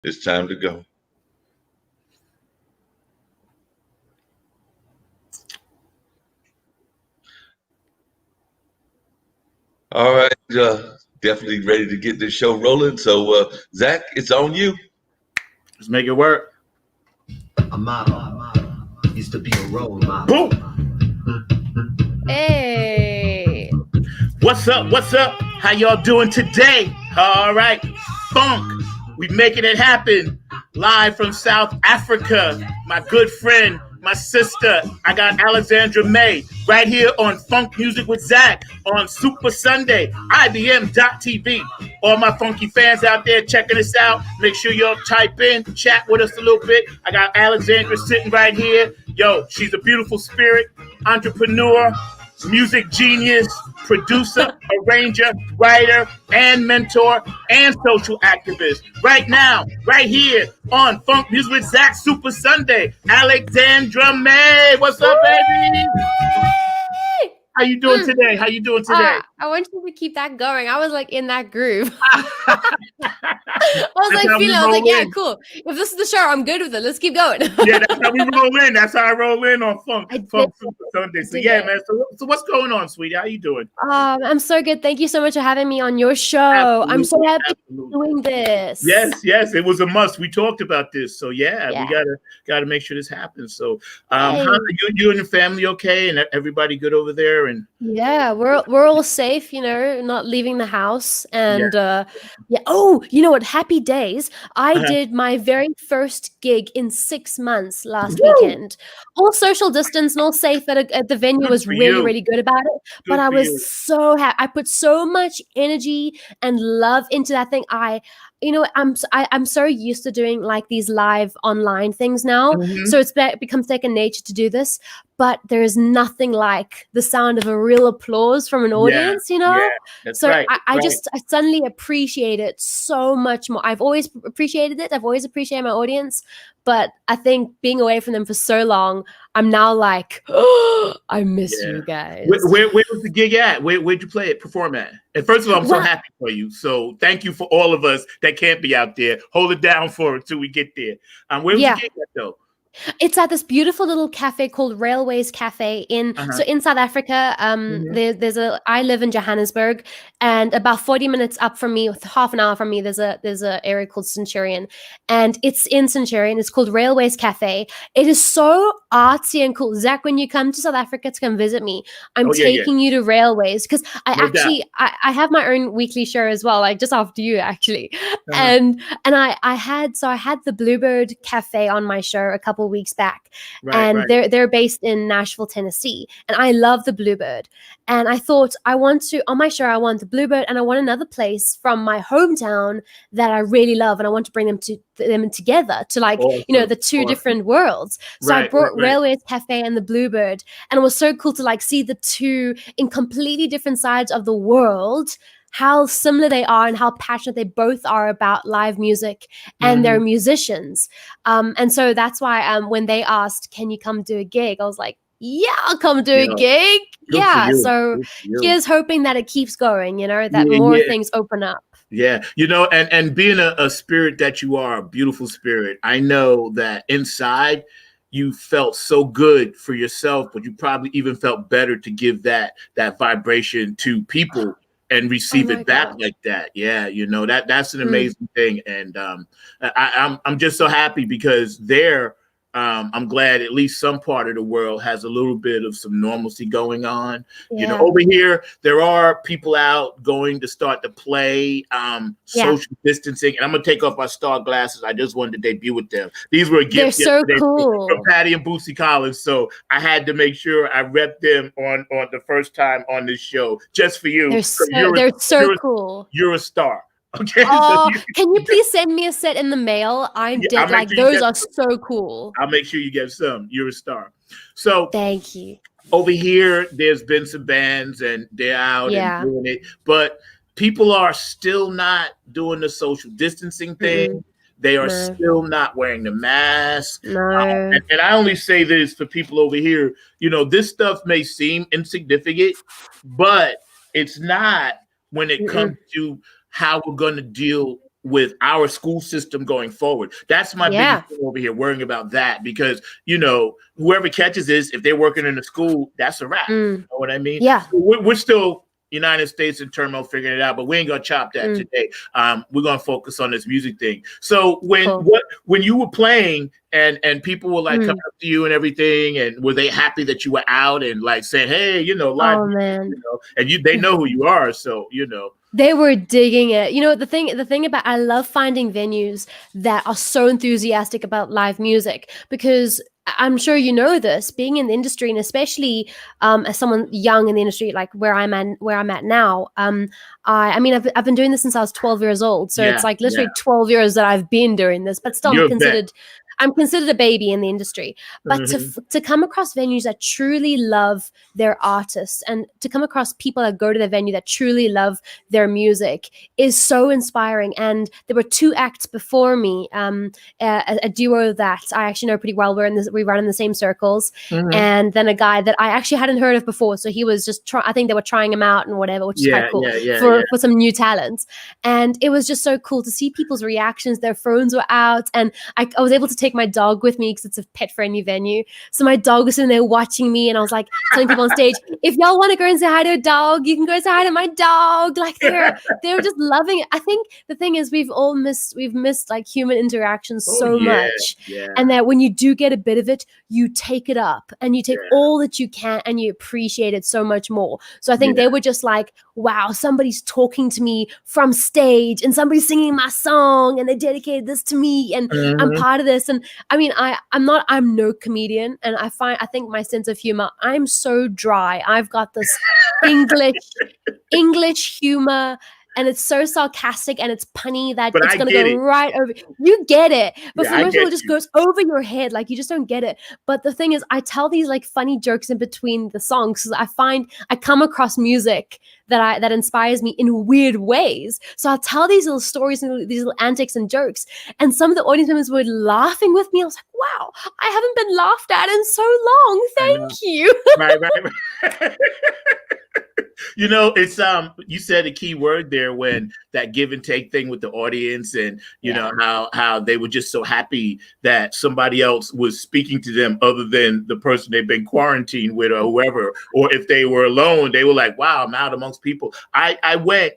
It's time to go. All right, definitely ready to get this show rolling. So, Zach, it's on you. Let's make it work. A model used to be a role model. Boom. Hey. What's up? What's up? How y'all doing today? All right. Funk. We making it happen. Live from South Africa. My good friend, my sister. I got Alexandra May right here on Funk Music with Zack on Super Sunday, IBM.TV. All my funky fans out there checking us out. Make sure y'all type in, chat with us a little bit. I got Alexandra sitting right here. Yo, she's a beautiful spirit, entrepreneur, music genius, producer, arranger, writer, and mentor, and social activist. Right now, right here on Funk Music with Zack Super Sunday, Alexandra May. What's up, baby? How you doing today? How you doing today? I want you to keep that going. I was like in that groove. I was like, yeah, cool. If this is the show, I'm good with it. Let's keep going. Yeah, that's how we roll in. That's how I roll in on Funk Super Sunday. So yeah, man. So what's going on, sweetie? How you doing? I'm so good. Thank you so much for having me on your show. Absolutely, I'm so happy to be doing this. Yes, it was a must. We talked about this, so yeah. We gotta make sure this happens. So, how are you and your family okay, and everybody good over there? And yeah, we're all safe, not leaving the house. And oh, you know what? Happy days. I did my very first gig in 6 months last weekend. All social distance and all safe at the venue. Was really, really good about it. But I was so happy. I put so much energy and love into that thing. I'm so used to doing like these live online things now. So it's become second nature to do this. But there is nothing like the sound of a real applause from an audience, Yeah, that's so right. I suddenly appreciate it so much more. I've always appreciated it. I've always appreciated my audience. But I think being away from them for so long, I'm now like, oh, I miss you guys. Where was the gig at? Where'd you perform at? And first of all, I'm so happy for you. So thank you for all of us that can't be out there. Hold it down for it till we get there. Where was the gig at though? It's at this beautiful little cafe called Railways Cafe in South Africa. I live in Johannesburg, and about 40 minutes up from me, half an hour from me, there's a area called Centurion, and it's in Centurion. It's called Railways Cafe. It is so artsy and cool. Zach, when you come to South Africa to come visit me, I'm taking you to Railways because I have my own weekly show as well, like just after you actually, and I had the Bluebird Cafe on my show a couple weeks back, they're based in Nashville, Tennessee, and I love the Bluebird. And I thought I want the Bluebird, and I want another place from my hometown that I really love, and I want to bring them together to the two different worlds. So I brought Railways Cafe and the Bluebird, and it was so cool to like see the two in completely different sides of the world, how similar they are and how passionate they both are about live music and they're musicians. And so that's why when they asked, can you come do a gig? I was like, yeah, I'll come do a gig. So here's hoping that it keeps going, that more things open up. Yeah, and being a spirit that you are, a beautiful spirit, I know that inside you felt so good for yourself, but you probably even felt better to give that vibration to people and receive it back like that. Yeah, that's an amazing thing. And I'm just so happy because I'm glad at least some part of the world has a little bit of some normalcy going on. Over here, there are people out going to start to play social distancing. And I'm going to take off my star glasses. I just wanted to debut with them. These were gifts They're so cool. From Patty and Boosie Collins. So I had to make sure I rep them on the first time on this show just for you. They're so cool. You're a star. Okay. Oh, can you please send me a set in the mail? I'm dead. Like those are so cool. I'll make sure you get some. You're a star. So thank you. Over here, there's been some bands and they're out and doing it, but people are still not doing the social distancing thing. They are still not wearing the mask. And I only say this for people over here. This stuff may seem insignificant, but it's not when it comes to how we're going to deal with our school system going forward. That's my biggest thing over here, worrying about that, because, you know, whoever catches this, if they're working in a school, that's a wrap. You know what I mean? Yeah. So we're still United States in turmoil figuring it out, but we ain't gonna chop that today. We're gonna focus on this music thing. So when you were playing and people were like coming up to you and everything, and were they happy that you were out and like saying, hey, you know, live music, you know, and they know who you are, so you know. They were digging it. You know, the thing about, I love finding venues that are so enthusiastic about live music, because I'm sure you know this, being in the industry, and especially as someone young in the industry, like where I'm at now. I mean, I've been doing this since I was 12 years old, so it's like literally 12 years that I've been doing this, but still I'm considered a baby in the industry. But to come across venues that truly love their artists, and to come across people that go to the venue that truly love their music, is so inspiring. And there were 2 acts before me, a duo that I actually know pretty well. We run in the same circles, and then a guy that I actually hadn't heard of before. So he was just I think they were trying him out and whatever, which is quite cool for some new talents. And it was just so cool to see people's reactions. Their phones were out, and I was able to take my dog with me because it's a pet-friendly venue. So my dog was in there watching me, and I was like telling people on stage, if y'all want to go and say hi to a dog, you can go say hi to my dog. Like they were just loving it. I think the thing is we've missed like human interaction so much. And that when you do get a bit of it, you take it up and you take all that you can, and you appreciate it so much more. So I think they were just like, wow, somebody's talking to me from stage, and somebody's singing my song, and they dedicated this to me, and I'm part of this. And I mean, I'm no comedian, and I think my sense of humor, I'm so dry. I've got this English humor, and it's so sarcastic and it's punny that it's going to go right over. You get it. But for most people, it just goes over your head. Like, you just don't get it. But the thing is, I tell these like funny jokes in between the songs, because I find I come across music that inspires me in weird ways. So I'll tell these little stories and these little antics and jokes. And some of the audience members were laughing with me. I was like, wow, I haven't been laughed at in so long. Thank you. Right. You know, it's you said a key word there, when that give and take thing with the audience, and you know how they were just so happy that somebody else was speaking to them other than the person they've been quarantined with or whoever, or if they were alone, they were like, wow, I'm out amongst people. I went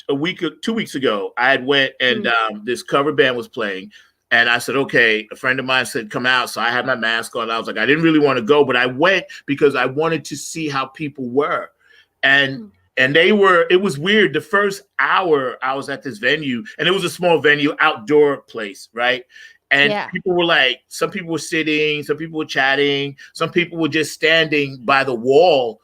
2 weeks ago. I had went and this cover band was playing. And I said, okay, a friend of mine said, come out. So I had my mask on. I was like, I didn't really want to go, but I went because I wanted to see how people were. And it was weird. The first hour I was at this venue, and it was a small venue, outdoor place, right? And people were like, some people were sitting, some people were chatting, some people were just standing by the wall,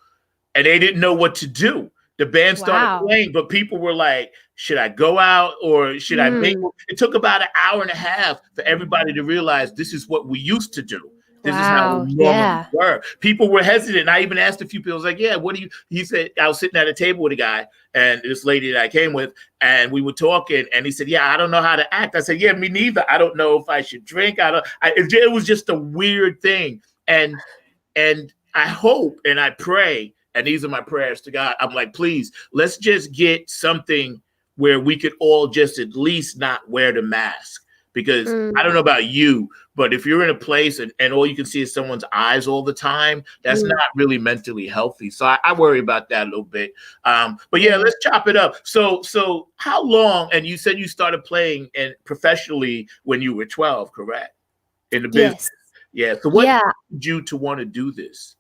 and they didn't know what to do. The band started playing, but people were like, should I go out or should I mingle? It took about an hour and a half for everybody to realize this is what we used to do. This is how we normally were. People were hesitant. And I even asked a few people, I was like, yeah, what do you, he said, I was sitting at a table with a guy and this lady that I came with, and we were talking, and he said, yeah, I don't know how to act. I said, yeah, me neither. I don't know if I should drink. It was just a weird thing. And I hope and I pray, and these are my prayers to God, I'm like, please, let's just get something where we could all just at least not wear the mask. Because I don't know about you, but if you're in a place and all you can see is someone's eyes all the time, that's not really mentally healthy. So I worry about that a little bit. But yeah, let's chop it up. So how long, and you said you started playing and professionally when you were 12, correct? In the business. Yeah. So what led you to want to do this?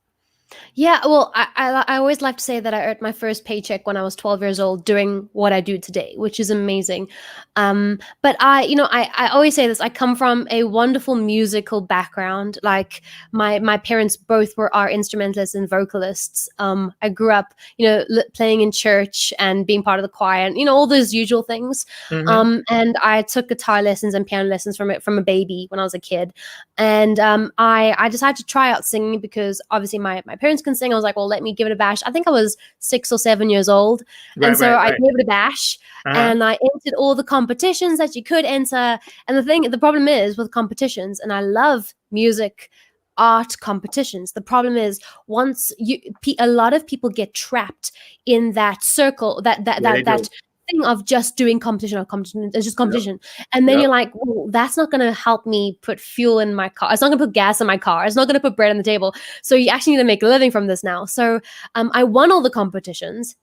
Yeah, well, I always like to say that I earned my first paycheck when I was 12 years old doing what I do today, which is amazing. But I always say this, I come from a wonderful musical background. Like my parents both are instrumentalists and vocalists. I grew up, playing in church and being part of the choir and, all those usual things. And I took guitar lessons and piano lessons from a baby when I was a kid. And I decided to try out singing because obviously my parents can sing. I was like, well, let me give it a bash. I think I was 6 or 7 years old. I gave it a bash and I entered all the competitions that you could enter. And the problem is with competitions, and I love music, art competitions. The problem is a lot of people get trapped in that circle, that thing of just doing competition or competition. It's just competition. And then you're like, well, that's not going to help me put fuel in my car. It's not going to put gas in my car. It's not going to put bread on the table. So you actually need to make a living from this now. So I won all the competitions.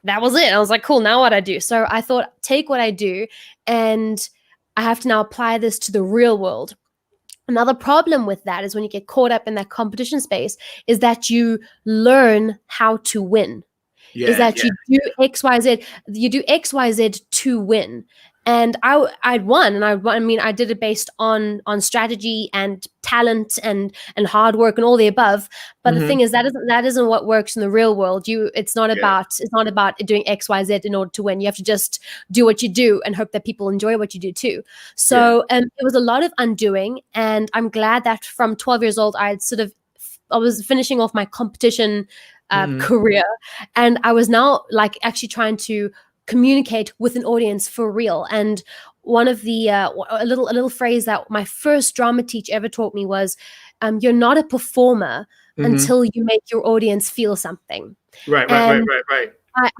That was it. I was like, cool, now what I do? So I thought, take what I do and I have to now apply this to the real world. Another problem with that is when you get caught up in that competition space is that you learn how to win. Is that you do X, Y, Z. You do X, Y, Z to win. And I'd won, and I mean, I did it based on strategy and talent and hard work and all the above. But the thing is, that isn't what works in the real world. It's not about doing X, Y, Z in order to win. You have to just do what you do and hope that people enjoy what you do too. So it was a lot of undoing, and I'm glad that from 12 years old, I was finishing off my competition career, and I was now like actually trying to communicate with an audience for real. And one of the a little phrase that my first drama teacher ever taught me was, "You're not a performer until you make your audience feel something." Right. I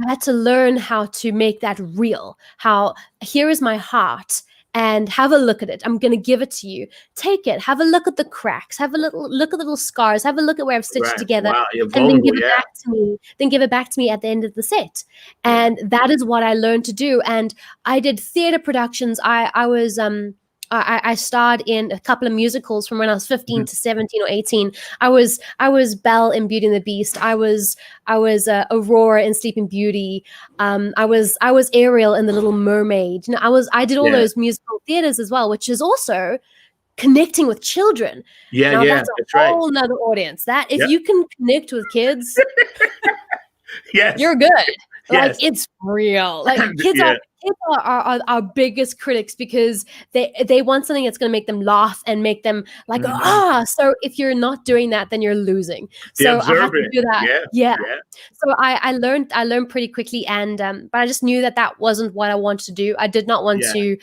had to learn how to make that real. How here is my heart. And have a look at it. I'm going to give it to you. Take it. Have a look at the cracks. Have a look at the little scars. Have a look at where I've stitched it together. Wow, and then give it back to me. Then give it back to me at the end of the set. And that is what I learned to do. And I did theater productions. I starred in a couple of musicals from when I was 15 to 17 or 18. I was Belle in Beauty and the Beast. I was Aurora in Sleeping Beauty. I was Ariel in The Little Mermaid. You know, I did all those musical theaters as well, which is also connecting with children. That's a whole nother audience. That if you can connect with kids, you're good. Like it's real. Like kids are our biggest critics because they want something that's going to make them laugh and make them like so if you're not doing that, then you're losing. So I have to do that. So I learned pretty quickly, and but I just knew that wasn't what I wanted to do. I did not want to.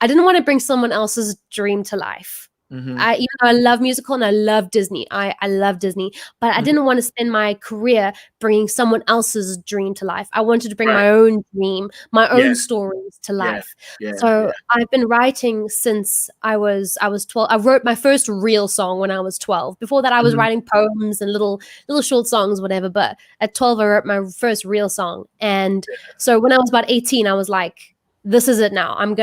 I didn't want to bring someone else's dream to life. Even though I love musical and I love Disney, I love Disney, but I didn't want to spend my career bringing someone else's dream to life. I wanted to bring my own dream, my own stories to life. So I've been writing since I was 12. I wrote my first real song when I was 12. Before that, I was writing poems and little short songs, whatever. But at 12, I wrote my first real song. And so when I was about 18, I was like, this is it now. I'm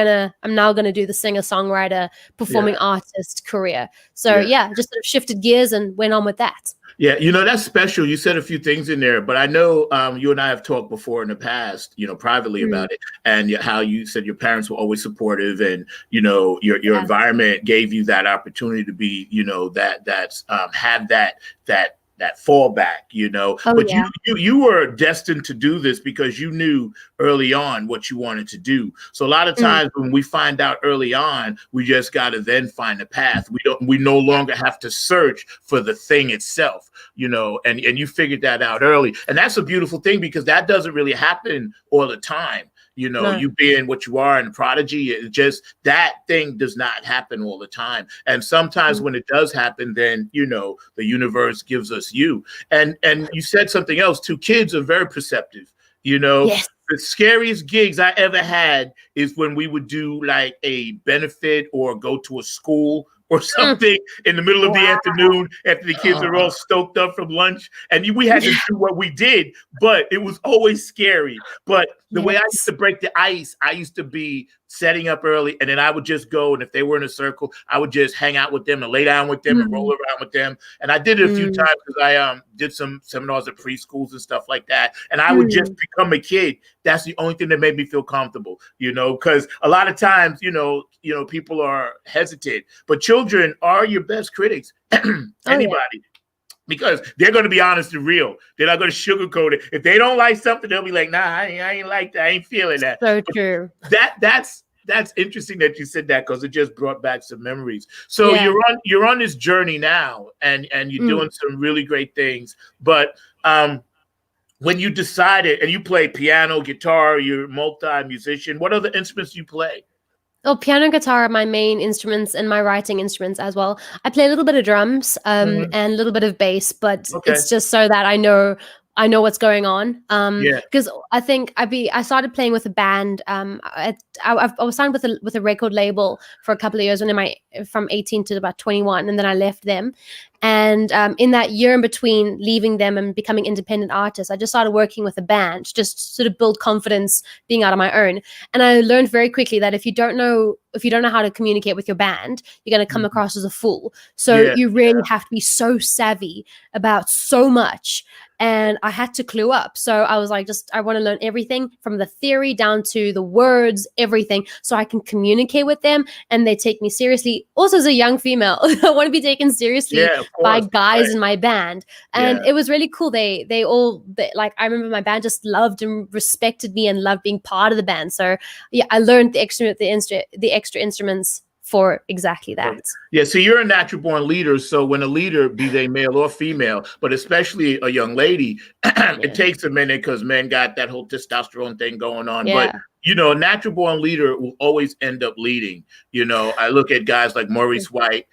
now gonna do the singer-songwriter, performing artist career. So just sort of shifted gears and went on with that. Yeah, that's special. You said a few things in there, but I know you and I have talked before in the past, privately about it, and how you said your parents were always supportive, and your environment gave you that opportunity to be, have that fallback, but you were destined to do this because you knew early on what you wanted to do. So a lot of times when we find out early on, we just got to then find a path. We no longer have to search for the thing itself, and you figured that out early. And that's a beautiful thing because that doesn't really happen all the time. You being what you are and prodigy, it just that thing does not happen all the time. And sometimes when it does happen, then the universe gives us you. And you said something else too. Kids are very perceptive. Yes. The scariest gigs I ever had is when we would do like a benefit or go to a school or something in the middle of the afternoon after the kids are all stoked up from lunch. And we had to do what we did, but it was always scary. But the way I used to break the ice, I used to be setting up early, and then I would just go, and if they were in a circle, I would just hang out with them and lay down with them and roll around with them. And I did it a few times because I did some seminars at preschools and stuff like that. And I would just become a kid. That's the only thing that made me feel comfortable, because a lot of times, people are hesitant, but children are your best critics. Anybody. Because they're going to be honest and real. They're not going to sugarcoat it. If they don't like something, they'll be like, nah, I ain't like that. I ain't feeling that. So true. That's interesting that you said that because it just brought back some memories. So you're on this journey now and you're doing some really great things. But when you decided, and you play piano, guitar, you're a multi-musician, what other instruments do you play? Oh, piano and guitar are my main instruments and my writing instruments as well. I play a little bit of drums and a little bit of bass, but it's just so that I know I know what's going on. Yeah. Because I think I started playing with a band. I was signed with a record label for a couple of years from 18 to about 21, and then I left them. And in that year in between leaving them and becoming independent artist, I just started working with a band, just sort of build confidence being out on my own. And I learned very quickly that if you don't know how to communicate with your band, you're going to come across as a fool. So you really have to be so savvy about so much. And I had to clue up. So I was like, I want to learn everything from the theory down to the words, everything, so I can communicate with them and they take me seriously. Also, as a young female, I want to be taken seriously by guys in my band. And it was really cool. They like, I remember my band just loved and respected me and loved being part of the band. So yeah, I learned the extra instruments for exactly that. Yeah, so you're a natural born leader. So when a leader, be they male or female, but especially a young lady, it takes a minute because men got that whole testosterone thing going on. Yeah. But, you know, a natural born leader will always end up leading. You know, I look at guys like Maurice White.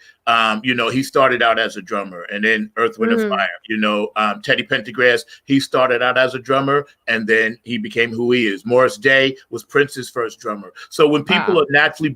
You know, he started out as a drummer, and then Earth, Wind, and Fire. You know, Teddy Pendergrass, he started out as a drummer, and then he became who he is. Morris Day was Prince's first drummer. So when people are naturally,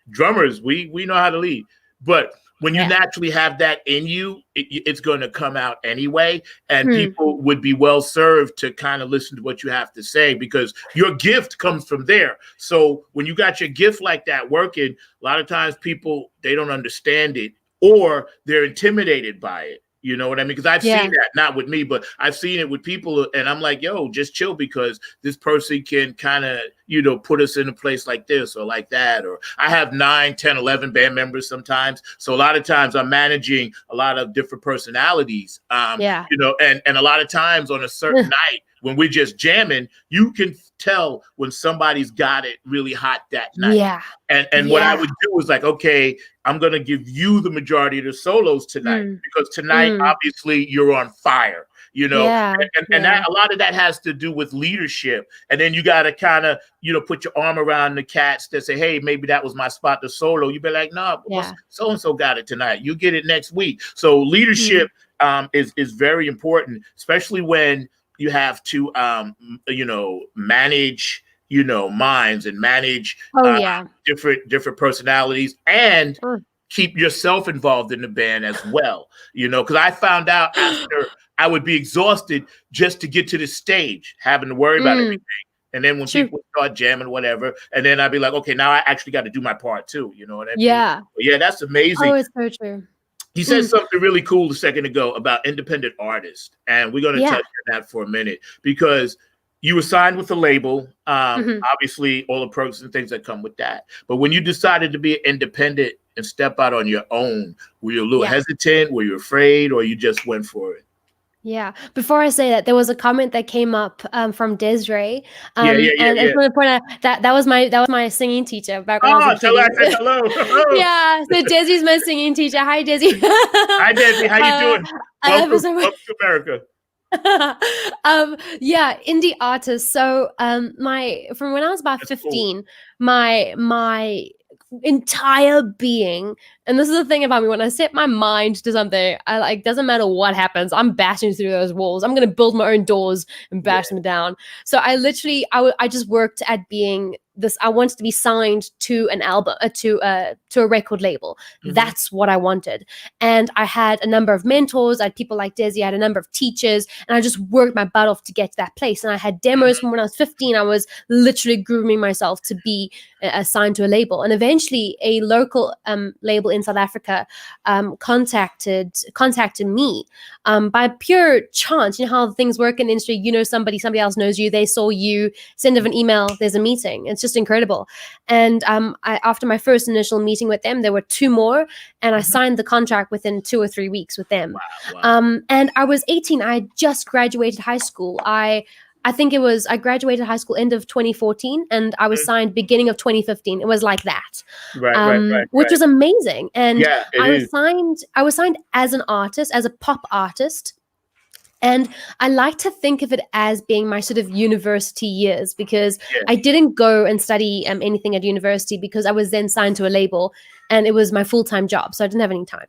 drummers, we know how to lead. But when you naturally have that in you, it's going to come out anyway. And people would be well served to kind of listen to what you have to say, because your gift comes from there. So when you got your gift like that working, a lot of times people, they don't understand it or they're intimidated by it. You know what I mean? Because I've seen that, not with me, but I've seen it with people. And I'm like, yo, just chill, because this person can kind of, you know, put us in a place like this or like that. Or I have 9, 10, 11 band members sometimes. So a lot of times I'm managing a lot of different personalities, you know, and a lot of times on a certain night when we're just jamming, you can tell when somebody's got it really hot that night. Yeah. And what I would do is like, okay, I'm going to give you the majority of the solos tonight, because tonight, obviously, you're on fire, you know, and that, a lot of that has to do with leadership. And then you got to kind of, you know, put your arm around the cats that say, hey, maybe that was my spot to solo. You be like, no, so-and-so got it tonight. You get it next week. So leadership is very important, especially when you have to, you know, manage, you know, minds and manage different personalities, and keep yourself involved in the band as well. You know, because I found out after I would be exhausted just to get to the stage, having to worry about everything. And then when people start jamming, whatever, and then I'd be like, okay, now I actually got to do my part too. You know what I mean? Yeah. But yeah, that's amazing. Oh, it's so true. You said something really cool a second ago about independent artists, and we're going to touch on that for a minute, because you were signed with a label, obviously all the perks and things that come with that. But when you decided to be independent and step out on your own, were you a little hesitant? Were you afraid, or you just went for it? Yeah. Before I say that, there was a comment that came up from Desiree. And I just want to point out that was my singing teacher back when I was tell her I said hello. Yeah. So Desi's my singing teacher. Hi, Desi. Hi, Desi. How you doing? Welcome to America. Indie artists. So from when I was about 15, my entire being, and this is the thing about me, when I set my mind to something, I like, doesn't matter what happens, I'm bashing through those walls. I'm gonna build my own doors and bash them down. So I literally I just worked at being this. I wanted to be signed to an album, to a record label. That's what I wanted. And I had a number of mentors. I had people like Desi. I had a number of teachers, and I just worked my butt off to get to that place. And I had demos from when I was 15. I was literally grooming myself to be assigned to a label. And eventually a local label in South Africa contacted me by pure chance. You know how things work in the industry. You know, somebody else knows you. They saw you, send them an email, there's a meeting. It's just incredible. And after my first initial meeting with them, there were 2 more, and I signed the contract within 2 or 3 weeks with them. Wow. And I was 18. I had just graduated high school. I graduated high school end of 2014, and I was signed beginning of 2015. It was like that, which was amazing. And I was signed as an artist, as a pop artist. And I like to think of it as being my sort of university years, because I didn't go and study anything at university, because I was then signed to a label and it was my full-time job. So I didn't have any time.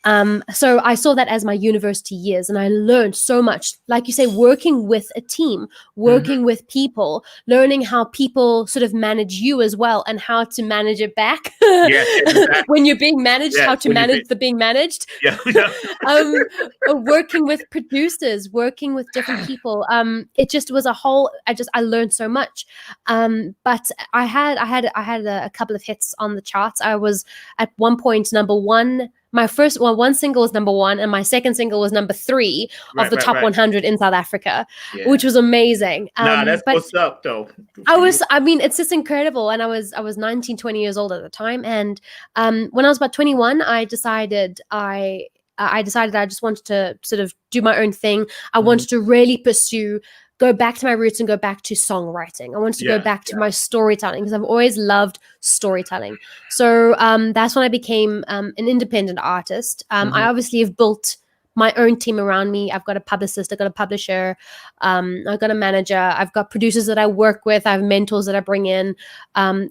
So I saw that as my university years, and I learned so much. Like you say, working with a team, working with people, learning how people sort of manage you as well, and how to manage it back. Yeah, exactly. When you're being managed, Yes, how to manage the being managed. Yeah. Working with producers, working with different people. It just was a whole. I learned so much. But I had a couple of hits on the charts. I was at one point number one. My one single was number one, and my second single was number three of the top 100 in South Africa, which was amazing. That's what's up, though. I mean, it's just incredible. And I was 19, 20 years old at the time. And when I was about 21, I decided I just wanted to sort of do my own thing. I wanted to really go back to my roots and go back to songwriting. I wanted to go back to my storytelling, because I've always loved storytelling. So that's when I became an independent artist. I obviously have built my own team around me. I've got a publicist, I've got a publisher, I've got a manager, I've got producers that I work with, I have mentors that I bring in.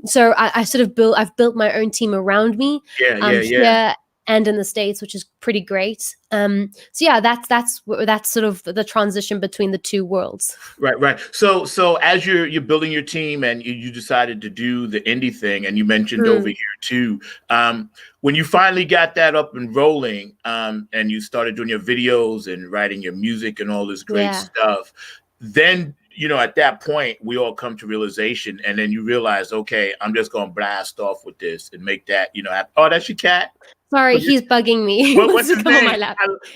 So I've built my own team around me. Here and in the States, which is pretty great. So yeah, that's sort of the transition between the two worlds. Right. So as you're building your team, and you decided to do the indie thing, and you mentioned over here too, when you finally got that up and rolling, and you started doing your videos and writing your music and all this great stuff, then at that point we all come to realization, and then you realize, okay, I'm just gonna blast off with this and make that oh, that's your cat. Sorry, he's bugging me. What's his name?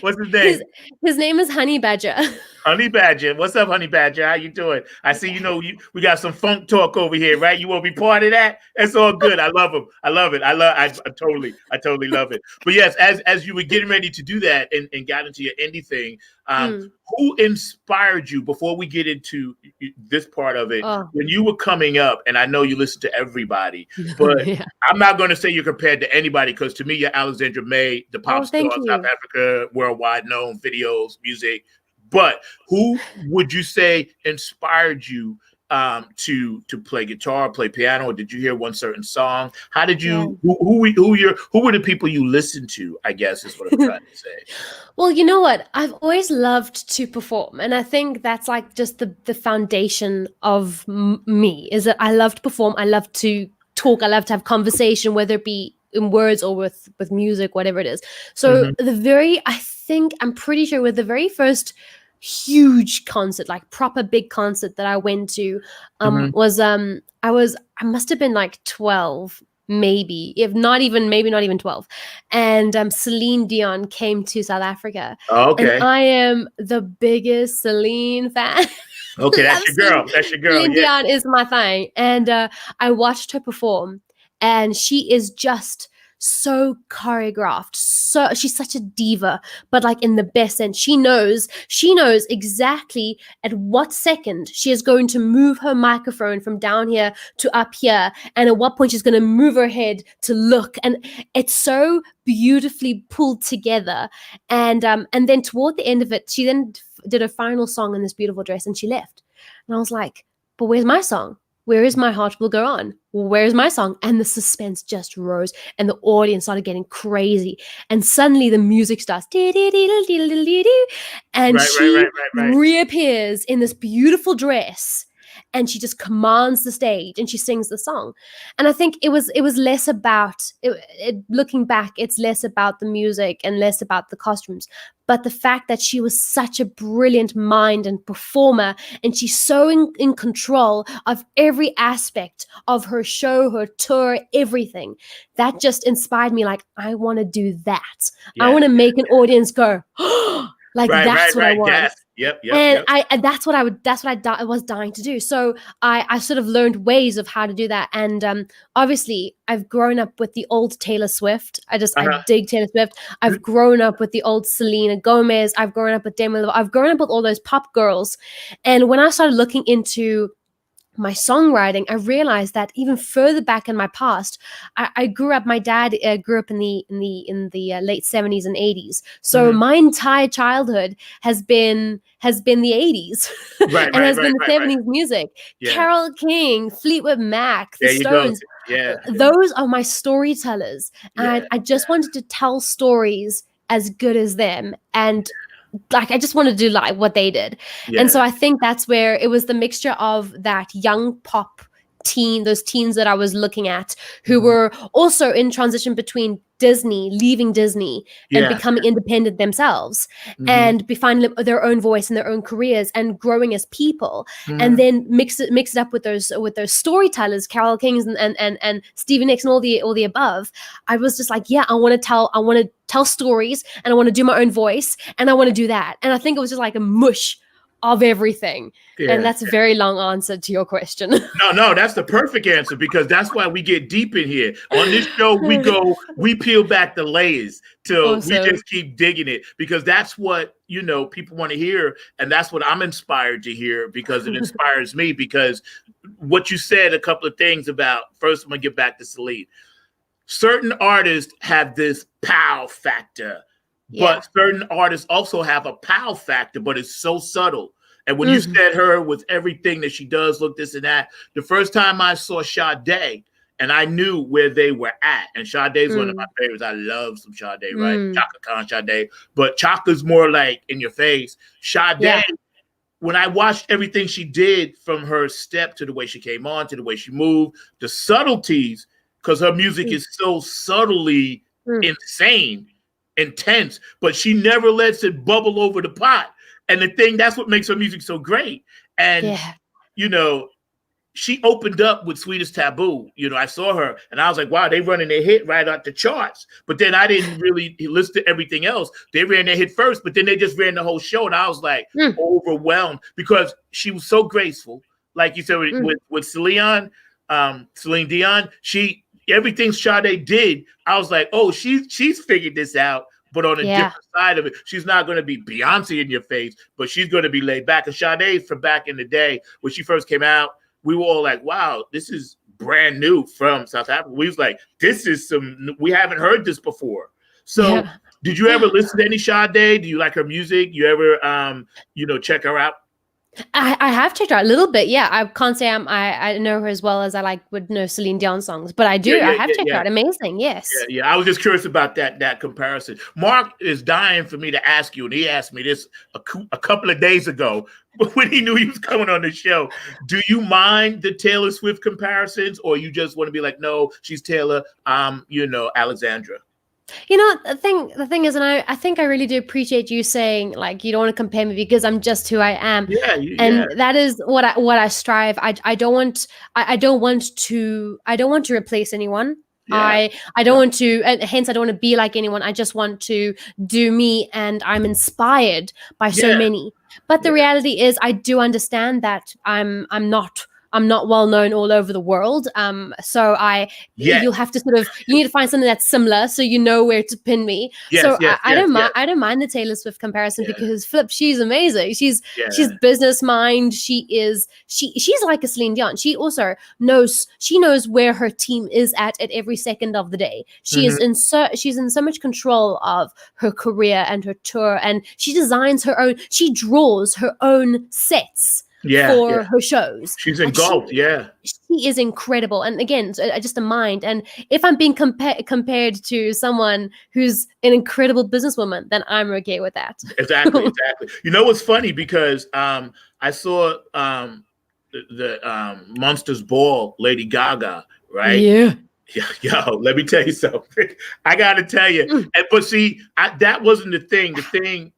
What's his name? His name is Honey Badger. Honey Badger. What's up, Honey Badger? How you doing? I see, we got some funk talk over here, right? You want to be part of that? It's all good. I love him. I love it. I totally love it. But yes, as you were getting ready to do that and got into your indie thing, who inspired you, before we get into this part of it, when you were coming up? And I know you listen to everybody, but I'm not going to say you're compared to anybody, because to me, you're Alexandra May, the pop star of South Africa, worldwide known, videos, music. But who would you say inspired you to play guitar, play piano, or did you hear one certain song? How did you? Who were the people you listened to? I guess is what I'm trying to say. Well, you know what? I've always loved to perform, and I think that's like just the foundation of me. Is that I love to perform. I love to talk. I love to have conversation, whether it be in words or with music, whatever it is. So I'm pretty sure with the very first huge concert, like proper big concert that I went to, was I must have been like 12, maybe not even 12, and Celine Dion came to South Africa. And I am the biggest Celine fan. Okay, that's your girl. Celine Dion is my thing, and I watched her perform, and she is just so choreographed. So she's such a diva, but like in the best sense. She knows exactly at what second she is going to move her microphone from down here to up here, and at what point she's going to move her head to look. And it's so beautifully pulled together. And then toward the end of it, she then did a final song in this beautiful dress, and she left. And I was like, but where's my song? Where is My Heart Will Go On? Where's my song? And the suspense just rose, and the audience started getting crazy. And suddenly the music starts, and she reappears in this beautiful dress, and she just commands the stage, and she sings the song. And I think it was less about looking back, it's less about the music and less about the costumes, but the fact that she was such a brilliant mind and performer, and she's so in control of every aspect of her show, her tour, everything. That just inspired me. Like, I want to do that. I want to make an audience go, oh, like that's what I want. Yes. Yep. And that's what I was dying to do. So I sort of learned ways of how to do that. And obviously I've grown up with the old Taylor Swift. I dig Taylor Swift. I've grown up with the old Selena Gomez. I've grown up with Demi Lovato. I've grown up with all those pop girls. And when I started looking into my songwriting, I realized that even further back in my past, I grew up. My dad grew up in the late 70s and 80s. So my entire childhood has been the 80s, and has been the 70s music. Yeah. Carole King, Fleetwood Mac, the Stones. Those are my storytellers, and I just wanted to tell stories as good as them, and like I just want to do like what they did. Yeah. And so I think that's where it was the mixture of that young pop those teens that I was looking at who were also in transition between leaving Disney and becoming independent themselves and finding their own voice and their own careers and growing as people, and then mix it up with those storytellers, Carole Kings and Stevie Nicks and all the above. I was just like, yeah, I want to tell stories, and I want to do my own voice, and I want to do that. And I think it was just like a mush of everything. And that's a very long answer to your question. No, that's the perfect answer, because that's why we get deep in here. On this show, we peel back the layers till we just keep digging it, because that's what, people want to hear. And that's what I'm inspired to hear, because it inspires me. Because what you said, a couple of things about, first I'm going to get back to Celine. Certain artists have this pow factor, but certain artists also have a pow factor, but it's so subtle. And when you said her with everything that she does, look, this and that, the first time I saw Sade, and I knew where they were at, and Sade is one of my favorites. I love some Sade, right? Chaka Khan, Sade. But Chaka's more like in your face. Sade, when I watched everything she did, from her step to the way she came on, to the way she moved, the subtleties, because her music is so subtly insane, intense, but she never lets it bubble over the pot. And that's what makes her music so great. And, she opened up with Sweetest Taboo. I saw her and I was like, wow, they running their hit right out the charts. But then I didn't really listen to everything else. They ran their hit first, but then they just ran the whole show. And I was like overwhelmed, because she was so graceful. Like you said, with Celine Dion, everything Sade did, I was like, oh, she's figured this out. But on a different side of it, she's not going to be Beyonce in your face, but she's going to be laid back. And Sade, from back in the day when she first came out, we were all like, wow, this is brand new from South Africa. We was like, we haven't heard this before. So did you ever listen to any Sade? Do you like her music? You ever, check her out? I have checked her out a little bit. Yeah, I can't say I know her as well as I would know Celine Dion songs, but I do. I have checked her out. Amazing. Yes. Yeah. I was just curious about that comparison. Mark is dying for me to ask you, and he asked me this a couple of days ago when he knew he was coming on the show. Do you mind the Taylor Swift comparisons, or you just want to be like, no, she's Taylor, Alexandra? The thing is, and I think I really do appreciate you saying, like, you don't want to compare me because I'm just who I am. And that is what I strive. I don't want to replace anyone. I don't want to, and hence I don't want to be like anyone. I just want to do me, and I'm inspired by so many. But the reality is, I do understand that I'm not well known all over the world. So you'll have to you need to find something that's similar, so you know where to pin me. I don't mind the Taylor Swift comparison, because she's amazing. She's business mind. She's like a Celine Dion. She also knows where her team is at every second of the day. She's in so much control of her career and her tour, and she she draws her own sets for her shows. She's engulfed, She is incredible. And again, just a mind. And if I'm being compared to someone who's an incredible businesswoman, then I'm okay with that. Exactly. You know what's funny? Because I saw the Monsters Ball, Lady Gaga, right? Yeah. Yo, let me tell you something. I got to tell you. But see, that wasn't the thing. The thing,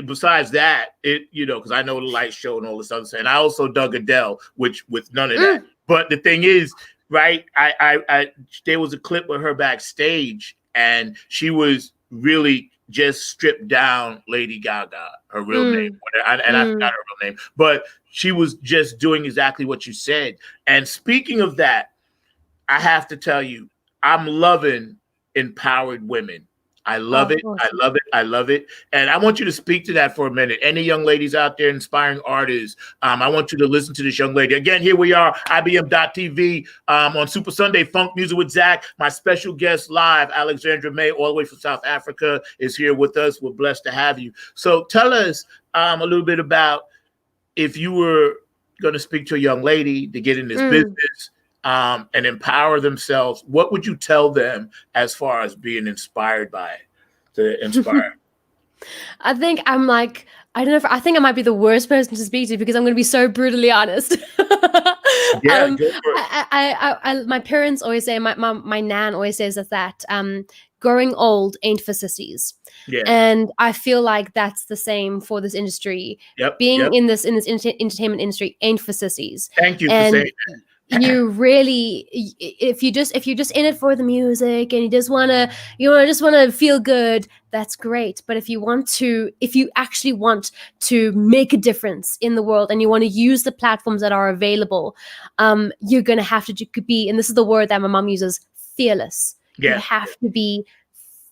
besides that, because I know the light show and all this other stuff, and I also dug Adele, which with none of that. But the thing is, right? I there was a clip with her backstage, and she was really just stripped down Lady Gaga, her real name, and I forgot her real name, but she was just doing exactly what you said. And speaking of that, I have to tell you, I'm loving empowered women. I love it. I love it. I love it. And I want you to speak to that for a minute. Any young ladies out there, inspiring artists, I want you to listen to this young lady. Again, here we are, IBM.TV on Super Sunday, Funk Music with Zack. My special guest live, Alexandra May, all the way from South Africa, is here with us. We're blessed to have you. So tell us a little bit about, if you were going to speak to a young lady to get in this business, and empower themselves, what would you tell them as far as being inspired by it, to inspire? I think I'm like, I don't know if I think I might be the worst person to speak to because I'm going to be so brutally honest. Yeah, go for it. My parents always say, my nan always says that growing old ain't for sissies. Yeah. And I feel like that's the same for this industry. Yep. Being in this entertainment industry ain't for sissies. Thank you for And saying that. you really, if you're just in it for the music and you just want to feel good, that's great. But if you actually want to make a difference in the world and you want to use the platforms that are available, you're going to have to be, and this is the word that my mom uses, fearless. Yeah. You have to be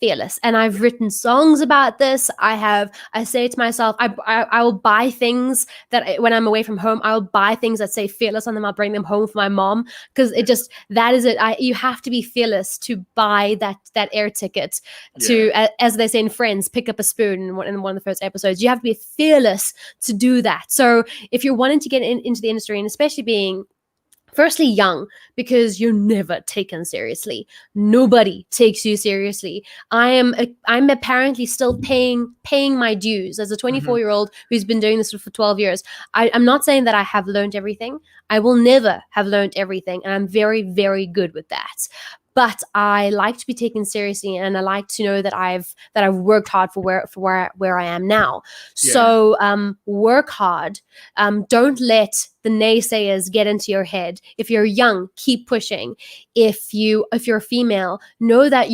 fearless. And I've written songs about this. I say to myself, I will buy things that when I'm away from home, I'll buy things that say fearless on them. I'll bring them home for my mom because that is it. You have to be fearless to buy that air ticket to, as they say in Friends, pick up a spoon in one of the first episodes. You have to be fearless to do that. So if you're wanting to get into the industry, and especially being firstly young, because you're never taken seriously. Nobody takes you seriously. I'm apparently still paying my dues as a 24-year-old who's been doing this for 12 years. I'm not saying that I have learned everything. I will never have learned everything, and I'm very, very good with that. But I like to be taken seriously, and I like to know that I've worked hard for where I am now. Yeah. So work hard. Don't let the naysayers get into your head. If you're young, keep pushing. If you're female, know that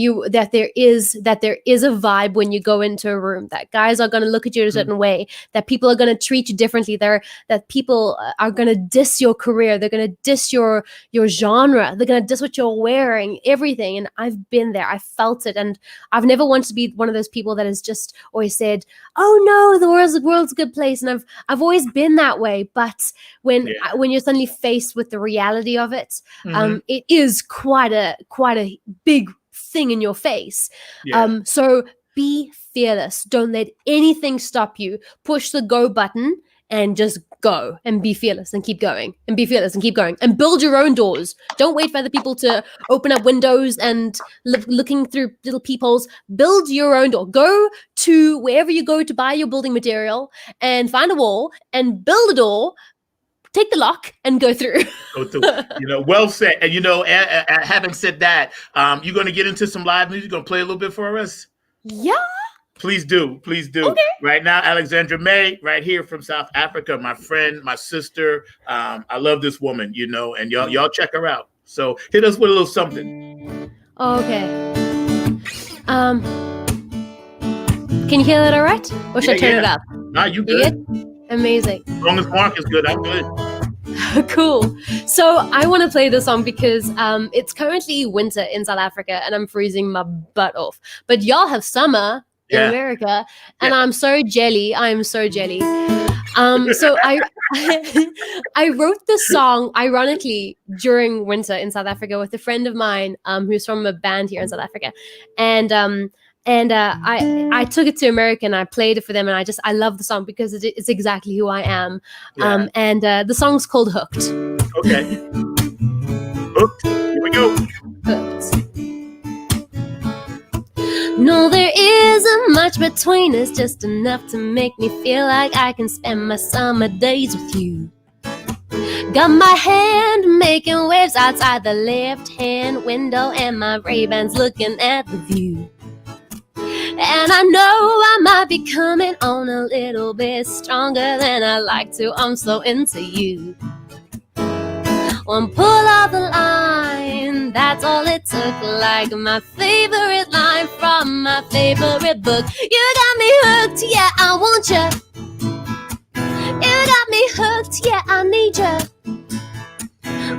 there is a vibe when you go into a room, that guys are going to look at you a certain way, that people are going to treat you differently, that people are going to diss your career, they're going to diss your genre, they're going to diss what you're wearing, everything. And I've been there, I felt it, and I've never wanted to be one of those people that has just always said, oh no, the world's a good place. And I've always been that way. But when you're suddenly faced with the reality of it, it is quite a big thing in your face. So be fearless. Don't let anything stop you. Push the go button and just go and be fearless and keep going and be fearless and keep going and build your own doors. Don't wait for other people to open up windows and looking through little peepholes. Build your own door. Go to wherever you go to buy your building material and find a wall and build a door. Take the lock and go through. Well said. And having said that, you're going to get into some live music. You're going to play a little bit for us? Yeah. Please do. Okay. Right now, Alexandra May, right here from South Africa, my friend, my sister. I love this woman, and y'all check her out. So hit us with a little something. Okay. Can you hear that all right? Or should I turn it up? Nah, you good. Amazing. As long as Mark is good, I'm good. Cool. So I want to play this song because it's currently winter in South Africa and I'm freezing my butt off. But y'all have summer in America, and I'm so jelly. I'm so jelly. So I wrote this song ironically during winter in South Africa with a friend of mine who's from a band here in South Africa, and I took it to America and I played it for them, and I love the song because it's exactly who I am. And the song's called Hooked. Okay. Hooked. Here we go. Hooked. No, there isn't much between us, just enough to make me feel like I can spend my summer days with you. Got my hand making waves outside the left-hand window, and my Ray-Bans looking at the view. And I know I might be coming on a little bit stronger than I like to. I'm so into you. One pull of the line, that's all it took. Like my favorite line from my favorite book. You got me hooked, yeah, I want you. You got me hooked, yeah, I need you.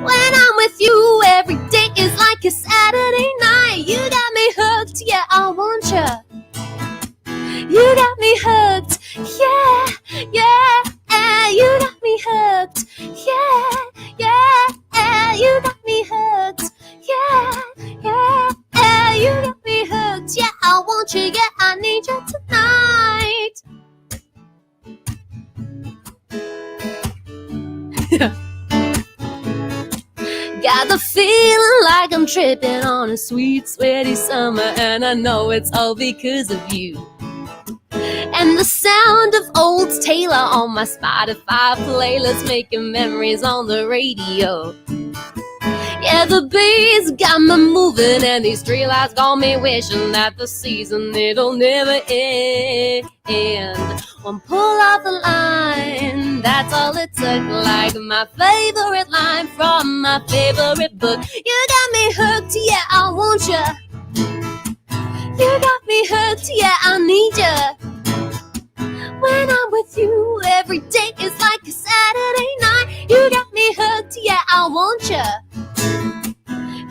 When I'm with you, every day is like a Saturday night. You got me hooked, yeah, I want you. You got me hooked, yeah, yeah, you got me hooked, yeah, yeah, you got me hooked, yeah, yeah, you got me hooked, yeah, I want you, yeah, I need you tonight. Got the feeling like I'm tripping on a sweet, sweaty summer, and I know it's all because of you. and the sound of old Taylor on my Spotify playlist, making memories on the radio. Yeah, the beats got me moving, and these streetlights got me wishing that the season, it'll never end. One pull off the line, that's all it took. Like my favorite line from my favorite book. You got me hooked, yeah, I want ya. You got me hooked, yeah, I need ya. When I'm with you, every day is like a Saturday night. You got me hooked, yeah, I want ya.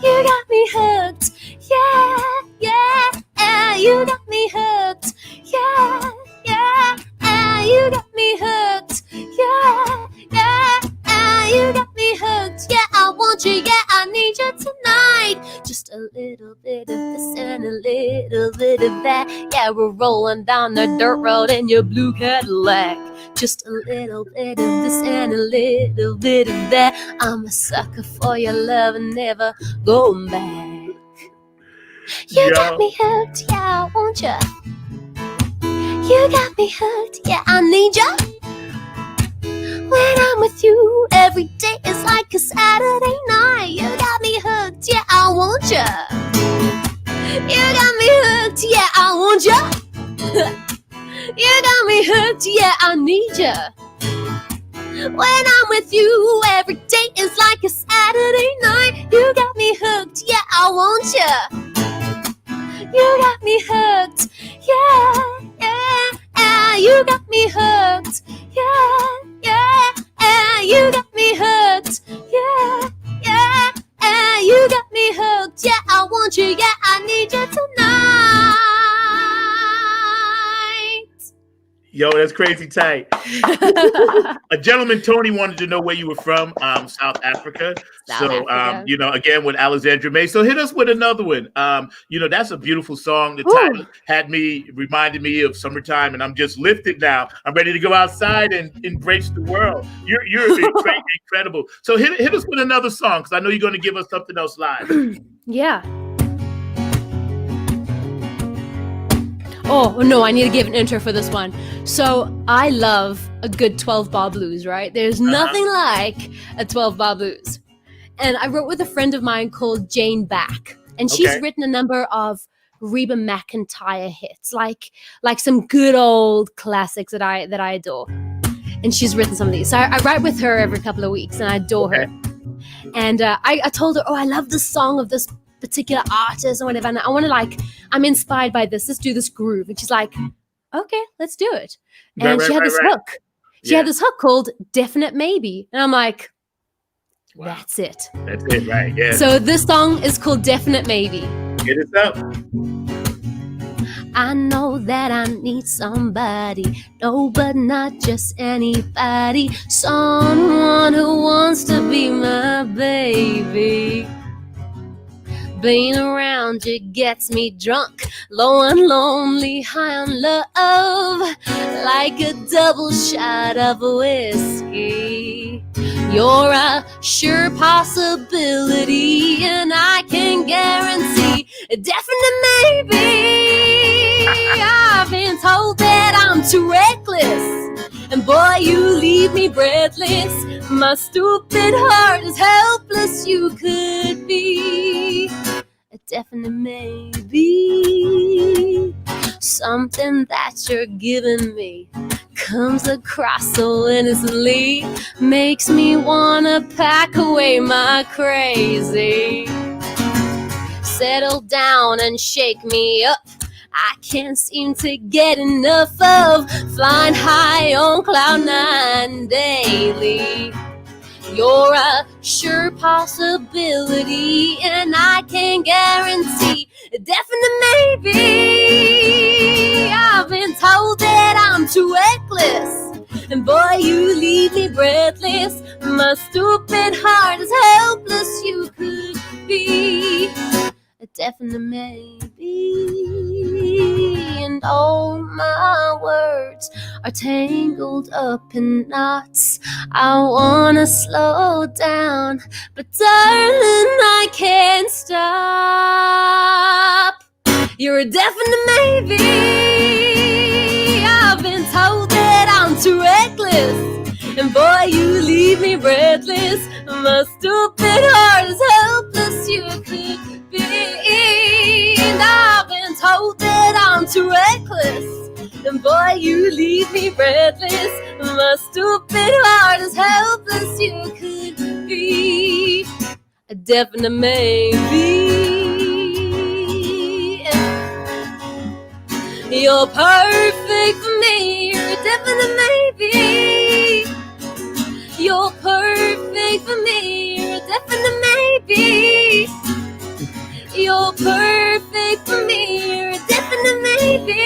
You got me hooked, yeah, yeah, yeah. You got me hooked, yeah, yeah, yeah. You got me hooked, yeah, yeah, yeah. You got me hooked, yeah, I want you, yeah, I need you tonight. Just a little bit of this and a little bit of that. Yeah, we're rolling down the dirt road in your blue Cadillac. Just a little bit of this and a little bit of that. I'm a sucker for your love and never going back. You got me hooked, yeah, I want ya. You got me hooked, yeah, I need ya. When I'm with you, every day is like a Saturday night. You got me hooked, yeah, I want ya. You got me hooked, yeah, I want ya. You got me hooked, yeah, I need ya. When I'm with you, every day is like a Saturday night. You got me hooked, yeah, I want ya. You got me hooked, yeah, yeah, yeah. You got me hooked, yeah, yeah, yeah. You got me hooked, yeah, yeah, yeah. You got me hooked, yeah, I want you, yeah, I need you tonight. Yo, that's crazy tight. A gentleman, Tony, wanted to know where you were from, South Africa. Africa. You know, again with Alexandra May. So hit us with another one. You know, that's a beautiful song. The title reminded me of summertime, and I'm just lifted now. I'm ready to go outside and embrace the world. You're incredible. So hit us with another song, because I know you're going to give us something else live. Yeah. Oh, no, I need to give an intro for this one. So I love a good 12-bar blues, right? There's nothing like a 12-bar blues. And I wrote with a friend of mine called Jane Back. And she's written a number of Reba McEntire hits, like some good old classics that I adore. And she's written some of these. So I write with her every couple of weeks, and I adore her. And I told her, I love the song of this particular artist or whatever, and I want to I'm inspired by this. Let's do this groove. And she's like, okay, let's do it. And she had this hook. She had this hook called Definite Maybe. And I'm like, that's it. That's it, right? Yeah. So this song is called Definite Maybe. Get it up. I know that I need somebody, no, but not just anybody. Someone who wants to be my baby. Being around you gets me drunk, low and lonely, high on love, like a double shot of whiskey. You're a sure possibility, and I can guarantee a definite maybe. I've been told that I'm too reckless, and boy, you leave me breathless. My stupid heart is helpless. You could be a definite maybe. Something that you're giving me comes across so innocently, makes me wanna pack away my crazy. Settle down and shake me up. I can't seem to get enough of flying high on cloud nine daily. You're a sure possibility, and I can guarantee a definite maybe. I've been told that I'm too reckless, and boy, you leave me breathless. My stupid heart is helpless. You could be a definite maybe. And all my words are tangled up in knots. I wanna slow down, but darling, I can't stop. You're a definite maybe. I've been too reckless. And boy, you leave me breathless. My stupid heart is helpless. You could be. And I've been told that I'm too reckless. And boy, you leave me breathless. My stupid heart is helpless. You could be a definite maybe. You're perfect for me. You're a definite maybe. You're perfect for me. You're a definite maybe. You're perfect for me. You're a definite maybe.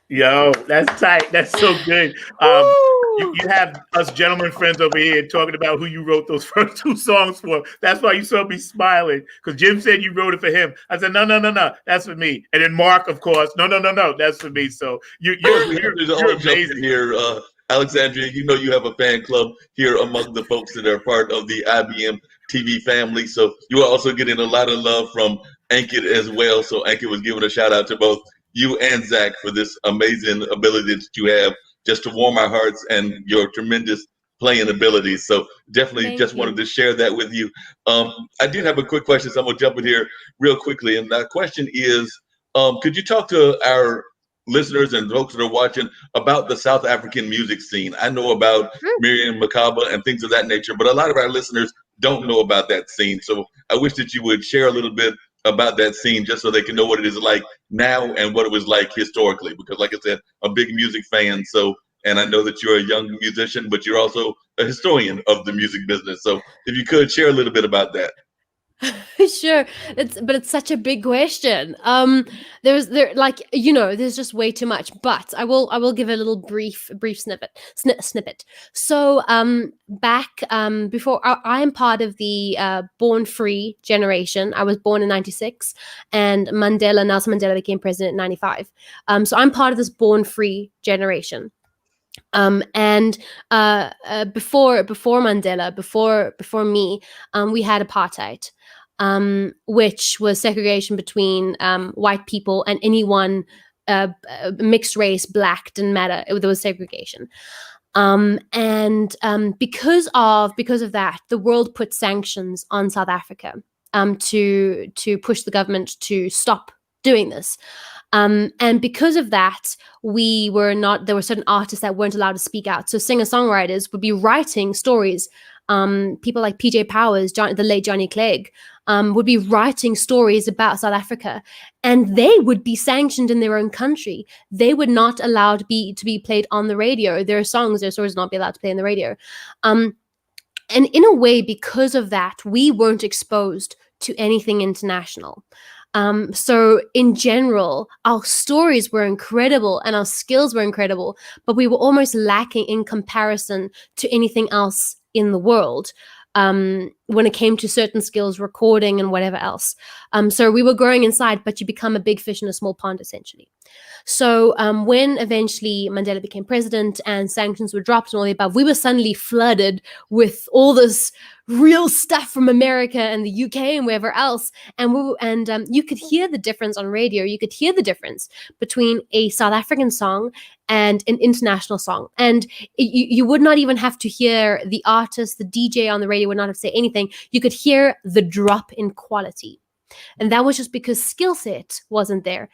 Yo, that's tight. That's so good. You have us gentlemen friends over here talking about who you wrote those first two songs for. That's why you saw me smiling, because Jim said you wrote it for him. I said, no, that's for me. And then Mark, of course, no, that's for me. So you're amazing here, Alexandra. You know you have a fan club here among the folks that are part of the IBM TV family. So you are also getting a lot of love from Ankit as well. So Ankit was giving a shout out to both you and Zack for this amazing ability that you have just to warm our hearts and your tremendous playing abilities. So definitely wanted to share that with you. I do have a quick question, so I'm gonna jump in here real quickly. And the question is, could you talk to our listeners and folks that are watching about the South African music scene? I know about Miriam Makaba and things of that nature, but a lot of our listeners don't know about that scene. So I wish that you would share a little bit about that scene just so they can know what it is like now and what it was like historically, because like I said, I'm a big music fan. So, and I know that you're a young musician, but you're also a historian of the music business. So if you could share a little bit about that. Sure. It's such a big question. There's just way too much, but I will give a little brief snippet. So back before I am part of the born free generation. I was born in 96, and Nelson Mandela became president in 95. So I'm part of this born free generation. And before Mandela, before me, we had apartheid. Which was segregation between white people and anyone mixed race, black, didn't matter. There was segregation. Because of that, the world put sanctions on South Africa to push the government to stop doing this. And because of that, there were certain artists that weren't allowed to speak out. So singer-songwriters would be writing stories. People like PJ Powers, the late Johnny Clegg, would be writing stories about South Africa, and they would be sanctioned in their own country. They would not allow to be played on the radio. Their stories would not be allowed to play on the radio. And in a way, because of that, we weren't exposed to anything international. So in general, our stories were incredible and our skills were incredible, but we were almost lacking in comparison to anything else in the world when it came to certain skills, recording and whatever else. So we were growing inside, but you become a big fish in a small pond, essentially. So when eventually Mandela became president and sanctions were dropped and all the above, we were suddenly flooded with all this real stuff from America and the UK and wherever else. And you could hear the difference on radio. You could hear the difference between a South African song and an international song. And you would not even have to hear the artist, the DJ on the radio would not have to say anything. You could hear the drop in quality. And that was just because skill set wasn't there.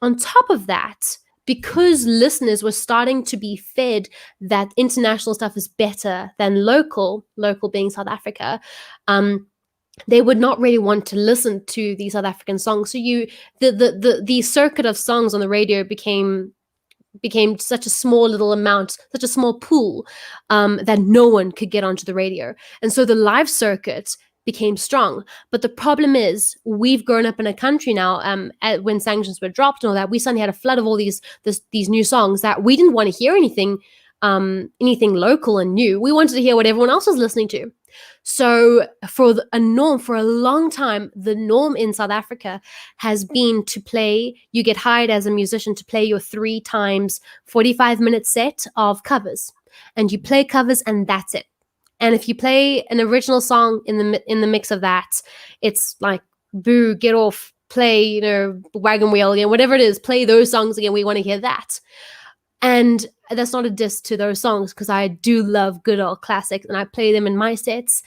On top of that, because listeners were starting to be fed that international stuff is better than local being South Africa, they would not really want to listen to these South African songs. So the circuit of songs on the radio became such a small little amount, such a small pool, that no one could get onto the radio. And so the live circuit became strong. But the problem is, we've grown up in a country now, when sanctions were dropped and all that, we suddenly had a flood of all these new songs that we didn't want to hear anything local and new. We wanted to hear what everyone else was listening to. So for a long time, the norm in South Africa has been to play, you get hired as a musician to play your 3 times 45-minute set of covers. And you play covers and that's it. And if you play an original song in the mix of that, it's like, boo, get off, play, Wagon Wheel again, whatever it is, play those songs again. We want to hear that. And that's not a diss to those songs, because I do love good old classics and I play them in my sets.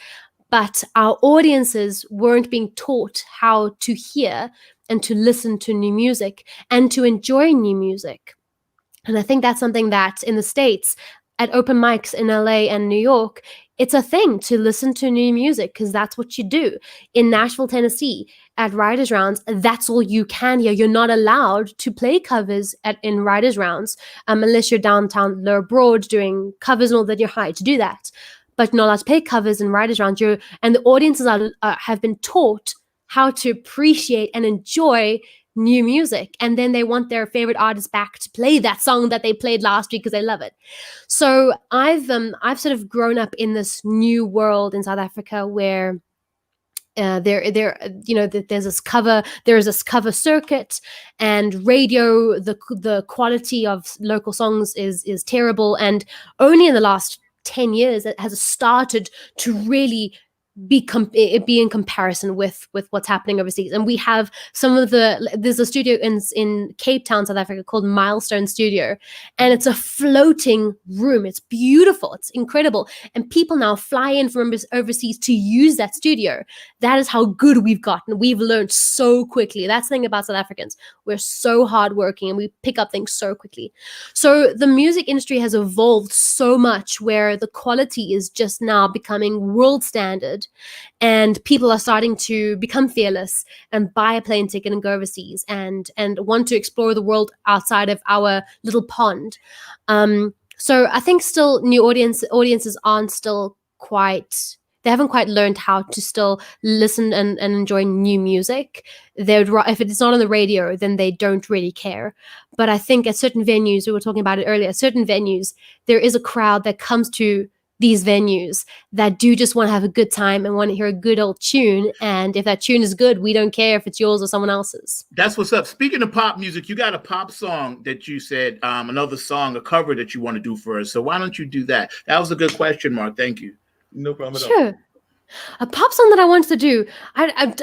But our audiences weren't being taught how to hear and to listen to new music and to enjoy new music. And I think that's something that in the States, at open mics in LA and New York, it's a thing to listen to new music, because that's what you do. In Nashville, Tennessee, at Writers' Rounds, that's all you can hear. You're not allowed to play covers in Writers' Rounds unless you're downtown Lower Broad doing covers and all that. You're hired to do that. But you're not allowed to play covers in Writers' Rounds. And the audiences have been taught how to appreciate and enjoy new music, and then they want their favorite artist back to play that song that they played last week because they love it. So I've sort of grown up in this new world in South Africa where there's this cover circuit, and radio, the quality of local songs is terrible, and only in the last 10 years it has started to really be in comparison with what's happening overseas. And we have there's a studio in Cape Town, South Africa, called Milestone Studio, and it's a floating room. It's beautiful, it's incredible, and people now fly in from overseas to use that studio. That is how good we've gotten. We've learned so quickly. That's the thing about South Africans. We're so hardworking and we pick up things so quickly. So the music industry has evolved so much where the quality is just now becoming world standard. And people are starting to become fearless and buy a plane ticket and go overseas and want to explore the world outside of our little pond. So I think still new audiences aren't still quite, they haven't quite learned how to still listen and enjoy new music. If it's not on the radio, then they don't really care. But I think at certain venues, we were talking about it earlier, certain venues, there is a crowd that comes to these venues that do just want to have a good time and want to hear a good old tune. And if that tune is good, we don't care if it's yours or someone else's. That's what's up. Speaking of pop music, you got a pop song that you said, another song, a cover that you want to do for us. So why don't you do that? That was a good question, Mark. Thank you. No problem at all. Sure. A pop song that I wanted to do. I don't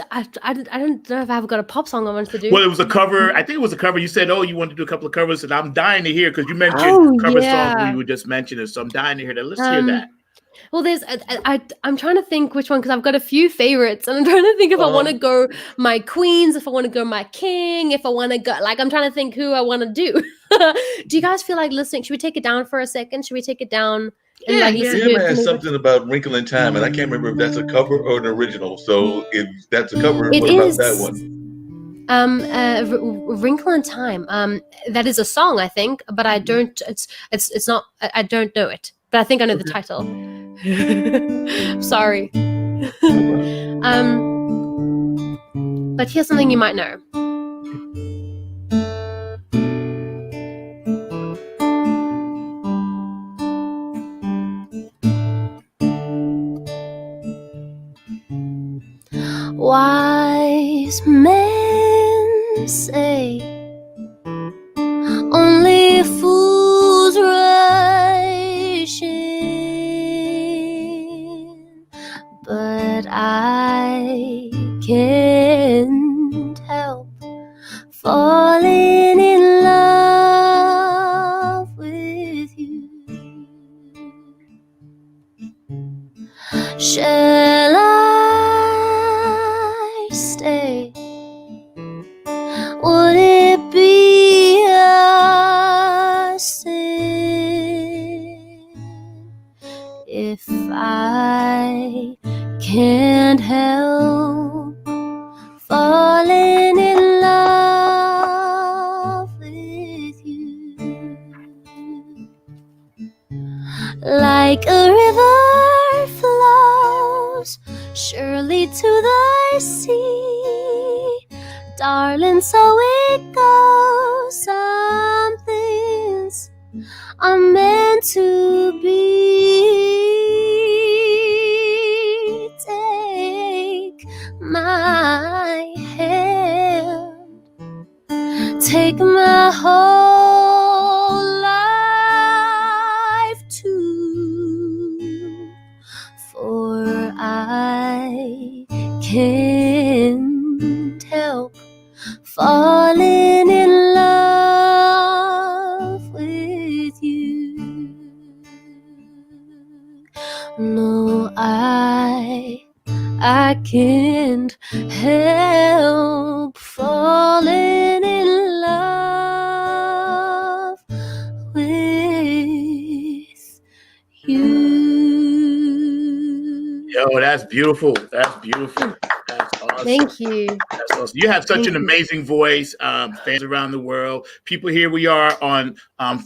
know if I've got a pop song I wanted to do. Well, it was a cover. I think it was a cover. You said, "Oh, you want to do a couple of covers," and I'm dying to hear, because you mentioned cover songs we were just mentioning. So I'm dying to hear that. Let's hear that. Well, I'm trying to think which one, because I've got a few favorites, and I'm trying to think if I want to go my queens, if I want to go my king, if I want to go, I'm trying to think who I want to do. Do you guys feel like listening? Should we take it down for a second? Should we take it down? And Jim has something about Wrinkle in Time, and I can't remember if that's a cover or an original. So if that's a cover, what about that one? Wrinkle in Time. That is a song, I think, but I don't. It's not. I don't know it, but I think I know the title. Sorry. But here's something you might know. Wise men say only fools rush in, but I can't help falling in love with you. Shall I stay? Would it be a sin if I can't help falling in love with you? Like a river flows surely to the sea, darling, so it goes. Some things are meant to be. Take my hand, take my whole life too, for I can't help falling in love with you. No, I can't help falling in love with you. Yo, that's beautiful. That's beautiful. That's awesome. Thank you. That's awesome. You have such an amazing voice. Fans around the world. People, here we are on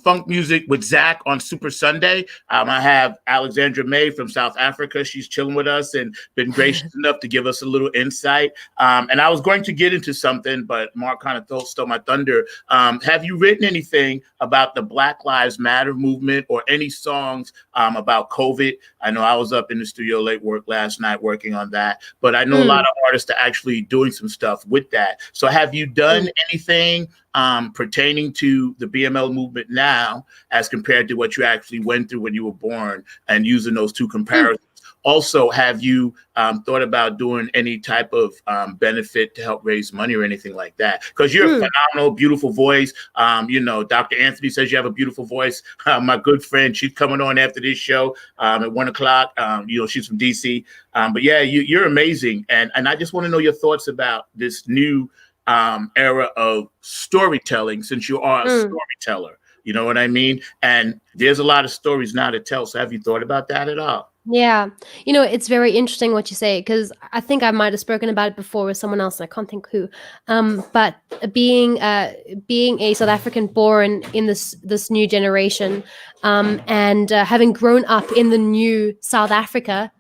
Funk Music with Zack on Super Sunday. I have Alexandra May from South Africa. She's chilling with us and been gracious enough to give us a little insight. And I was going to get into something, but Mark kind of stole my thunder. Have you written anything about the Black Lives Matter movement or any songs about COVID? I know I was up in the studio late work last night working on that, but I know a lot of artists are actually doing some stuff with that. So have you done anything pertaining to the BML movement now as compared to what you actually went through when you were born, and using those two comparisons? Also, have you thought about doing any type of benefit to help raise money or anything like that? Because you're a phenomenal, beautiful voice. You know, Dr. Anthony says you have a beautiful voice. My good friend, she's coming on after this show at 1 o'clock. You know, she's from DC. But yeah, you're amazing. And I just want to know your thoughts about this new era of storytelling, since you are a storyteller. You know what I mean? And there's a lot of stories now to tell. So have you thought about that at all? Yeah, you know, it's very interesting what you say, because I think I might have spoken about it before with someone else, and I can't think who. But being a South African born in this new generation, and having grown up in the new South Africa,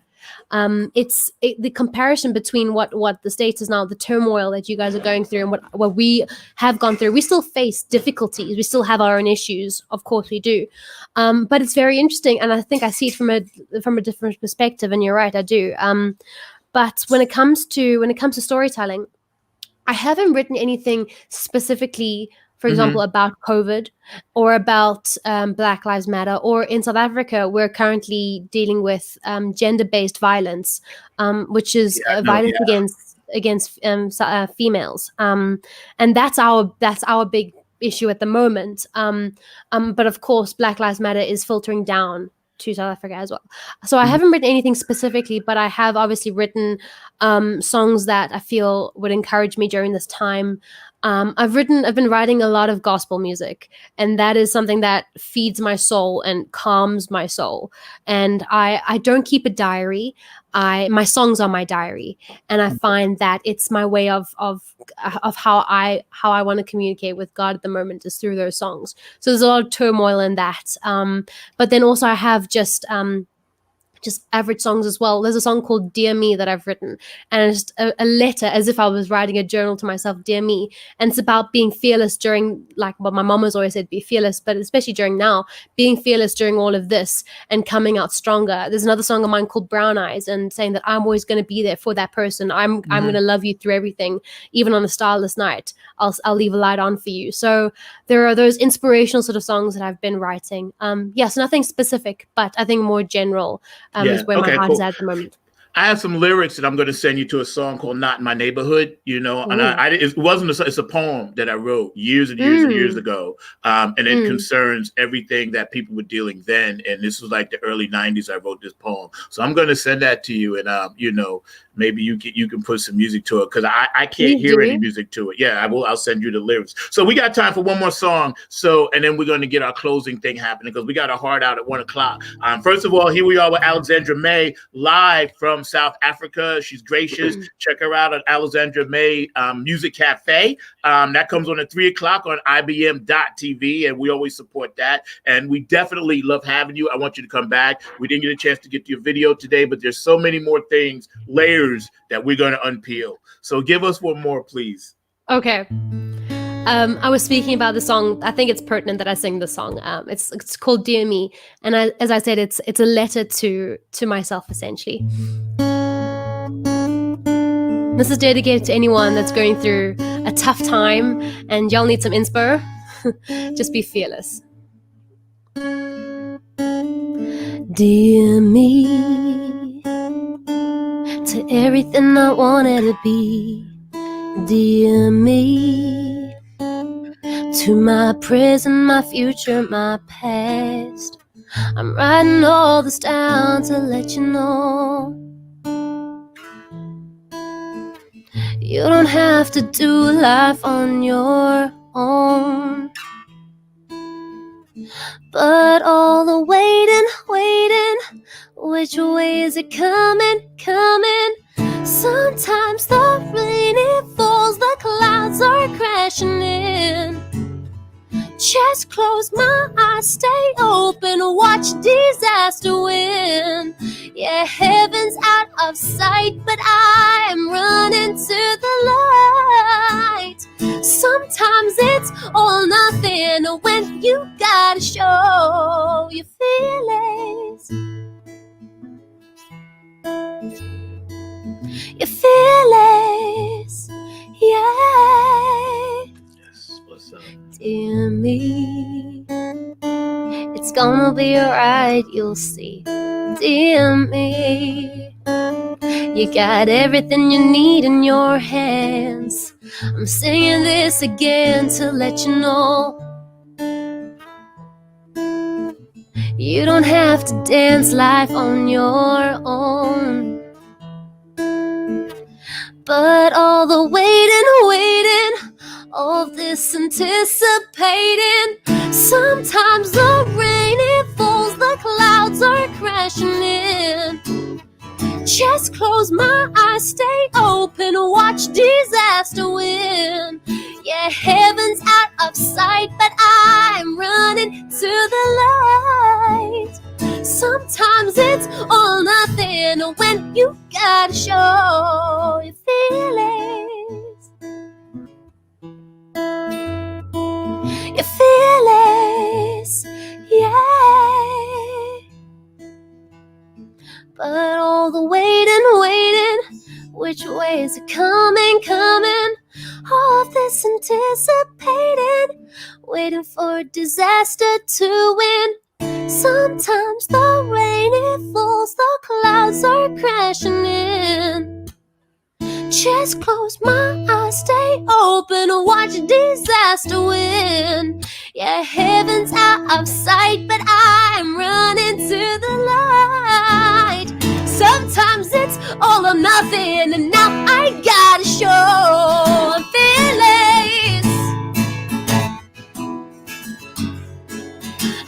the comparison between what the States is now, the turmoil that you guys are going through, and what we have gone through. We still face difficulties. We still have our own issues. Of course we do. But it's very interesting. And I think I see it from a different perspective. And you're right, I do. But when it comes to storytelling, I haven't written anything specifically, for example, about COVID or about Black Lives Matter, or in South Africa, we're currently dealing with gender-based violence, which is violence against females, and that's our big issue at the moment. But of course, Black Lives Matter is filtering down to South Africa as well. So I haven't written anything specifically, but I have obviously written songs that I feel would encourage me during this time. I've been writing a lot of gospel music, and that is something that feeds my soul and calms my soul. And I don't keep a diary. My songs are my diary, and I find that it's my way of how I want to communicate with God at the moment, is through those songs. So there's a lot of turmoil in that. But then also I have just average songs as well. There's a song called Dear Me that I've written, and it's a letter, as if I was writing a journal to myself, Dear Me. And it's about being fearless during, like what my mom has always said, be fearless, but especially during now, being fearless during all of this and coming out stronger. There's another song of mine called Brown Eyes, and saying that I'm always going to be there for that person. I'm going to love you through everything, even on a starless night. I'll leave a light on for you. So there are those inspirational sort of songs that I've been writing. Yes, nothing specific, but I think more general. Is where my heart is at the moment. I have some lyrics that I'm going to send you to a song called "Not in My Neighborhood." You know, and it wasn't it's a poem that I wrote years and years and years ago, and it concerns everything that people were dealing then. And this was like the early '90s. I wrote this poem, so I'm going to send that to you, and you know, maybe you can put some music to it, because I can't hear any music to it. Yeah, I will. I'll send you the lyrics. So we got time for one more song. So, and then we're going to get our closing thing happening, because we got a hard out at 1 o'clock. First of all, here we are with Alexandra May, live from South Africa. She's gracious. Check her out at Alexandra May Music Cafe. That comes on at 3 o'clock on IBM.TV, and we always support that. And we definitely love having you. I want you to come back. We didn't get a chance to get to your video today, but there's so many more things, layers that we're going to unpeel. So give us one more, please. Okay. I was speaking about the song. I think it's pertinent that I sing the song. It's called Dear Me, and as I said, it's a letter to myself, essentially. This is dedicated to anyone that's going through a tough time and y'all need some inspo. Just be fearless. Dear me, to everything I wanted to be, Dear me, to my present, my future, my past, I'm writing all this down to let you know. You don't have to do life on your own. But all the waiting, which way is it coming? Sometimes the rain, it falls, the clouds are crashing in. Just close my eyes, stay open, watch disaster win. Yeah, heaven's out of sight, but I am running to the light. Sometimes it's all nothing when you gotta show your feelings. Your feelings, yeah. Yes, what's up? Dear me, it's gonna be alright, you'll see. Dear me, you got everything you need in your hands. I'm singing this again to let you know. You don't have to dance life on your own. But all the waiting, all this anticipating. Sometimes the rain, it falls, the clouds are crashing in. Just close my eyes, stay open, watch disaster win. Yeah, heaven's out of sight, but I'm running to the light. Sometimes it's all nothing when you gotta show your feelings. Your feelings, yeah. But all the waiting, which way is it coming? All of this anticipating, waiting for a disaster to win. Sometimes the rain, it falls, the clouds are crashing in. Just close my eyes, stay open, watch disaster win. Yeah, heaven's out of sight, but I'm running to the light. Sometimes it's all or nothing, and now I gotta show I'm feelings.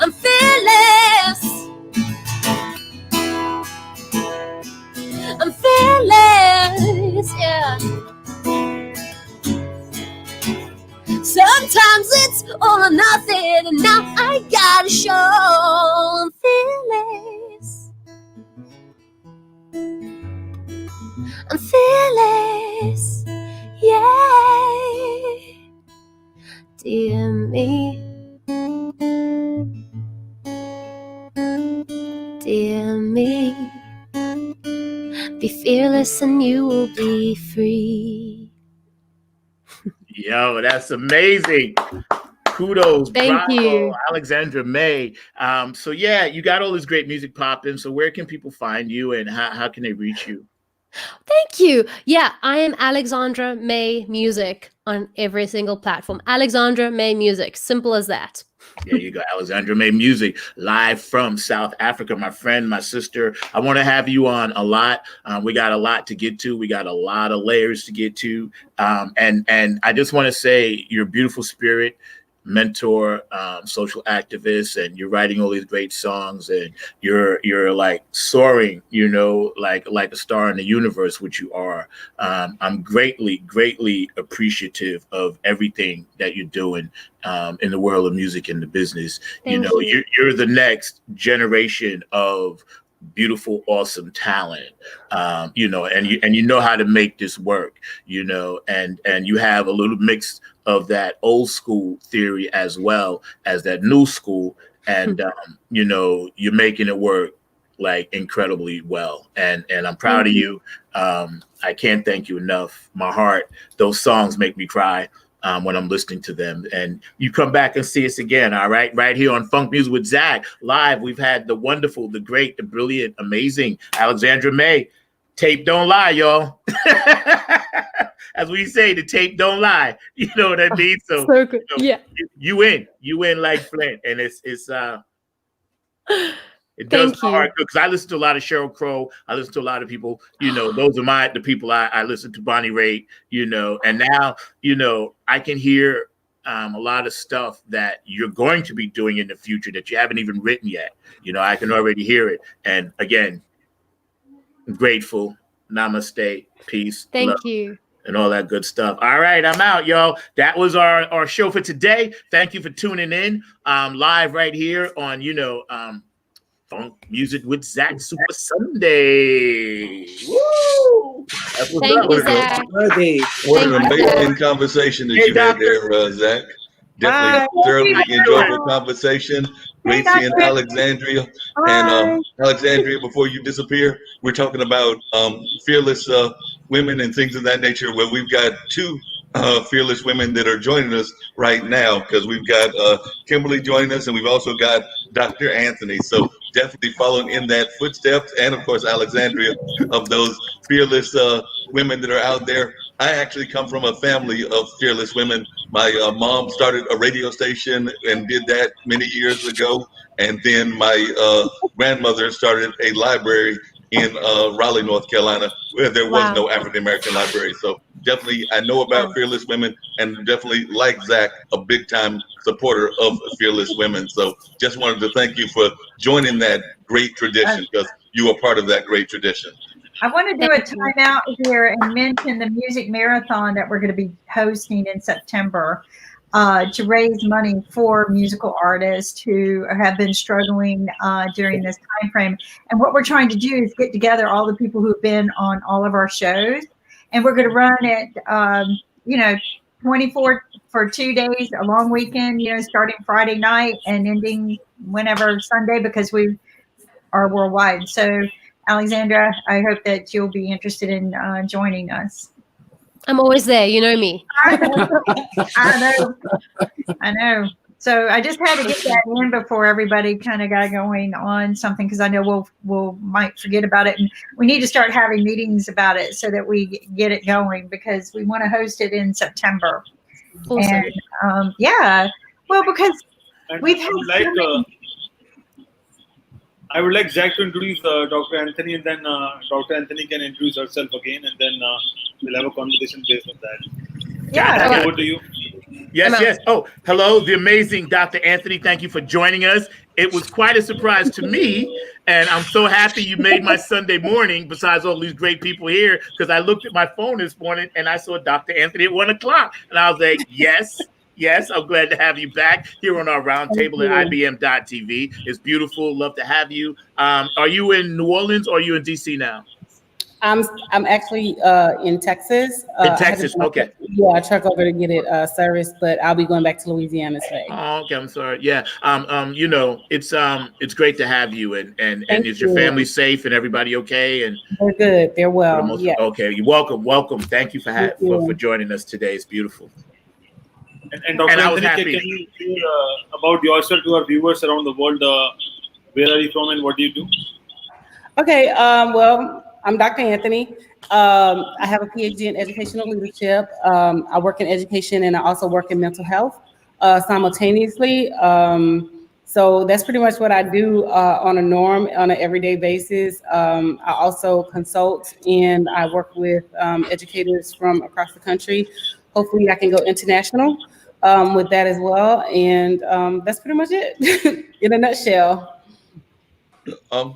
I'm fearless. I'm fearless, yeah. Sometimes it's all or nothing, and now I gotta show I'm fearless. I'm fearless, yeah. Dear me, dear me, be fearless and you will be free. Yo, that's amazing. Kudos. Thank Bravo, you. Alexandra May. So yeah, you got all this great music popping. So where can people find you, and how can they reach you? Thank you. Yeah, I am Alexandra May Music on every single platform. Alexandra May Music. Simple as that. There you go. Alexandra May Music, live from South Africa. My friend, my sister. I want to have you on a lot. We got a lot to get to. We got a lot of layers to get to. And I just want to say you're a beautiful spirit, mentor, social activist, and you're writing all these great songs, and you're like soaring, like a star in the universe, which you are. I'm greatly appreciative of everything that you're doing in the world of music and the business. Thank you. You're the next generation of beautiful, awesome talent, and you know how to make this work, and you have a little mix of that old school theory as well as that new school, and you're making it work like incredibly well, and I'm proud of you. I can't thank you enough. My heart, those songs make me cry when I'm listening to them. And you come back and see us again, all right? Right here on Funk Music with Zack. Live, we've had the wonderful, the great, the brilliant, amazing Alexandra May. tape don't lie, y'all. As we say, the tape don't lie. You know what I mean? So good. Yeah, you win like Flint, and it does my heart good because I listen to a lot of Sheryl Crow. I listen to a lot of people. Those are the people I listen to. Bonnie Raitt. And now I can hear a lot of stuff that you're going to be doing in the future that you haven't even written yet. I can already hear it. And again, I'm grateful. Namaste. Peace. Thank love, you. and all that good stuff. All right, I'm out, y'all. That was our show for today. Thank you for tuning in live right here on, Funk Music with Zack Super Sunday. Woo! That's what's Thank up. you, Zack. What an amazing conversation that you had there, Zack. Definitely thoroughly enjoyable conversation. Great seeing Alexandria. And Alexandria, before you disappear, we're talking about fearless women and things of that nature, where we've got two fearless women that are joining us right now, because we've got Kimberly joining us, and we've also got Dr. Anthony. So definitely following in that footsteps, and of course Alexandria, of those fearless women that are out there. I actually come from a family of fearless women. My mom started a radio station and did that many years ago, and then my grandmother started a library in Raleigh, North Carolina, where there was no African American library. So definitely I know about fearless women, and definitely, like Zack, a big time supporter of fearless women. So just wanted to thank you for joining that great tradition, because you are part of that great tradition. I want to do a timeout here and mention the music marathon that we're going to be hosting in September to raise money for musical artists who have been struggling during this time frame. And what we're trying to do is get together all the people who've been on all of our shows, and we're going to run it, 24 for 2 days, a long weekend, starting Friday night and ending whenever Sunday, because we are worldwide. So Alexandra, I hope that you'll be interested in joining us. I'm always there. You know me. I know. So I just had to get that in before everybody kind of got going on something, because I know we'll might forget about it, and we need to start having meetings about it so that we get it going, because we want to host it in September. Awesome. And because we've had I would like Zack to introduce Dr. Anthony, and then Dr. Anthony can introduce herself again, and then we'll have a conversation based on that. Yeah. Over to you. Yes. Oh, hello, the amazing Dr. Anthony. Thank you for joining us. It was quite a surprise to me, and I'm so happy you made my Sunday morning, besides all these great people here, because I looked at my phone this morning and I saw Dr. Anthony at 1 o'clock, and I was like, yes, I'm glad to have you back here on our roundtable at IBM.TV. It's beautiful. Love to have you. Are you in New Orleans or are you in DC now? I'm actually in Texas. In Texas, okay. Yeah, I truck over to get it serviced, but I'll be going back to Louisiana today. Oh, okay. I'm sorry. Yeah. It's great to have you, and is your family safe and everybody okay? And they're good. They're well. Yeah. Okay. You're welcome. Thank you for joining us today. It's beautiful. And Dr. Anthony, can you share about yourself to our viewers around the world? Where are you from and what do you do? Okay. Well, I'm Dr. Anthony. I have a PhD in educational leadership. I work in education, and I also work in mental health simultaneously. So that's pretty much what I do on an everyday basis. I also consult, and I work with educators from across the country. Hopefully I can go international with that as well. And that's pretty much it in a nutshell.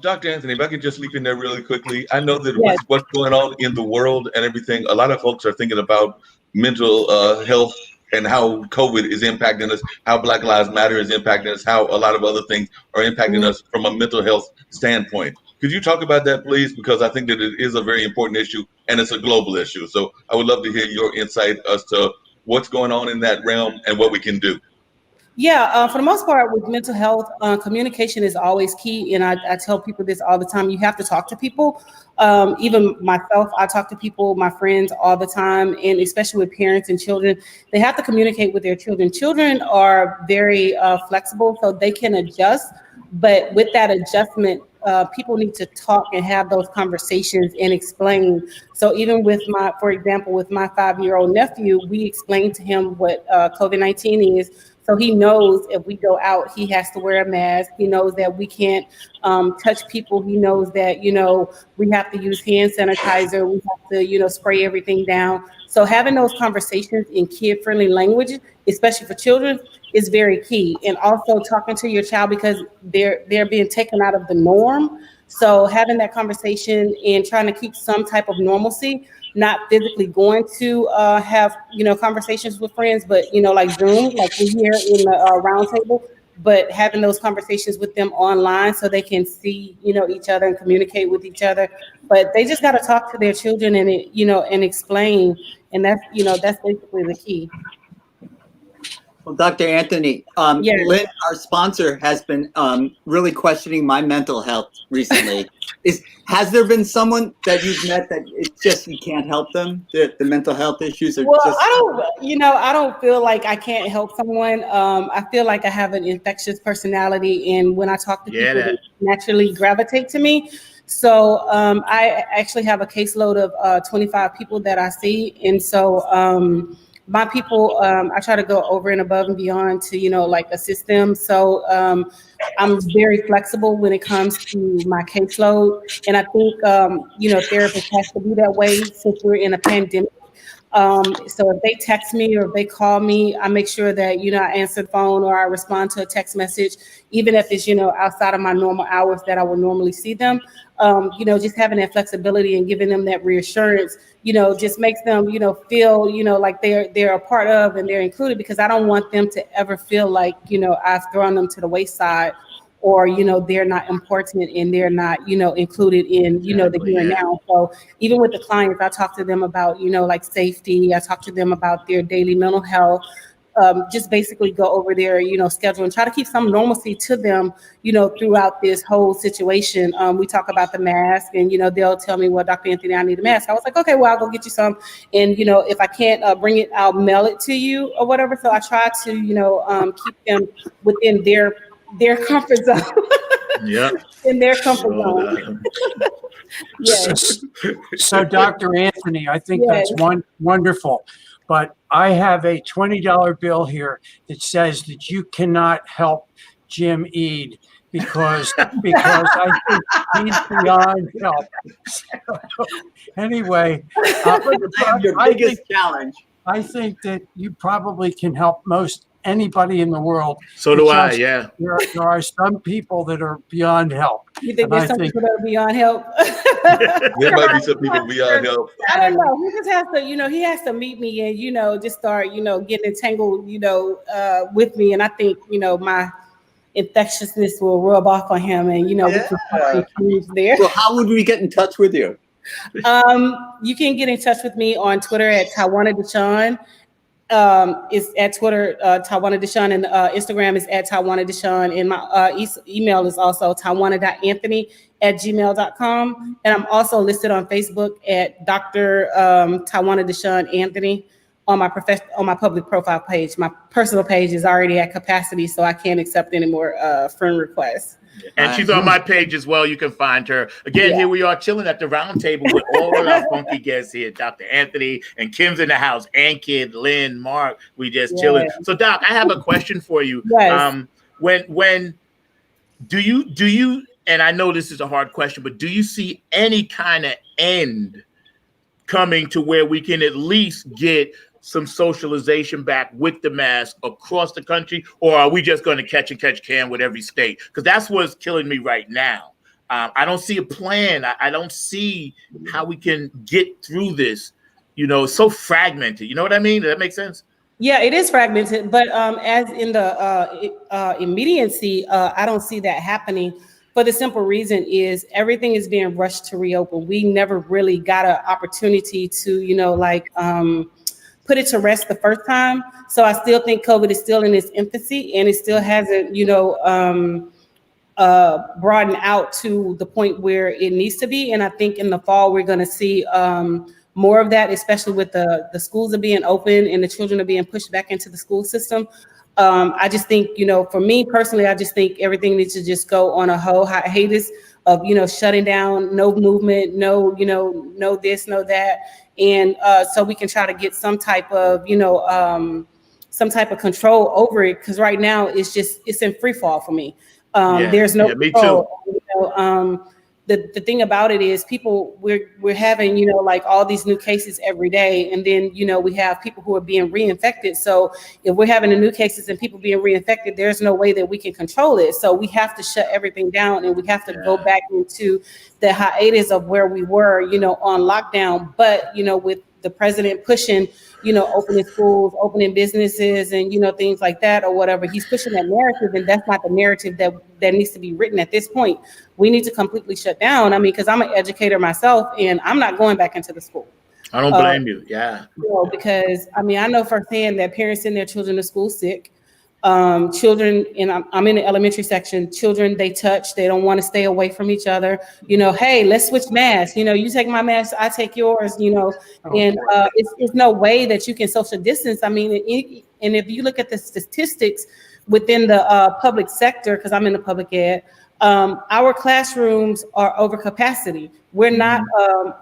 Dr. Anthony, if I could just leap in there really quickly. I know that with what's going on in the world and everything, a lot of folks are thinking about mental health and how COVID is impacting us, how Black Lives Matter is impacting us, how a lot of other things are impacting us from a mental health standpoint. Could you talk about that, please? Because I think that it is a very important issue, and it's a global issue. So I would love to hear your insight as to what's going on in that realm and what we can do. Yeah, for the most part with mental health, communication is always key. And I tell people this all the time. You have to talk to people. Even myself, I talk to people, my friends all the time, and especially with parents and children. They have to communicate with their children. Children are very flexible, so they can adjust. But with that adjustment, people need to talk and have those conversations and explain. So even with for example, with my 5-year-old nephew, we explained to him what COVID-19 is. So he knows if we go out, he has to wear a mask. He knows that we can't touch people. He knows that, we have to use hand sanitizer. We have to, spray everything down. So having those conversations in kid-friendly language, especially for children, is very key. And also talking to your child, because they're being taken out of the norm. So having that conversation and trying to keep some type of normalcy, not physically going to have, conversations with friends, but, like Zoom, like we're here in the round table, but having those conversations with them online so they can see, each other and communicate with each other. But they just got to talk to their children and, and explain. And that's basically the key. Well, Dr. Anthony, Yes. Lynn, our sponsor, has been really questioning my mental health recently. Has there been someone that you've met that it's just you can't help them? The mental health issues are just. I don't feel like I can't help someone. I feel like I have an infectious personality, and when I talk to people, they naturally gravitate to me. So I actually have a caseload of 25 people that I see, and so. My people, I try to go over and above and beyond to, assist them. So I'm very flexible when it comes to my caseload. And I think, therapists has to be that way since we're in a pandemic. So if they text me or if they call me, I make sure that, I answer the phone or I respond to a text message, even if it's, outside of my normal hours that I would normally see them. Just having that flexibility and giving them that reassurance, just makes them, feel, like they're a part of and they're included, because I don't want them to ever feel like, I've thrown them to the wayside, or, they're not important and they're not, included in, the here and now. So even with the clients, I talk to them about, like safety. I talk to them about their daily mental health. Just basically go over their, schedule and try to keep some normalcy to them, throughout this whole situation. We talk about the mask and, they'll tell me, well, Dr. Anthony, I need a mask. I was like, okay, well, I'll go get you some. And, if I can't bring it, I'll mail it to you or whatever. So I try to, keep them within their comfort zone. Yeah. In their comfort zone. Yes. So Dr. Anthony, I think that's wonderful. But I have a $20 bill here that says that you cannot help Jim Eade because I think he's beyond help. So, anyway, your biggest challenge. I think that you probably can help most anybody in the world. So do I, yeah. There are some people that are beyond help. You think there's some people that are beyond help? There might be some people beyond help. I don't know. He just has to, he has to meet me and, just start, getting entangled, with me. And I think, my infectiousness will rub off on him and, we can change there. Well, how would we get in touch with you? You can get in touch with me on Twitter at Tawana Deshawn. Is at Twitter, Tawana Deshawn, and Instagram is at Tawana Deshawn, and my email is also tawana.anthony@gmail.com. And I'm also listed on Facebook at Dr. Tawana Deshawn Anthony on my public profile page. My personal page is already at capacity, so I can't accept any more friend requests. And she's on my page as well. You can find her. Again, here we are chilling at the round table with all of our funky guests here. Dr. Anthony and Kim's in the house. Ankit, Lynn, Mark. We just chilling. So, Doc, I have a question for you. Yes. When do you, and I know this is a hard question, but do you see any kind of end coming to where we can at least get some socialization back with the mask across the country, or are we just going to catch can with every state? Because that's what's killing me right now. I don't see a plan. I don't see how we can get through this. It's so fragmented. You know what I mean? Does that make sense? Yeah, it is fragmented, but as in the immediacy, I don't see that happening. For the simple reason is everything is being rushed to reopen. We never really got an opportunity to, put it to rest the first time. So I still think COVID is still in its infancy and it still hasn't, broadened out to the point where it needs to be. And I think in the fall, we're going to see more of that, especially with the schools are being open and the children are being pushed back into the school system. I just think, for me personally, I just think everything needs to just go on a whole hiatus of, shutting down, no movement, no, no this, no that. And so we can try to get some type of, control over it. Because right now it's in free fall for me. There's no control. Me too. The thing about it is people, we're having, like all these new cases every day. And then, we have people who are being reinfected. So if we're having the new cases and people being reinfected, there's no way that we can control it. So we have to shut everything down, and we have to go back into the hiatus of where we were, on lockdown. But, with the president pushing, opening schools, opening businesses, and, things like that or whatever, he's pushing that narrative, and that's not the narrative that needs to be written at this point. We need to completely shut down. I mean, because I'm an educator myself, and I'm not going back into the school. I don't blame you. Yeah. Because I mean, I know firsthand that parents send their children to school sick. Children, and I'm in the elementary section, children, they touch, they don't want to stay away from each other. Hey, let's switch masks. You take my mask, I take yours, and it's no way that you can social distance. I mean, and if you look at the statistics within the public sector, because I'm in the public ed, our classrooms are over capacity. We're not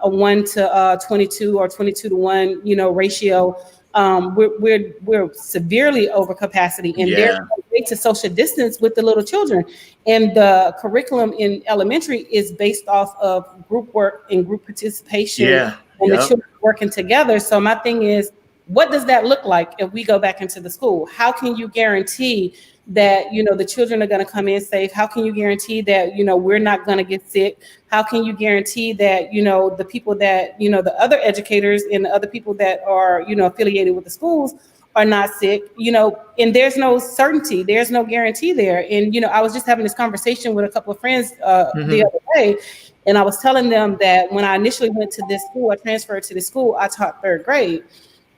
a 1 to 22 or 22 to 1, ratio. We're severely over capacity, and there's no way to social distance with the little children. And the curriculum in elementary is based off of group work and group participation, and the children working together. So my thing is, what does that look like if we go back into the school? How can you guarantee that, the children are going to come in safe? How can you guarantee that, we're not going to get sick? How can you guarantee that, the people that, the other educators and the other people that are, affiliated with the schools are not sick, and there's no certainty, there's no guarantee there. And, I was just having this conversation with a couple of friends the other day, and I was telling them that when I initially went to this school, I transferred to this school, I taught 3rd grade.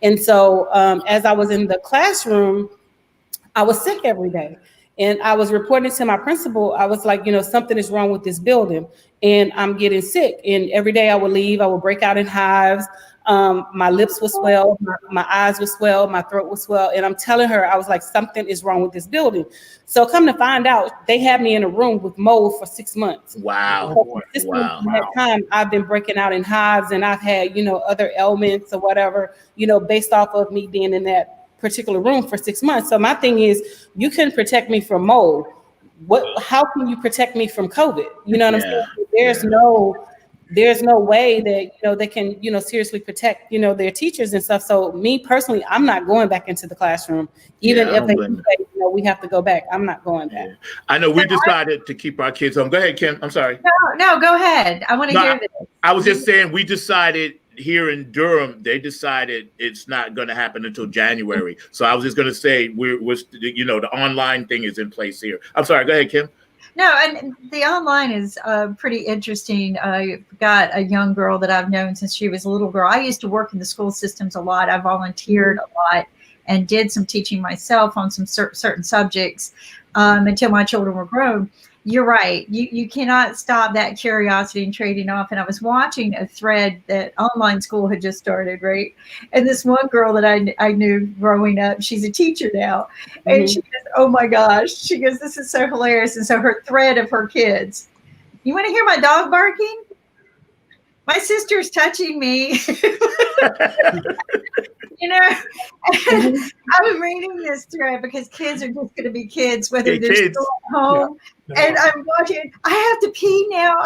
And so as I was in the classroom, I was sick every day, and I was reporting to my principal. I was like, something is wrong with this building, and I'm getting sick. And every day I would leave, I would break out in hives. My lips would swell, my eyes would swell, my throat would swell. And I'm telling her, I was like, something is wrong with this building. So come to find out, they had me in a room with mold for 6 months. Wow. So that time I've been breaking out in hives, and I've had, other ailments or whatever, based off of me being in that particular room for 6 months. So my thing is, you can protect me from mold. How can you protect me from COVID? You know what I'm saying? There's no way that, they can, seriously protect, their teachers and stuff. So me personally, I'm not going back into the classroom, even if they say, we have to go back. I'm not going back. I know we decided to keep our kids home. Go ahead, Kim. I'm sorry. No, go ahead. I want to hear this. I was just saying, we decided here in Durham, they decided it's not going to happen until January. So I was just going to say, we're the online thing is in place here. I'm sorry. Go ahead, Kim. No, and the online is pretty interesting. I've got a young girl that I've known since she was a little girl. I used to work in the school systems a lot. I volunteered a lot and did some teaching myself on some certain subjects until my children were grown. You're right. You cannot stop that curiosity and trading off. And I was watching a thread that online school had just started, right? And this one girl that I knew growing up, she's a teacher now. And she goes, oh my gosh. She goes, this is so hilarious. And so her thread of her kids, you want to hear my dog barking? My sister's touching me. And I'm reading this thread because kids are just going to be kids, whether they're still at home. And I'm watching, I have to pee now.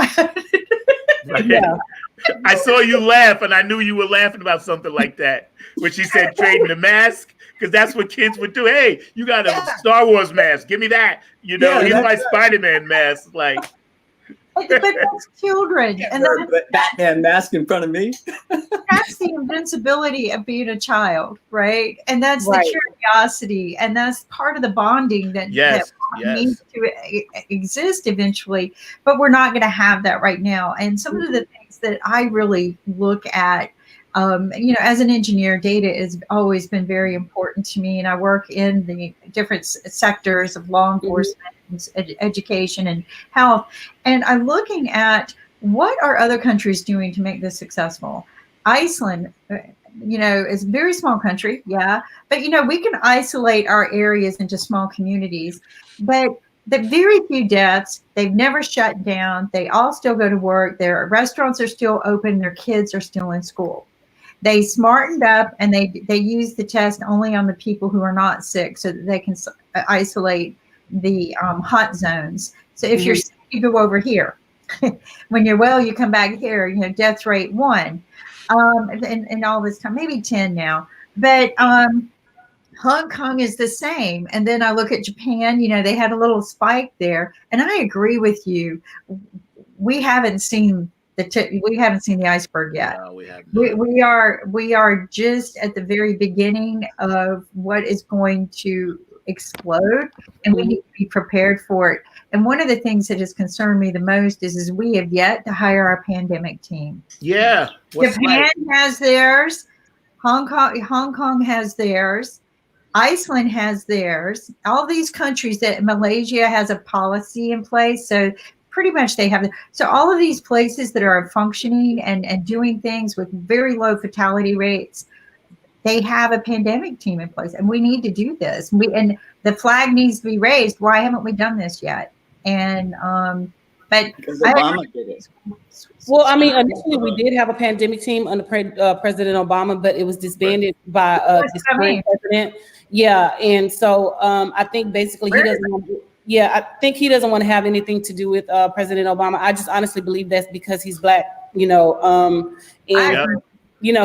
I saw you laugh, and I knew you were laughing about something like that when she said trading the mask, because that's what kids would do. Hey, you got a Star Wars mask. Give me that. Here's my Spider-Man mask. Like, but that's children. And that's Batman mask in front of me. That's the invincibility of being a child, right? And that's the curiosity, and that's part of the bonding that needs to exist eventually. But we're not going to have that right now. And some of the things that I really look at, as an engineer, data has always been very important to me, and I work in the different sectors of law enforcement, education, and health. And I'm looking at what are other countries doing to make this successful. Iceland, is a very small country, but we can isolate our areas into small communities. But the very few deaths. They've never shut down. They all still go to work. Their restaurants are still open. Their kids are still in school. They smartened up and they use the test only on the people who are not sick so that they can isolate the hot zones. So if you're sick, you go over here. When you're well, you come back here. Death rate 1, and all this time, maybe 10 now. But Hong Kong is the same. And then I look at Japan. They had a little spike there, and I agree with you. We haven't seen the iceberg yet. No, we haven't. We are just at the very beginning of what is going to explode, and we need to be prepared for it. And one of the things that has concerned me the most is we have yet to hire our pandemic team. Yeah. Japan has theirs. Hong Kong has theirs. Iceland has theirs. All these countries Malaysia has a policy in place. So pretty much they have. So all of these places that are functioning and doing things with very low fatality rates, they have a pandemic team in place, and we need to do this. And the flag needs to be raised. Why haven't we done this yet? And but because Obama did it. Well, I mean, initially we did have a pandemic team under President Obama, but it was disbanded by this current president. Yeah, and so I think basically he doesn't. Yeah, I think he doesn't want to have anything to do with President Obama. I just honestly believe that's because he's Black, and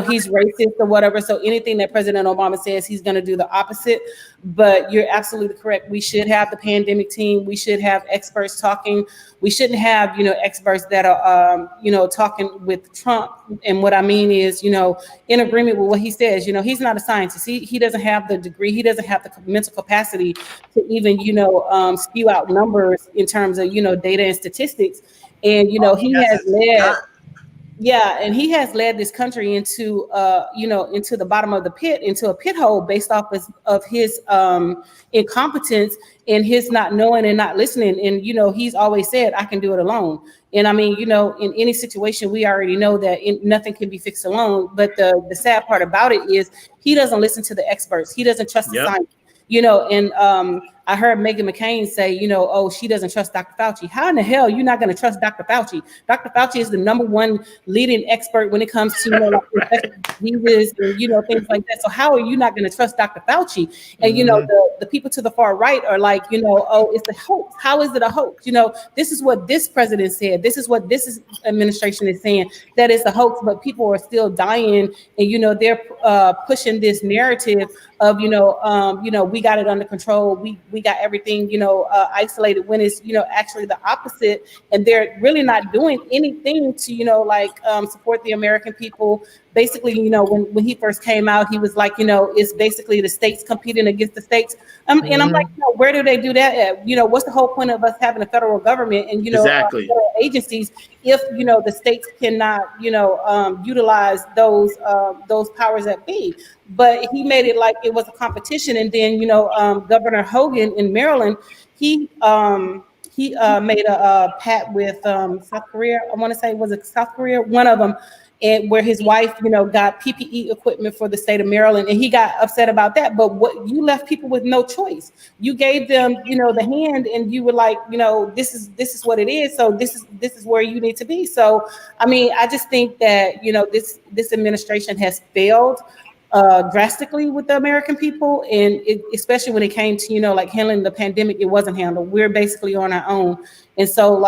he's racist or whatever. So anything that President Obama says, he's going to do the opposite. But you're absolutely correct. We should have the pandemic team. We should have experts talking. We shouldn't have, experts that are, talking with Trump. And what I mean is, in agreement with what he says. He's not a scientist. He doesn't have the degree. He doesn't have the mental capacity to even, spew out numbers in terms of, data and statistics. And, he has led. Yeah, and he has led this country into, into the bottom of the pit, into a pit hole based off of his incompetence and his not knowing and not listening. And, he's always said, I can do it alone. And I mean, in any situation, we already know that nothing can be fixed alone. But the sad part about it is he doesn't listen to the experts. He doesn't trust the science. And I heard Meghan McCain say, she doesn't trust Dr. Fauci. How in the hell are you not going to trust Dr. Fauci? Dr. Fauci is the #1 leading expert when it comes to diseases and things like that. So how are you not going to trust Dr. Fauci? And the people to the far right are like, it's a hoax. How is it a hoax? This is what this president said. This is what this administration is saying, that it's a hoax, but people are still dying, and they're pushing this narrative of we got it under control. We got everything, isolated, when it's, actually the opposite. And they're really not doing anything to, support the American people. Basically, when he first came out, he was like, it's basically the states competing against the states. And I'm like, where do they do that at? What's the whole point of us having a federal government and, exactly. Federal agencies if, the states cannot, utilize those powers that be? But he made it like it was a competition. And then, Governor Hogan in Maryland, he made a pact with South Korea. I want to say, was it South Korea? One of them. And where his wife, got PPE equipment for the state of Maryland, and he got upset about that. But what you left people with no choice. You gave them, the hand, and you were like, this is what it is. So this is where you need to be. So I mean, I just think that this administration has failed drastically with the American people, and especially when it came to handling the pandemic, it wasn't handled. We're basically on our own. And so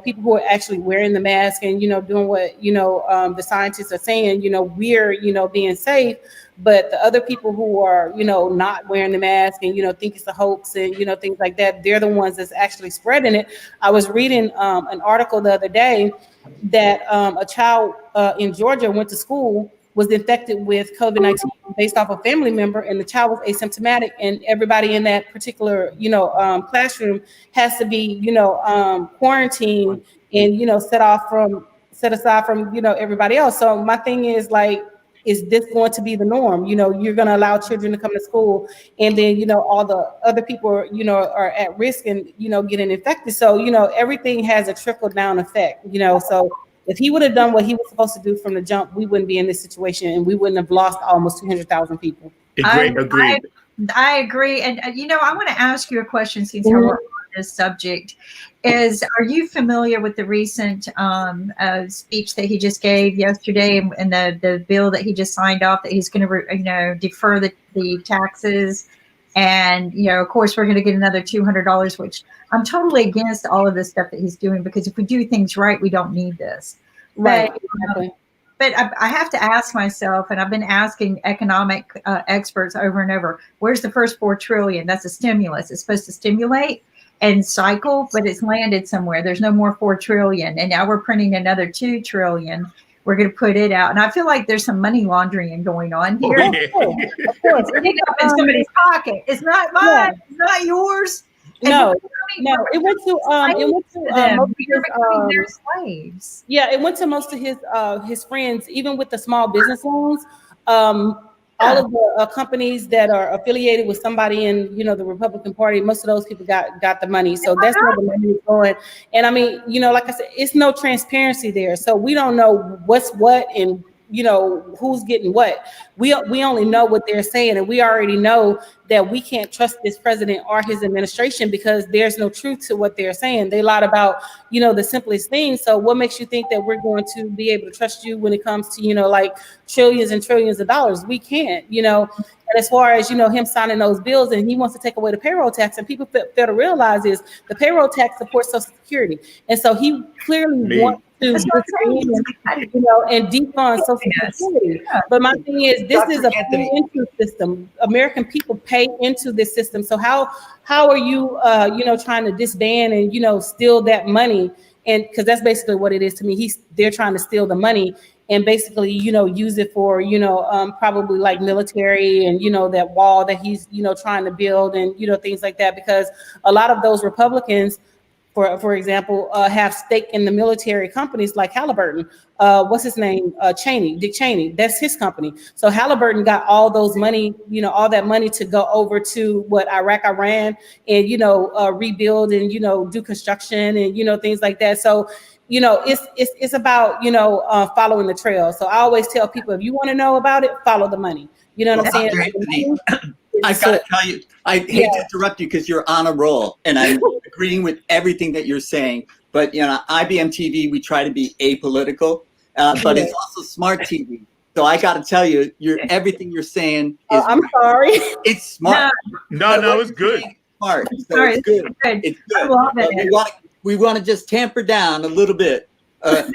people who are actually wearing the mask and doing what the scientists are saying, we're being safe, but the other people who are not wearing the mask and think it's a hoax and things like that, they're the ones that's actually spreading it. I was reading an article the other day that a child in Georgia went to school, was infected with COVID-19 based off a family member, and the child was asymptomatic, and everybody in that particular, classroom has to be, quarantined and, set aside from, everybody else. So my thing is is this going to be the norm? You're going to allow children to come to school, and then, all the other people, are at risk and, getting infected. So, everything has a trickle down effect, so if he would have done what he was supposed to do from the jump, we wouldn't be in this situation, and we wouldn't have lost almost 200,000 people. Agreed. I agree. And, I want to ask you a question since we're on this subject is, are you familiar with the recent speech that he just gave yesterday and the bill that he just signed off that he's going to, defer the taxes? And, of course, we're going to get another $200, which I'm totally against all of this stuff that he's doing, because if we do things right, we don't need this. Right. But I have to ask myself, and I've been asking economic experts over and over, where's the first $4 trillion? That's a stimulus. It's supposed to stimulate and cycle, but it's landed somewhere. There's no more $4 trillion. And now we're printing another $2 trillion. We're going to put it out. And I feel like there's some money laundering going on here. Of course. It ended up in somebody's pocket. It's not mine. Yeah. It's not yours. No, it went to their slaves. Yeah, it went to most of his friends, even with the small business loans. All of the companies that are affiliated with somebody in, the Republican Party, most of those people got the money. So that's where the money is going. And I mean, like I said, it's no transparency there. So we don't know what's what and who's getting what. We only know what they're saying, and we already know that we can't trust this president or his administration because there's no truth to what they're saying. They lied about, the simplest things. So what makes you think that we're going to be able to trust you when it comes to, like trillions and trillions of dollars? We can't, And as far as, him signing those bills, and he wants to take away the payroll tax, and people fail to realize is the payroll tax supports Social Security. And so he clearly wants to and defund Social Security. But my thing is, this is a pay into system. American people pay into this system. So how are you trying to disband and steal that money? And because that's basically what it is to me. They're trying to steal the money and basically use it for probably like military and that wall that he's trying to build and things like that, because a lot of those Republicans, for example, have stake in the military companies like Halliburton. What's his name? Dick Cheney. That's his company. So Halliburton got all those money, all that money to go over to Iraq, Iran, and rebuild and do construction and things like that. So it's about following the trail. So I always tell people, if you want to know about it, follow the money. You know what I'm saying? Anthony, I gotta tell you, I hate to interrupt you because you're on a roll, and I'm agreeing with everything that you're saying. But IBMTV, we try to be apolitical, but it's also smart TV. So I got to tell you, everything you're saying is. I'm sorry. It's smart. No, it's good. Smart. So it's good. It's good. I love it. We want to just tamper down a little bit. So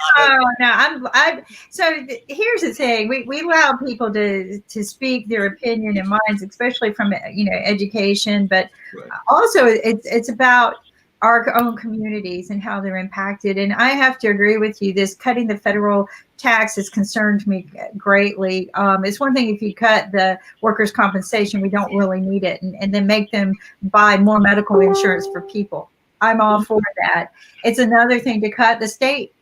here's the thing: we allow people to speak their opinion and minds, especially from education, but also it's about our own communities and how they're impacted. And I have to agree with you. This cutting the federal tax has concerned me greatly. It's one thing if you cut the workers' compensation, we don't really need it, and then make them buy more medical insurance for people. I'm all for that. It's another thing to cut the state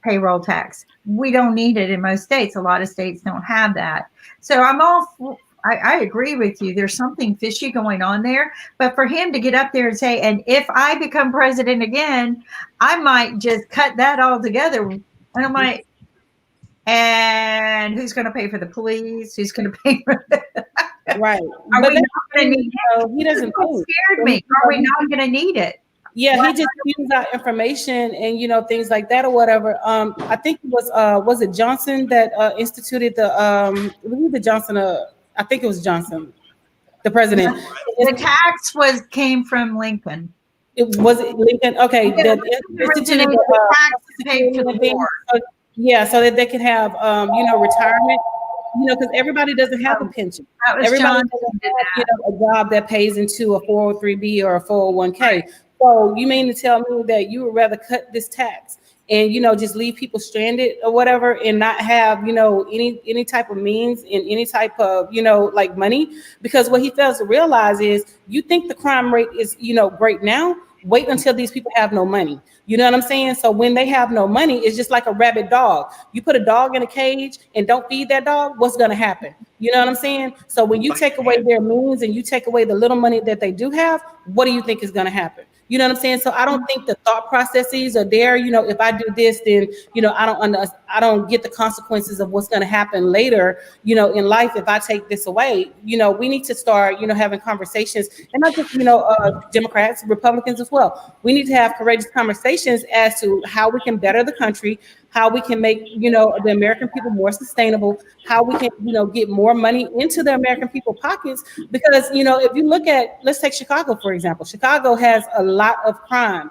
payroll tax. We don't need it in most states. A lot of states don't have that. So I agree with you. There's something fishy going on there. But for him to get up there and say, and if I become president again, I might just cut that all together. And I'm like, and who's going to pay for the police? Who's going to pay for right? Are we not going to need it? He doesn't scared me. Are we not going to need it? Yeah, he just gives out information and things like that or whatever. I think it was it Johnson that instituted the Johnson? I think it was Johnson, the president. The tax came from Lincoln. It was Lincoln. Okay, so that they could have retirement. Because everybody doesn't have a pension. Everybody doesn't have a job that pays into a 403B or a 401k. So you mean to tell me that you would rather cut this tax and just leave people stranded or whatever, and not have any type of means and any type of like money? Because what he fails to realize is, you think the crime rate is great now. Wait until these people have no money. You know what I'm saying? So when they have no money, it's just like a rabid dog. You put a dog in a cage and don't feed that dog, what's going to happen? You know what I'm saying? So when you take away their means and you take away the little money that they do have, what do you think is going to happen? You know what I'm saying? So I don't think the thought processes are there. You know, if I do this, then, you know, I don't get the consequences of what's going to happen later, you know, in life if I take this away. You know, we need to start, you know, having conversations, and not just, you know, Democrats, Republicans as well. We need to have courageous conversations as to how we can better the country, how we can make, you know, the American people more sustainable, how we can, you know, get more money into the American people pockets. Because, you know, if you look at, let's take Chicago, for example. Chicago has a lot of crime.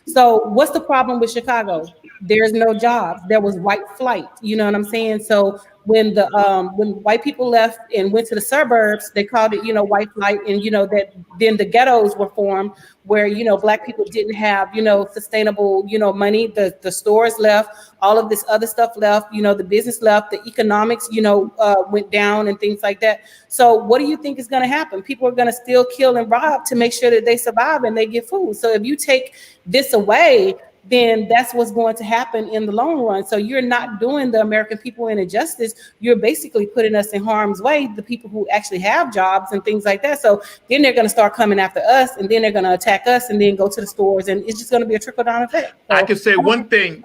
So what's the problem with Chicago? There's no jobs. There was white flight. You know what I'm saying? So when white people left and went to the suburbs, they called it, you know, white flight. And, you know, that then the ghettos were formed where, you know, Black people didn't have, you know, sustainable, you know, money. The stores left, all of this other stuff left, you know, the business left, the economics, you know, went down and things like that. So what do you think is going to happen? People are going to still kill and rob to make sure that they survive and they get food. So if you take this away, then that's what's going to happen in the long run. So you're not doing the American people any justice. You're basically putting us in harm's way, the people who actually have jobs and things like that. So then they're going to start coming after us, and then they're going to attack us, and then go to the stores, and it's just going to be a trickle-down effect. So, I can say one thing,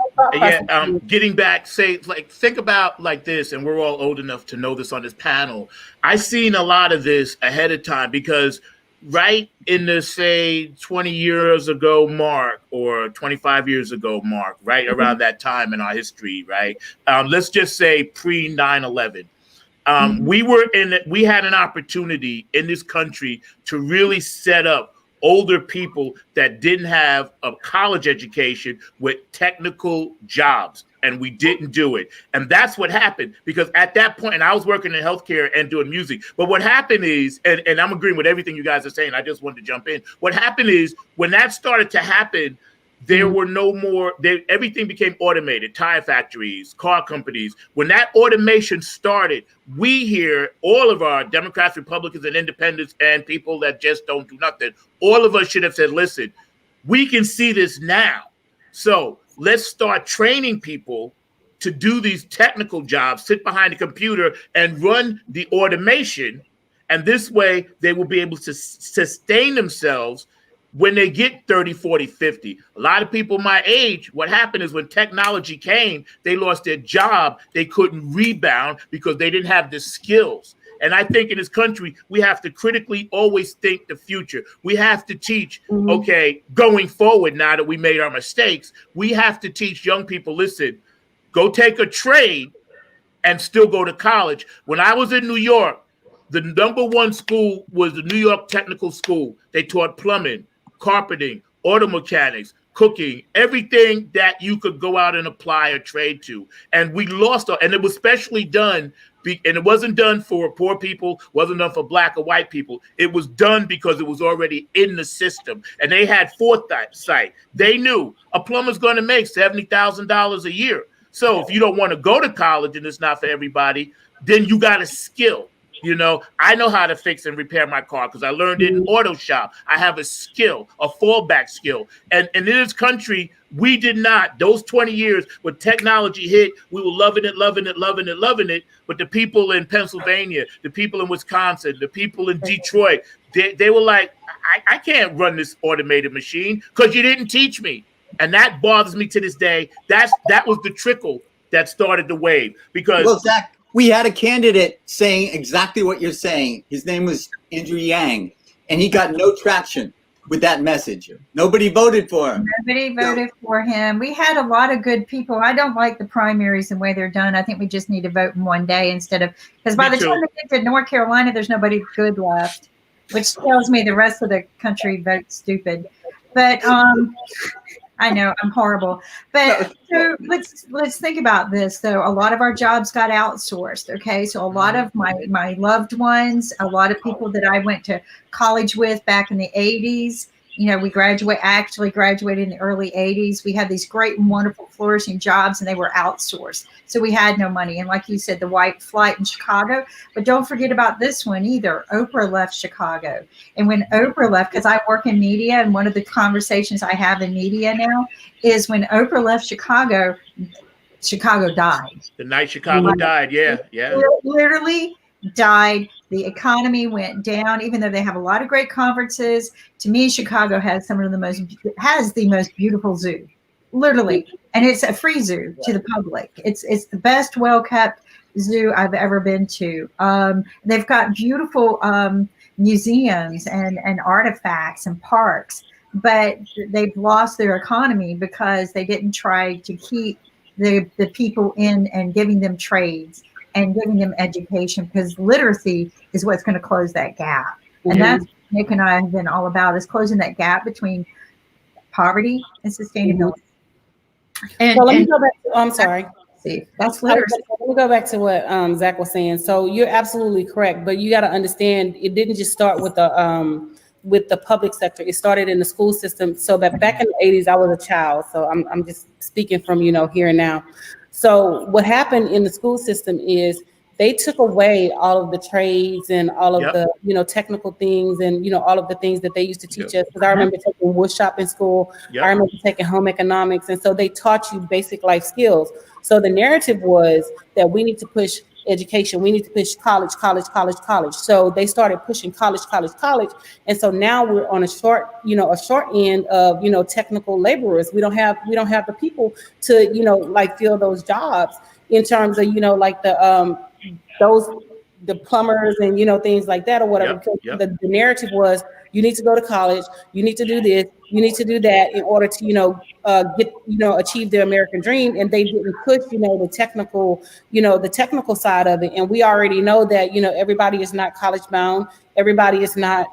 getting back, think about like this, and we're all old enough to know this on this panel. I've seen a lot of this ahead of time because right in the, say, 20 years ago mark or 25 years ago mark, right around that time in our history, right? Let's just say pre 9/11. We had an opportunity in this country to really set up older people that didn't have a college education with technical jobs. And we didn't do it. And that's what happened, because at that point, and I was working in healthcare and doing music. But what happened is, and I'm agreeing with everything you guys are saying, I just wanted to jump in. What happened is when that started to happen, there were no more, everything became automated, tire factories, car companies. When that automation started, we here, all of our Democrats, Republicans, and independents, and people that just don't do nothing, all of us should have said, listen, we can see this now. So let's start training people to do these technical jobs, sit behind a computer and run the automation. And this way they will be able to sustain themselves when they get 30, 40, 50. A lot of people my age, what happened is when technology came, they lost their job. They couldn't rebound because they didn't have the skills. And I think in this country, we have to critically always think the future. We have to teach, okay, going forward, now that we made our mistakes, we have to teach young people, listen, go take a trade and still go to college. When I was in New York, the #1 school was the New York Technical School. They taught plumbing, carpeting, auto mechanics, cooking, everything that you could go out and apply a trade to. And we lost, and it was specially done, and it wasn't done for poor people, wasn't done for Black or white people. It was done because it was already in the system. And they had foresight. They knew a plumber's going to make $70,000 a year. So if you don't want to go to college and it's not for everybody, then you got a skill. You know, I know how to fix and repair my car because I learned it in auto shop. I have a skill, a fallback skill. And in this country, we did not. Those 20 years when technology hit, we were loving it. But the people in Pennsylvania, the people in Wisconsin, the people in Detroit, they were like, I can't run this automated machine because you didn't teach me. And that bothers me to this day. That was the trickle that started the wave. Because well, Zach, we had a candidate saying exactly what you're saying. His name was Andrew Yang, and he got no traction with that message. Nobody voted for him. Nobody voted for him. We had a lot of good people. I don't like the primaries the way they're done. I think we just need to vote in one day instead of, because by the time we get to North Carolina, there's nobody good left, which tells me the rest of the country votes stupid. But I know I'm horrible, but so let's think about this though. A lot of our jobs got outsourced. Okay. So a lot of my loved ones, a lot of people that I went to college with back in the 80s, you know, I actually graduated in the early 80s. We had these great and wonderful flourishing jobs and they were outsourced. So we had no money. And like you said, the white flight in Chicago, but don't forget about this one either. Oprah left Chicago. And when Oprah left, because I work in media, and one of the conversations I have in media now is when Oprah left Chicago, Chicago died. The night Chicago died. Yeah. Literally died. The economy went down, even though they have a lot of great conferences. To me, Chicago has the most beautiful zoo, literally, and it's a free zoo to the public. It's the best, well kept zoo I've ever been to. They've got beautiful museums and artifacts and parks, but they've lost their economy because they didn't try to keep the people in and giving them trades and giving them education, because literacy is what's going to close that gap. And that's what Nick and I have been all about, is closing that gap between poverty and sustainability. So let me go back to, I'm sorry. That's literacy. Let me go back to what Zach was saying. So you're absolutely correct, but you got to understand, it didn't just start with the public sector. It started in the school system. So back in the 80s, I was a child. So I'm just speaking from, here and now. So what happened in the school system is they took away all of the trades and all of the, technical things and, all of the things that they used to teach us. Because I remember taking wood shop in school. I remember taking home economics. And so they taught you basic life skills. So the narrative was that we need to push education. We need to push college. So they started pushing college. And so now we're on a short end of, technical laborers. We don't have the people to, fill those jobs in terms of, the plumbers and, things like that or whatever. The narrative was, you need to go to college, you need to do this, you need to do that in order to, achieve the American dream. And they didn't push, the technical side of it. And we already know that, everybody is not college bound. Everybody is not,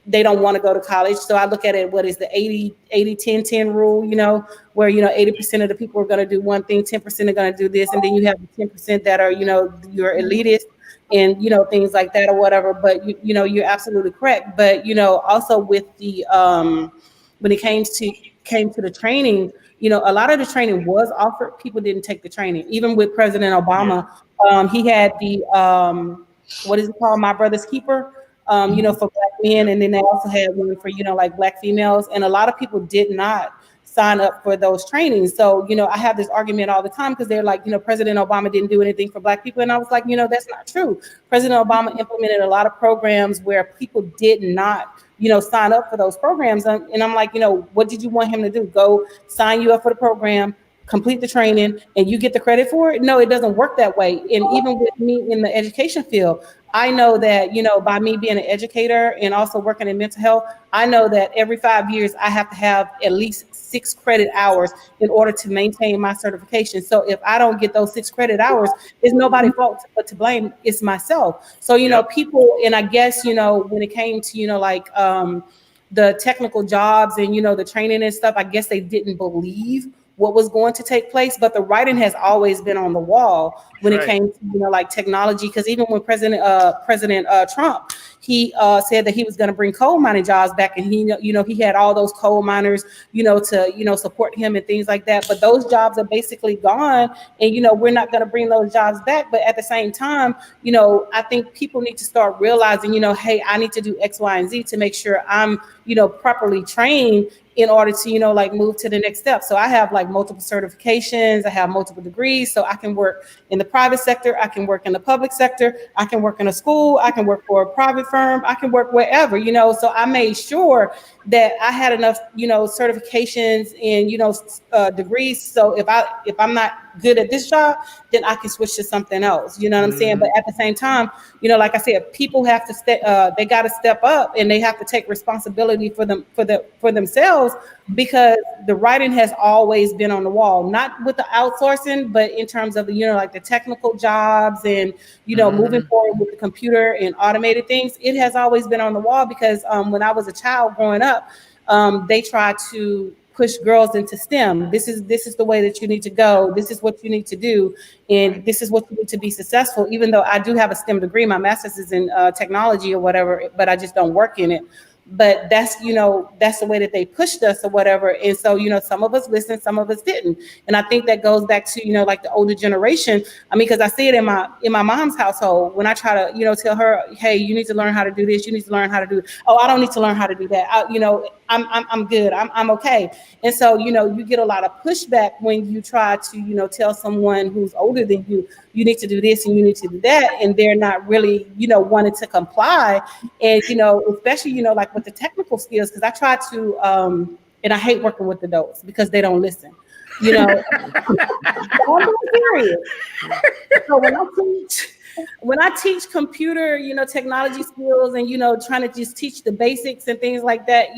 they don't want to go to college. So I look at it, what is the 80-10-10 rule, where, 80% of the people are going to do one thing, 10% are going to do this. And then you have the 10% that are, you're elitist and, things like that or whatever. But, you're absolutely correct. But, also with the, when it came to the training, a lot of the training was offered. People didn't take the training. Even with President Obama, he had the, what is it called? My Brother's Keeper. For Black men, and then they also had one for Black females, and a lot of people did not sign up for those trainings. So I have this argument all the time because they're like, President Obama didn't do anything for Black people, and I was like, that's not true. President Obama implemented a lot of programs where people did not sign up for those programs, and I'm like, what did you want him to do? Go sign you up for the program, complete the training, and you get the credit for it? No, it doesn't work that way. And even with me in the education field, I know that, by me being an educator and also working in mental health, I know that every 5 years I have to have at least 6 credit hours in order to maintain my certification. So if I don't get those 6 credit hours, it's nobody's fault but to blame. It's myself. So, people, and I guess, when it came to, the technical jobs and, the training and stuff, I guess they didn't believe what was going to take place, but the writing has always been on the wall when it came to technology. Because even when President Trump, he said that he was going to bring coal mining jobs back, and he had all those coal miners to support him and things like that. But those jobs are basically gone, and we're not going to bring those jobs back. But at the same time, I think people need to start realizing, hey, I need to do X, Y, and Z to make sure I'm properly trained in order to, move to the next step. So I have multiple certifications, I have multiple degrees, so I can work in the private sector, I can work in the public sector, I can work in a school, I can work for a private firm, I can work wherever, so I made sure that I had enough, certifications and, degrees. So if I'm not good at this job, then I can switch to something else. You know what I'm saying? But at the same time, like I said, people have to they got to step up, and they have to take responsibility for themselves, because the writing has always been on the wall, not with the outsourcing, but in terms of the technical jobs and, moving forward with the computer and automated things. It has always been on the wall because when I was a child growing up, they tried to push girls into STEM. This is the way that you need to go. This is what you need to do. And this is what you need to be successful. Even though I do have a STEM degree, my master's is in technology or whatever, but I just don't work in it. But that's the way that they pushed us or whatever. And so, some of us listened, some of us didn't. And I think that goes back to, the older generation. I mean, because I see it in my mom's household when I try to, tell her, hey, you need to learn how to do this. You need to learn how to do it. Oh, I don't need to learn how to do that. I'm good. I'm okay. And so, you get a lot of pushback when you try to, tell someone who's older than you, you need to do this and you need to do that. And they're not really, wanting to comply. And, especially, like with the technical skills, because I try to, and I hate working with adults because they don't listen. I'm serious. So when I teach computer, technology skills and, trying to just teach the basics and things like that,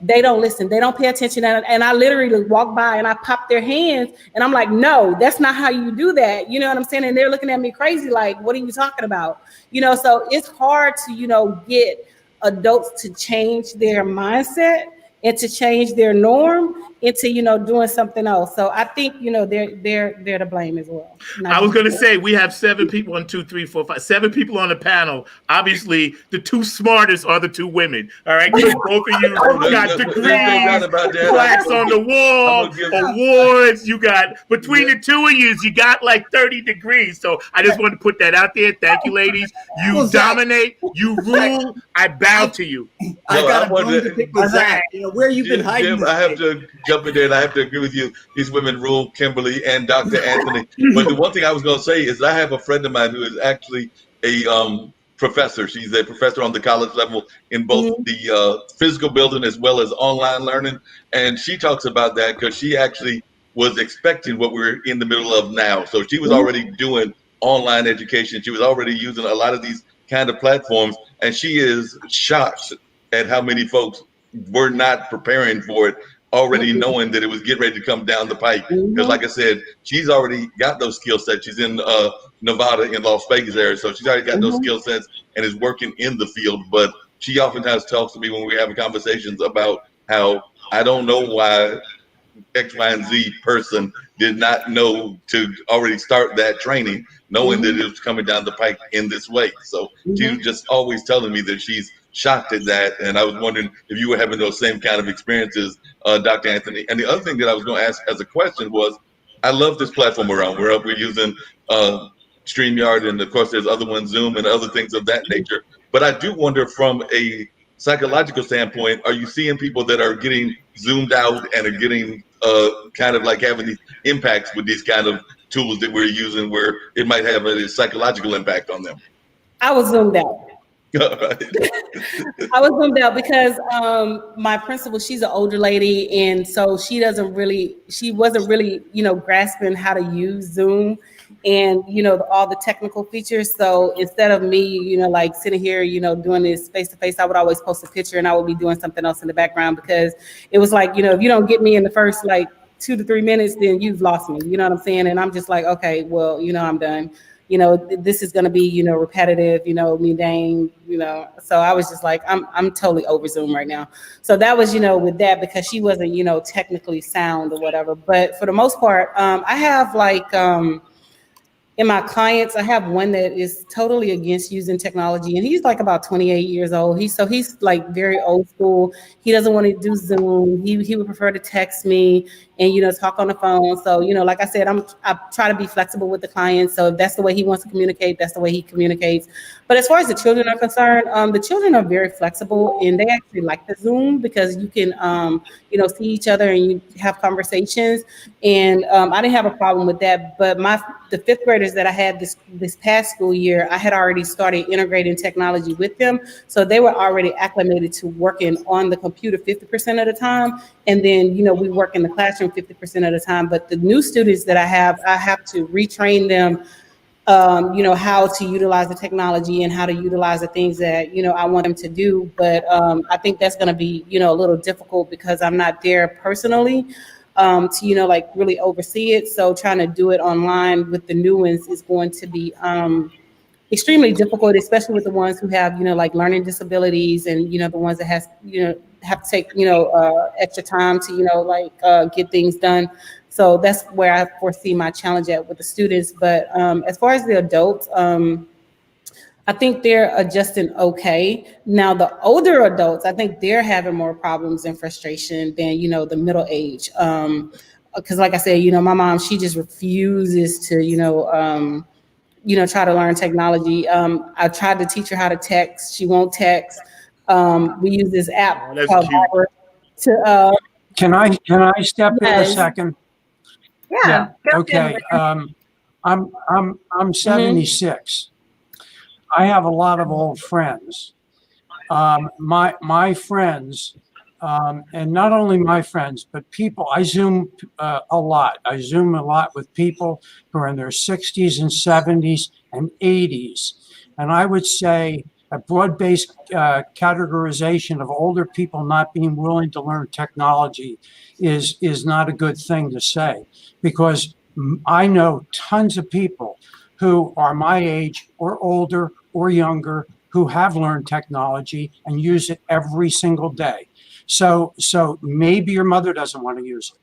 they don't listen. They don't pay attention. And I literally walk by and I pop their hands and I'm like, no, that's not how you do that. You know what I'm saying? And they're looking at me crazy, like, what are you talking about? So it's hard to, get adults to change their mindset and to change their norm into, doing something else. So I think, they're to blame as well. I was going to say, we have 7 people, 1, 2, 3, 4, 5, 7 people on the panel. Obviously, the 2 smartest are the 2 women. All right, both of you got degrees, plaques on the wall, awards. You got, between the 2 of you got like 30 degrees. So I just wanted to put that out there. Thank you, ladies. You dominate, you rule. I bow to you. I got a bone to pick with Zack. Where you been hiding? Jim, I have to jump in there, and I have to agree with you. These women rule, Kimberly and Dr. Anthony. But the one thing I was going to say is I have a friend of mine who is actually a professor. She's a professor on the college level in both the physical building as well as online learning. And she talks about that because she actually was expecting what we're in the middle of now. So she was already doing online education. She was already using a lot of these kind of platforms. And she is shocked at how many folks were not preparing for it, already knowing that it was getting ready to come down the pike. Because like I said, she's already got those skill sets. She's in Nevada in Las Vegas area. So she's already got those skill sets and is working in the field. But she oftentimes talks to me when we're having conversations about how I don't know why X, Y, and Z person did not know to already start that training, knowing that it was coming down the pike in this way. So she was just always telling me that she's shocked at that. And I was wondering if you were having those same kind of experiences, Dr. Anthony. And the other thing that I was going to ask as a question was, I love this platform we're on. We're using StreamYard, and of course there's other ones, Zoom and other things of that nature. But I do wonder from a psychological standpoint, are you seeing people that are getting zoomed out and are getting kind of like having these impacts with these kind of tools that we're using where it might have a psychological impact on them? I was zoomed out. I was zoomed out because my principal, she's an older lady, and so she wasn't really, grasping how to use Zoom and all the technical features. So instead of me, like sitting here, doing this face to face, I would always post a picture and I would be doing something else in the background, because it was like, if you don't get me in the first like 2 to 3 minutes, then you've lost me. You know what I'm saying? And I'm just like, okay, well, I'm done. This is going to be, repetitive, me dang, so I was just like, I'm totally over Zoom right now. So that was, with that, because she wasn't, technically sound or whatever. But for the most part, I have like, in my clients, I have one that is totally against using technology, and he's like about 28 years old. He's like very old school. He doesn't want to do Zoom. He would prefer to text me and talk on the phone. So like I said, I try to be flexible with the client. So if that's the way he wants to communicate, that's the way he communicates. But as far as the children are concerned, the children are very flexible, and they actually like the Zoom because you can see each other and you have conversations. And I didn't have a problem with that. But the 5th graders that I had this past school year, I had already started integrating technology with them. So they were already acclimated to working on the computer 50% of the time. And then, we work in the classroom 50% of the time. But the new students that I have to retrain them, how to utilize the technology and how to utilize the things that, I want them to do. But I think that's going to be, a little difficult because I'm not there personally to, like really oversee it. So trying to do it online with the new ones is going to be extremely difficult, especially with the ones who have, like learning disabilities and, the ones that have to take, extra time to, get things done. So that's where I foresee my challenge at with the students. But as far as the adults, I think they're adjusting okay. Now, the older adults, I think they're having more problems and frustration than, the middle age. Because like I said, my mom, she just refuses to, try to learn technology. I tried to teach her how to text. She won't text. We use this app called Viber. to Can I step in a second? Yeah. Okay. I'm 76. I have a lot of old friends. My friends, and not only my friends, but people. I Zoom a lot. I Zoom a lot with people who are in their 60s and 70s and 80s, and I would say a broad-based categorization of older people not being willing to learn technology is not a good thing to say, because I know tons of people who are my age or older or younger who have learned technology and use it every single day. So maybe your mother doesn't want to use it.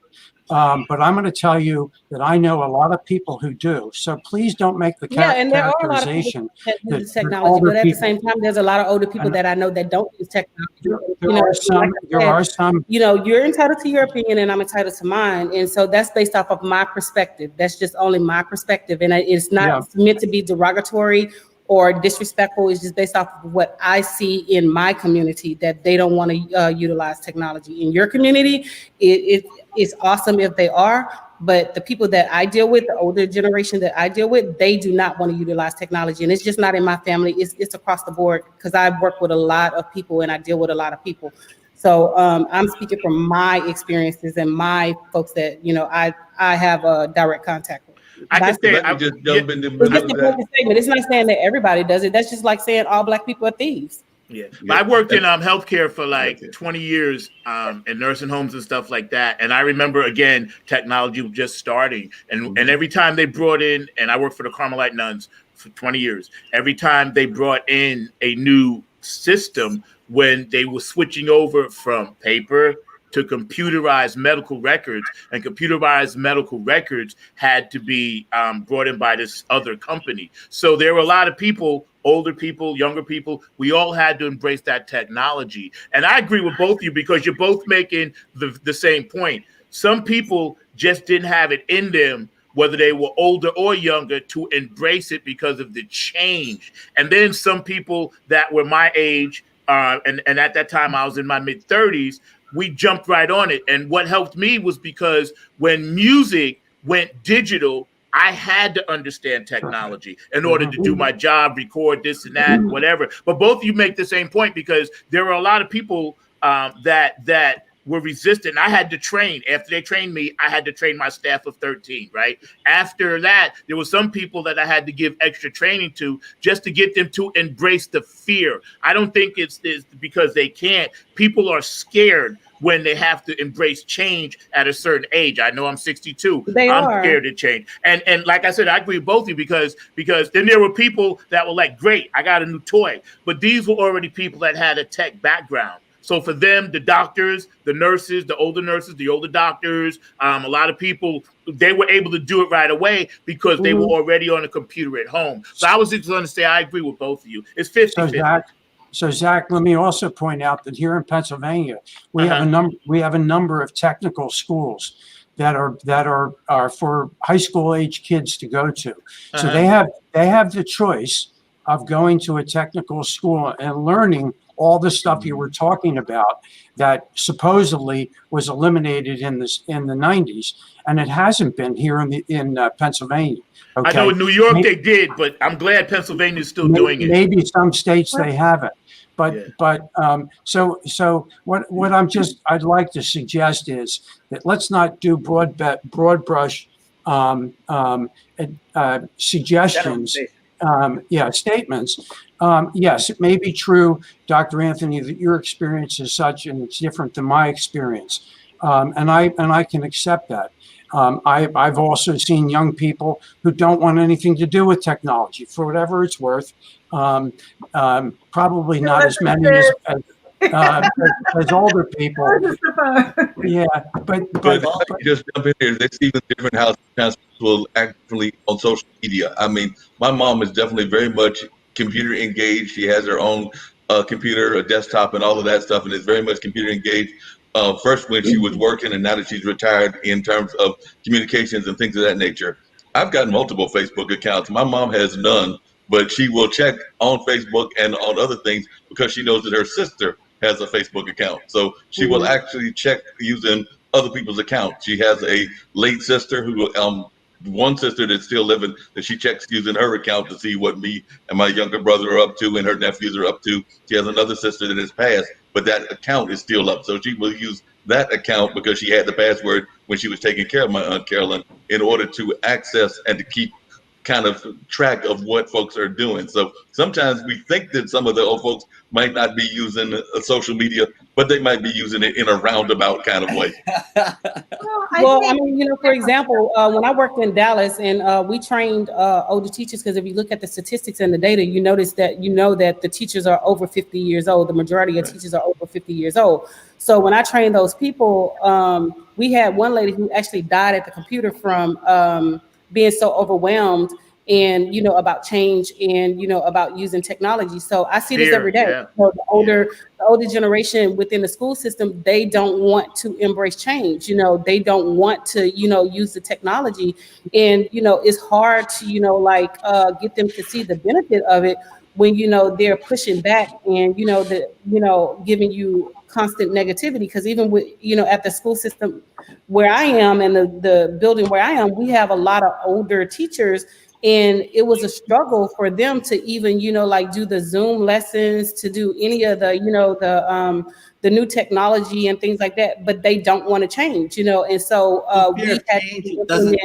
But I'm going to tell you that I know a lot of people who do. So please don't make the and there are a lot of people that use technology, but at the same time, there's a lot of older people that I know that don't use technology. There are some. You know, you're entitled to your opinion, and I'm entitled to mine, and so that's based off of my perspective. That's just only my perspective, and it's not meant to be derogatory or disrespectful. It's just based off of what I see in my community, that they don't want to utilize technology. In your community, it's awesome if they are, but the people that I deal with, the older generation that I deal with, they do not want to utilize technology. And it's just not in my family, it's across the board, because I work with a lot of people and I deal with a lot of people. So I'm speaking from my experiences and my folks that, you know, I have a direct contact with. I can say, I just jump in the middle of that. It's not saying that everybody does it. That's just like saying all Black people are thieves. Yeah, I worked in healthcare for like 20 years in nursing homes and stuff like that. And I remember, again, technology was just starting. And every time they brought in, and I worked for the Carmelite nuns for 20 years, every time they brought in a new system, when they were switching over from paper to computerized medical records, and computerized medical records had to be brought in by this other company. So there were a lot of people, older people, younger people, we all had to embrace that technology. And I agree with both of you, because you're both making the same point. Some people just didn't have it in them, whether they were older or younger, to embrace it because of the change. And then some people that were my age, and at that time I was in my mid-30s, we jumped right on it. And what helped me was because when music went digital, I had to understand technology in order to do my job, record this and that, whatever. But both of you make the same point, because there were a lot of people that were resistant. I had to train. After they trained me, I had to train my staff of 13, right? After that, there were some people that I had to give extra training to, just to get them to embrace the fear. I don't think it's because they can't. People are scared when they have to embrace change at a certain age. I know I'm 62. I'm scared to change. And like I said, I agree with both of you, because then there were people that were like, great, I got a new toy. But these were already people that had a tech background. So for them, the doctors, the nurses, the older doctors, a lot of people, they were able to do it right away because they were already on a computer at home. So I was just going to say, I agree with both of you. It's 50-50. So Zach, let me also point out that here in Pennsylvania, we have a number of technical schools that are for high school age kids to go to. So they have the choice of going to a technical school and learning all the stuff you were talking about that supposedly was eliminated in the 90s, and it hasn't been here in Pennsylvania. Okay? I know in New York they did, but I'm glad Pennsylvania is still doing it. Maybe some states they haven't, but so what I'd like to suggest is that let's not do broad brush suggestions. Statements. Yes, it may be true, Dr. Anthony, that your experience is such and it's different than my experience, and I can accept that. I've also seen young people who don't want anything to do with technology for whatever it's worth. Probably not as many as older people. Yeah, but just jump in here. They see the different houses will actually on social media. I mean, my mom is definitely very much computer engaged. She has her own computer, a desktop, and all of that stuff, and is very much computer engaged. First when she was working, and now that she's retired, in terms of communications and things of that nature. I've got multiple Facebook accounts. My mom has none, but she will check on Facebook and on other things because she knows that her sister has a Facebook account. So she will actually check using other people's accounts. She has a late sister who, one sister that's still living, that she checks using her account to see what me and my younger brother are up to and her nephews are up to. She has another sister that has passed, but that account is still up. So she will use that account because she had the password when she was taking care of my Aunt Carolyn in order to access and to keep kind of track of what folks are doing. So sometimes we think that some of the old folks might not be using social media, but they might be using it in a roundabout kind of way. Well, I mean, you know, for example, when I worked in Dallas and we trained older teachers, because if you look at the statistics and the data, you notice that, you know, that the teachers are over 50 years old. The majority of teachers are over 50 years old. So when I trained those people, we had one lady who actually died at the computer from being so overwhelmed and, you know, about change and, you know, about using technology. So I see this every day. Yeah. So the older generation within the school system, they don't want to embrace change. You know, they don't want to, you know, use the technology. And, you know, it's hard to, you know, like get them to see the benefit of it when, you know, they're pushing back and, you know, giving you constant negativity. Because even with, you know, at the school system where I am and the building where I am, we have a lot of older teachers. And it was a struggle for them to even, you know, like do the Zoom lessons, to do any of the, you know, the new technology and things like that. But they don't want to change, you know. And so fear of change doesn't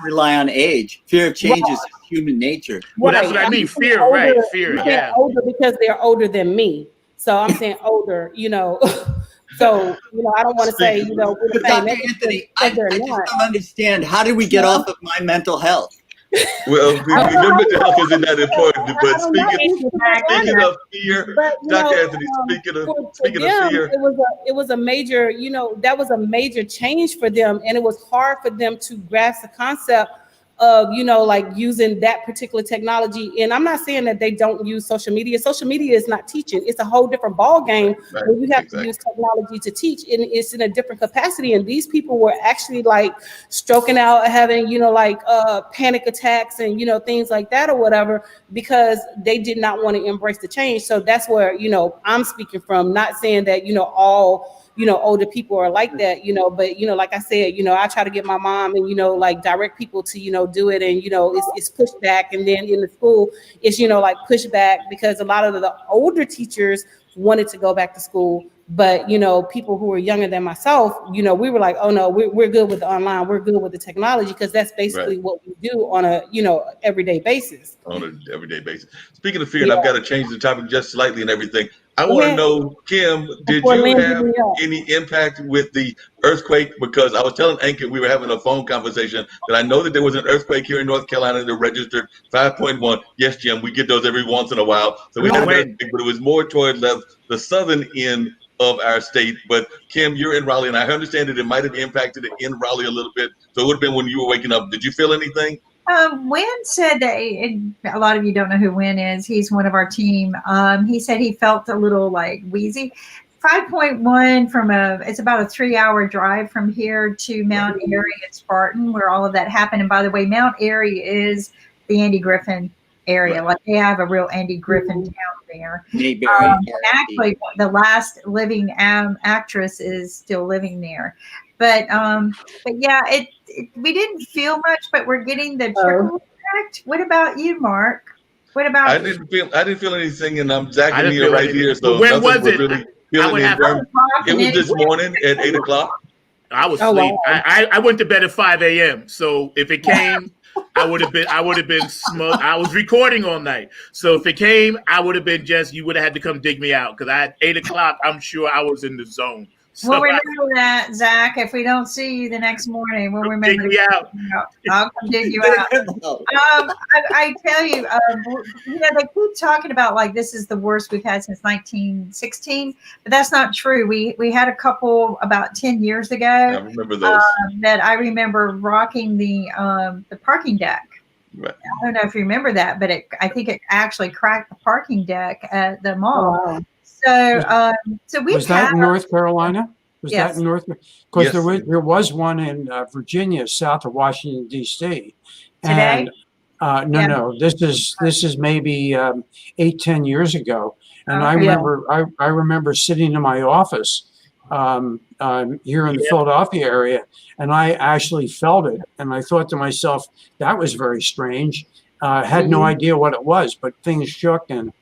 rely on age. Fear of change is human nature. Well, that's what I mean. Fear, older, right? Fear, yeah. Older because they're older than me. So I'm saying older, you know. So, you know, I don't want to say, you know, but Dr. Anthony, I just don't understand. How did we get off of my mental health? Well, your mental health isn't that important, but speaking of fear, Dr. Anthony, speaking of fear, it was a major, you know, that was a major change for them, and it was hard for them to grasp the concept of, you know, like using that particular technology. And I'm not saying that they don't use social media. Social media is not teaching. It's a whole different ball game where you have to use technology to teach, and it's in a different capacity. And these people were actually like stroking out, having, you know, like panic attacks and, you know, things like that or whatever, because they did not want to embrace the change. So that's where, you know, I'm speaking from, not saying that, you know, all, you know, older people are like that, you know, but, you know, like I said, you know, I try to get my mom and, you know, like direct people to, you know, do it. And, you know, it's pushed back. And then in the school, it's, you know, like pushed back because a lot of the older teachers wanted to go back to school. But, you know, people who were younger than myself, you know, we were like, oh, no, we're good with the online. We're good with the technology, because that's basically what we do on a, you know, everyday basis. On an everyday basis. Speaking of fear, and I've got to change the topic just slightly and everything. I want to know, Kim, did you have any impact with the earthquake? Because I was telling Ankit, we were having a phone conversation, that I know that there was an earthquake here in North Carolina that registered 5.1. Yes, Jim, we get those every once in a while. So we had an earthquake, but it was more toward the southern end of our state. But Kim, you're in Raleigh, and I understand that it might have impacted it in Raleigh a little bit. So it would have been when you were waking up. Did you feel anything? Wynn said that a lot of you don't know who Wynn is. He's one of our team. He said he felt a little like wheezy. 5.1 it's about a 3-hour drive from here to Mount Airy and Spartan, where all of that happened. And by the way, Mount Airy is the Andy Griffin area. Like, they have a real Andy Griffin town there. Actually, the last living actress is still living there. But yeah, we didn't feel much, but we're getting the trickle effect. What about you, Mark? What about? I didn't feel anything, and Zack and me are right here, so when was it? Really feeling it. It was this morning at 8 o'clock. I was asleep. Wow. I went to bed at 5 a.m. So if it came, I would have been smoked. I was recording all night. So if it came, I would have been you would have had to come dig me out, because at 8 o'clock, I'm sure I was in the zone. So we'll remember that, Zach. If we don't see you the next morning, we'll remember. Dig me out. I'll come dig you out. I tell you, you know, they keep talking about like this is the worst we've had since 1916, but that's not true. We had a couple about 10 years ago. I remember those. That I remember rocking the parking deck. Right. I don't know if you remember that, but I think it actually cracked the parking deck at the mall. Oh, wow. So we was that in North Carolina? Was that in North? Because yes. there was one in Virginia, south of Washington D.C. Today? And no, this is maybe 8-10 years ago, And I remember sitting in my office here in the Philadelphia area, and I actually felt it. And I thought to myself, that was very strange. Had no idea what it was, but things shook. And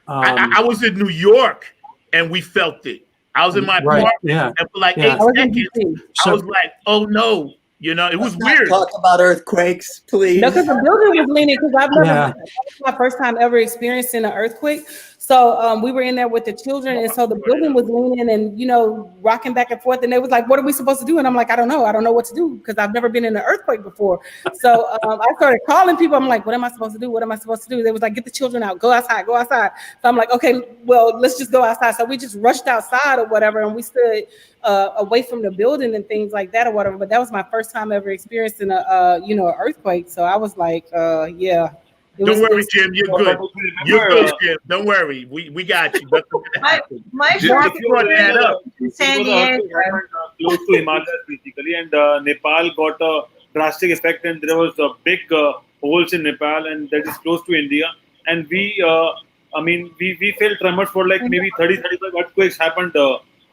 I was in New York, and we felt it. I was in my apartment, and for like 8 seconds, I was like, "Oh no!" You know, it was weird. Talk about earthquakes, please. No, because the building was leaning. Because I've never, that was my first time ever experiencing an earthquake. So we were in there with the children, and so the building was leaning and, you know, rocking back and forth. And they was like, "What are we supposed to do?" And I'm like, "I don't know. I don't know what to do because I've never been in an earthquake before." So I started calling people. I'm like, "What am I supposed to do? What am I supposed to do?" They was like, "Get the children out. Go outside. Go outside." So I'm like, "Okay, well, let's just go outside." So we just rushed outside or whatever, and we stood away from the building and things like that or whatever. But that was my first time ever experiencing an earthquake. So I was like, "Yeah." Don't worry, Jim. You're good. You're good, Jim. Don't worry. We got you. My San Diego close to Himalayas basically, and Nepal got a drastic effect, and there was a big holes in Nepal, and that is close to India. And we felt tremors for like maybe 30-35 earthquakes happened.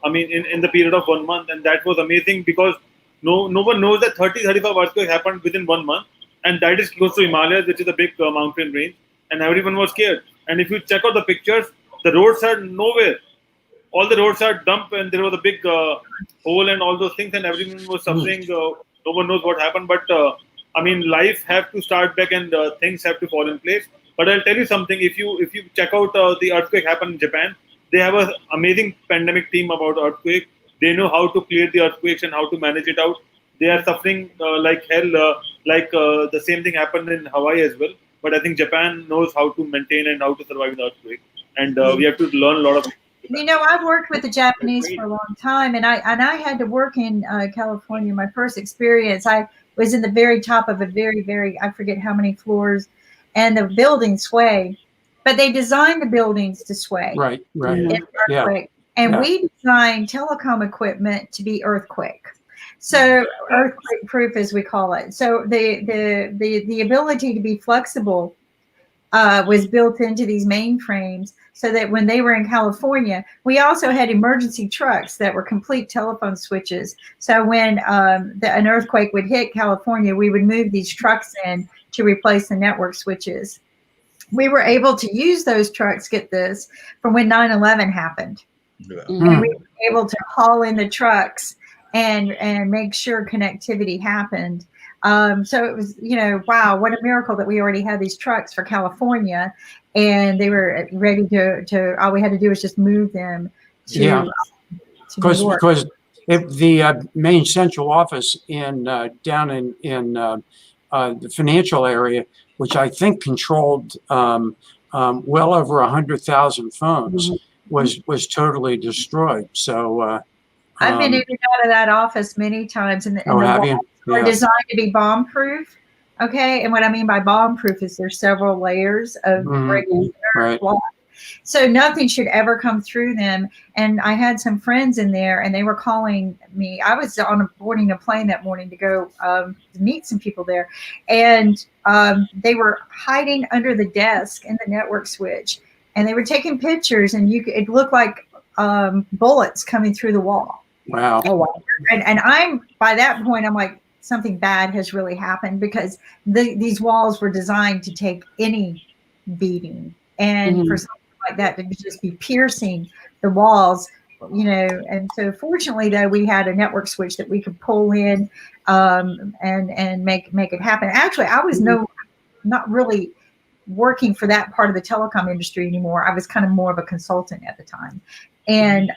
In the period of 1 month, and that was amazing because no one knows that 30-35 earthquakes happened within 1 month. And that is close to Himalayas, which is a big mountain range, and everyone was scared. And if you check out the pictures, the roads are nowhere. All the roads are dumped, and there was a big hole and all those things, and everyone was suffering. No one knows what happened, but life have to start back, and things have to fall in place. But I'll tell you something: if you check out the earthquake happened in Japan, they have an amazing pandemic team about earthquake. They know how to clear the earthquakes and how to manage it out. They are suffering like hell. The same thing happened in Hawaii as well. But I think Japan knows how to maintain and how to survive an earthquake. And we have to learn a lot of. You know, I've worked with the Japanese for a long time, and I had to work in California. My first experience, I was in the very top of a very, I forget how many floors, and the buildings sway. But they designed the buildings to sway. Right. In earthquake. And we designed telecom equipment to be earthquake. So earthquake proof, as we call it. So the ability to be flexible was built into these mainframes, so that when they were in California, we also had emergency trucks that were complete telephone switches. So when an earthquake would hit California, we would move these trucks in to replace the network switches. We were able to use those trucks, get this, from when 9/11 happened. And we were able to haul in the trucks and make sure connectivity happened. So it was, wow, what a miracle that we already had these trucks for California, and they were ready to all we had to do was just move them to because the main central office down in the financial area, which I think controlled well over 100,000 phones, was totally destroyed. So I've been in and out of that office many times, and the walls are designed to be bomb proof. Okay, and what I mean by bomb proof is there's several layers of regular block. So nothing should ever come through them. And I had some friends in there, and they were calling me. I was boarding a plane that morning to go meet some people there, and they were hiding under the desk in the network switch, and they were taking pictures, and it looked like bullets coming through the wall. Wow. Oh, wow. And by that point, I'm like, something bad has really happened, because these walls were designed to take any beating, and for something like that to just be piercing the walls, and so fortunately though, we had a network switch that we could pull in and make it happen. Actually, I was not really working for that part of the telecom industry anymore. I was kind of more of a consultant at the time, and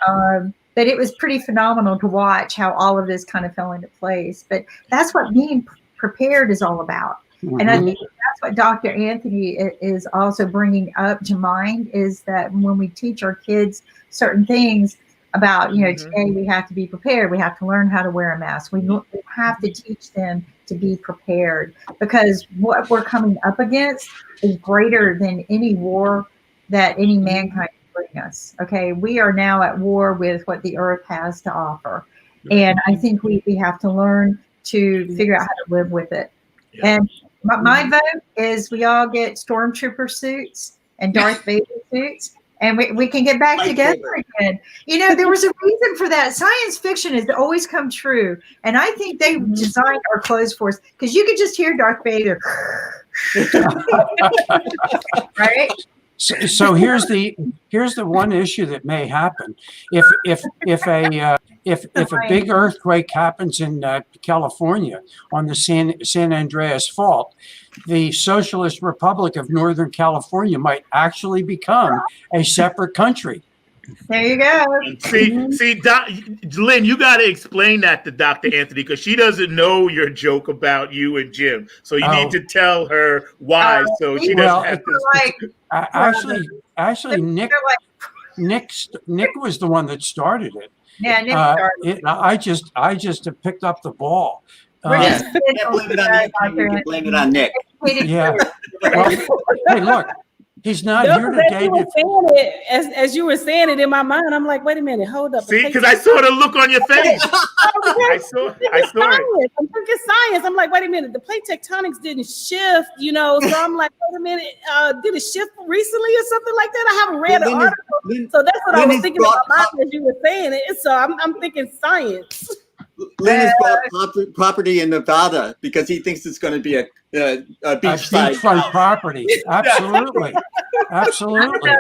but it was pretty phenomenal to watch how all of this kind of fell into place. But that's what being prepared is all about. And I think that's what Dr. Anthony is also bringing up to mind, is that when we teach our kids certain things about, today we have to be prepared. We have to learn how to wear a mask. We have to teach them to be prepared, because what we're coming up against is greater than any war that any mankind can bring us. Okay, we are now at war with what the earth has to offer. And I think we have to learn to figure out how to live with it. And my vote is we all get stormtrooper suits and Darth Vader suits, and we can get back together again. You know, there was a reason for that. Science fiction has always come true, and I think they designed our clothes for us because you could just hear Darth Vader. Right. So here's the one issue that may happen if a big earthquake happens in California on the San Andreas Fault, the Socialist Republic of Northern California might actually become a separate country. There you go. See, Lynn, you got to explain that to Dr. Anthony because she doesn't know your joke about you and Jim. So you need to tell her why. So she doesn't have to. Actually, Nick was the one that started it. Yeah, Nick started it. I just have picked up the ball. You can't blame it on you. You can blame it on Nick. Yeah. Well, hey, look. He's not here today. As you were saying it in my mind, I'm like, wait a minute, hold up. See, because I saw the look on your face. I saw it. I'm thinking science. I'm like, wait a minute, the plate tectonics didn't shift, you know. So I'm like, wait a minute, did it shift recently or something like that? I haven't read the article. So that's what I was thinking in my mind as you were saying it. So I'm thinking science. Lynn has bought property in Nevada because he thinks it's going to be a beachfront property. Absolutely. Absolutely.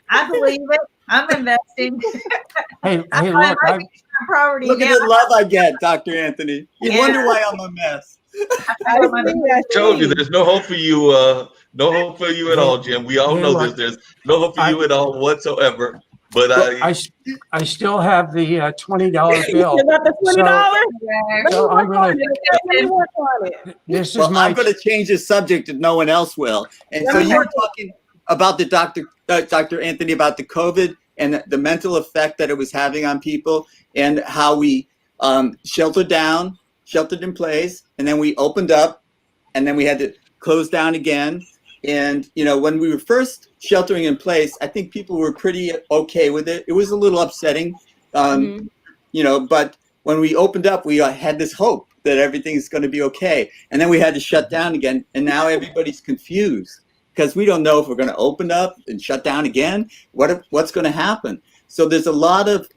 I believe it. I'm investing. Hey, look. Look at the love I get, Dr. Anthony. You wonder why I'm a mess. I told you there's no hope for you. No hope for you at all, Jim. We all know this. There's no hope for you at all whatsoever. But I still have the $20 bill. You got the $20? So I'm going to. I'm going to change the subject if no one else will. And so you were talking about the Dr. Anthony, about the COVID and the mental effect that it was having on people, and how we sheltered in place, and then we opened up, and then we had to close down again. And, you know, when we were first sheltering in place, I think people were pretty okay with it. It was a little upsetting, you know, but when we opened up, we had this hope that everything's going to be okay. And then we had to shut down again. And now everybody's confused because we don't know if we're going to open up and shut down again. What's going to happen? So there's a lot of